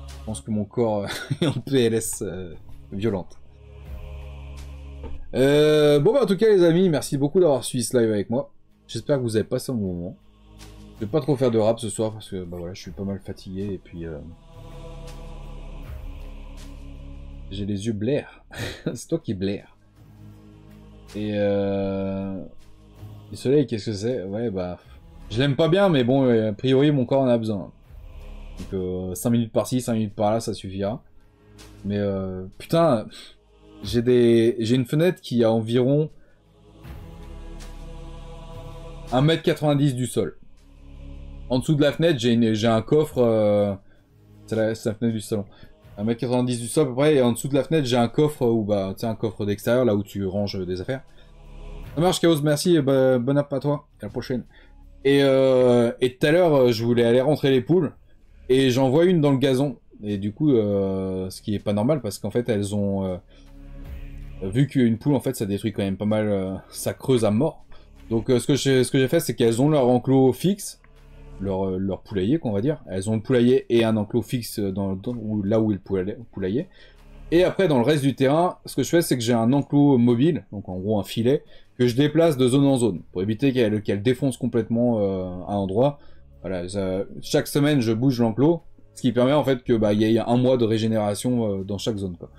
je pense que mon corps est en PLS violente. Bon bah en tout cas les amis, merci beaucoup d'avoir suivi ce live avec moi. J'espère que vous avez passé un bon moment. Je vais pas trop faire de rap ce soir parce que bah voilà, je suis pas mal fatigué et puis j'ai les yeux blairs. C'est toi qui blaire. Et le soleil, qu'est-ce que c'est? Ouais, bah je l'aime pas bien, mais bon, a priori mon corps en a besoin. Donc 5 minutes par-ci, 5 minutes par-là, ça suffira. Mais putain, j'ai une fenêtre qui a environ 1,90 m du sol. En dessous de la fenêtre, j'ai un coffre. C'est la fenêtre du salon. 1,90 m du sol à peu près. Et en dessous de la fenêtre, j'ai un coffre où bah, tu sais, un coffre d'extérieur là où tu ranges des affaires. Ça marche, Chaos, merci. Et bah, bon app à toi. À la prochaine. Et tout à l'heure, je voulais aller rentrer les poules. Et j'en vois une dans le gazon. Et du coup, ce qui est pas normal parce qu'en fait, elles ont. Vu qu'une poule, en fait, ça détruit quand même pas mal. Ça creuse à mort. Donc, ce que j'ai fait, c'est qu'elles ont leur enclos fixe. Leur poulailler, qu'on va dire. Elles ont le poulailler et un enclos fixe là où est le poulailler. Et après, dans le reste du terrain, ce que je fais, c'est que j'ai un enclos mobile, donc en gros un filet, que je déplace de zone en zone, pour éviter qu'elle défonce complètement un endroit. Voilà, chaque semaine, je bouge l'enclos, ce qui permet en fait que bah, y ait un mois de régénération dans chaque zone, quoi.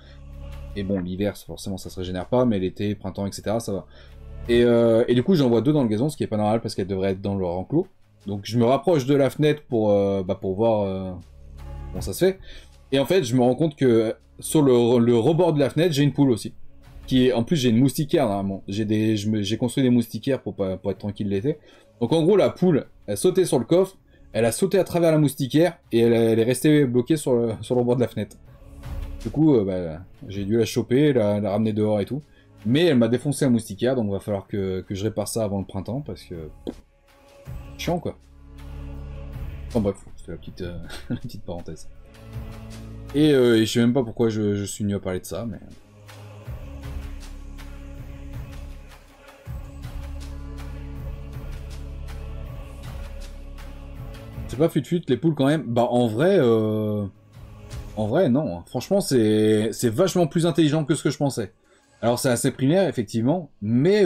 Et bon, l'hiver, forcément, ça se régénère pas, mais l'été, printemps, etc., ça va. Et du coup, j'en vois deux dans le gazon, ce qui est pas normal parce qu'elles devraient être dans leur enclos. Donc je me rapproche de la fenêtre pour voir comment ça se fait. Et en fait, je me rends compte que sur le rebord de la fenêtre, j'ai une poule aussi. En plus, j'ai une moustiquaire normalement. J'ai construit des moustiquaires pour être tranquille l'été. Donc en gros, la poule, elle sautait sur le coffre, elle a sauté à travers la moustiquaire et elle est restée bloquée sur le rebord de la fenêtre. Du coup, j'ai dû la choper, la ramener dehors et tout. Mais elle m'a défoncé la moustiquaire, donc il va falloir que je répare ça avant le printemps parce que... chiant quoi. Enfin bref, c'était la petite parenthèse. Et je sais même pas pourquoi je suis venu à parler de ça, mais... C'est pas fut les poules quand même. Bah en vrai non. Franchement c'est vachement plus intelligent que ce que je pensais. Alors c'est assez primaire effectivement, mais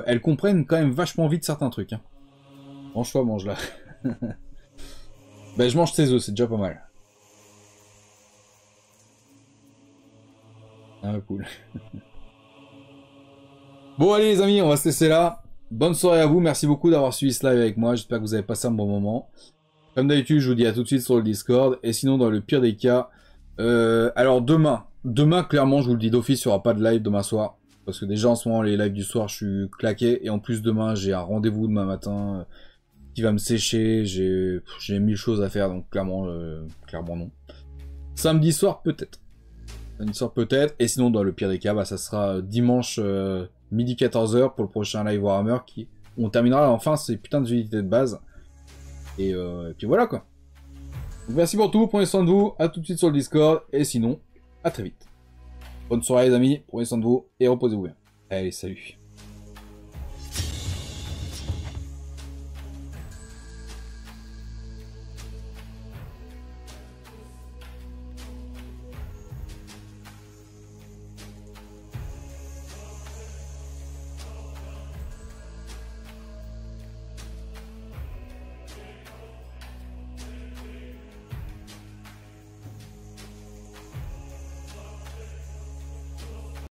elles comprennent quand même vachement vite certains trucs. Hein. Mange-toi, mange-la. Ben, je mange tes œufs, c'est déjà pas mal. Ah, cool. Bon, allez, les amis, on va se laisser là. Bonne soirée à vous. Merci beaucoup d'avoir suivi ce live avec moi. J'espère que vous avez passé un bon moment. Comme d'habitude, je vous dis à tout de suite sur le Discord. Et sinon, dans le pire des cas... alors, demain, clairement, je vous le dis d'office, il n'y aura pas de live demain soir. Parce que déjà, en ce moment, les lives du soir, je suis claqué. Et en plus, demain, j'ai un rendez-vous demain matin... qui va me sécher, j'ai 1000 choses à faire, donc clairement non. Samedi soir, peut-être. Samedi soir, peut-être. Et sinon, dans le pire des cas, bah, ça sera dimanche midi 14h pour le prochain live Warhammer on terminera enfin ces putains de unités de base. Et puis voilà, quoi. Donc, merci pour tout, prenez soin de vous, à tout de suite sur le Discord, et sinon, à très vite. Bonne soirée, les amis, prenez soin de vous, et reposez-vous bien. Allez, salut.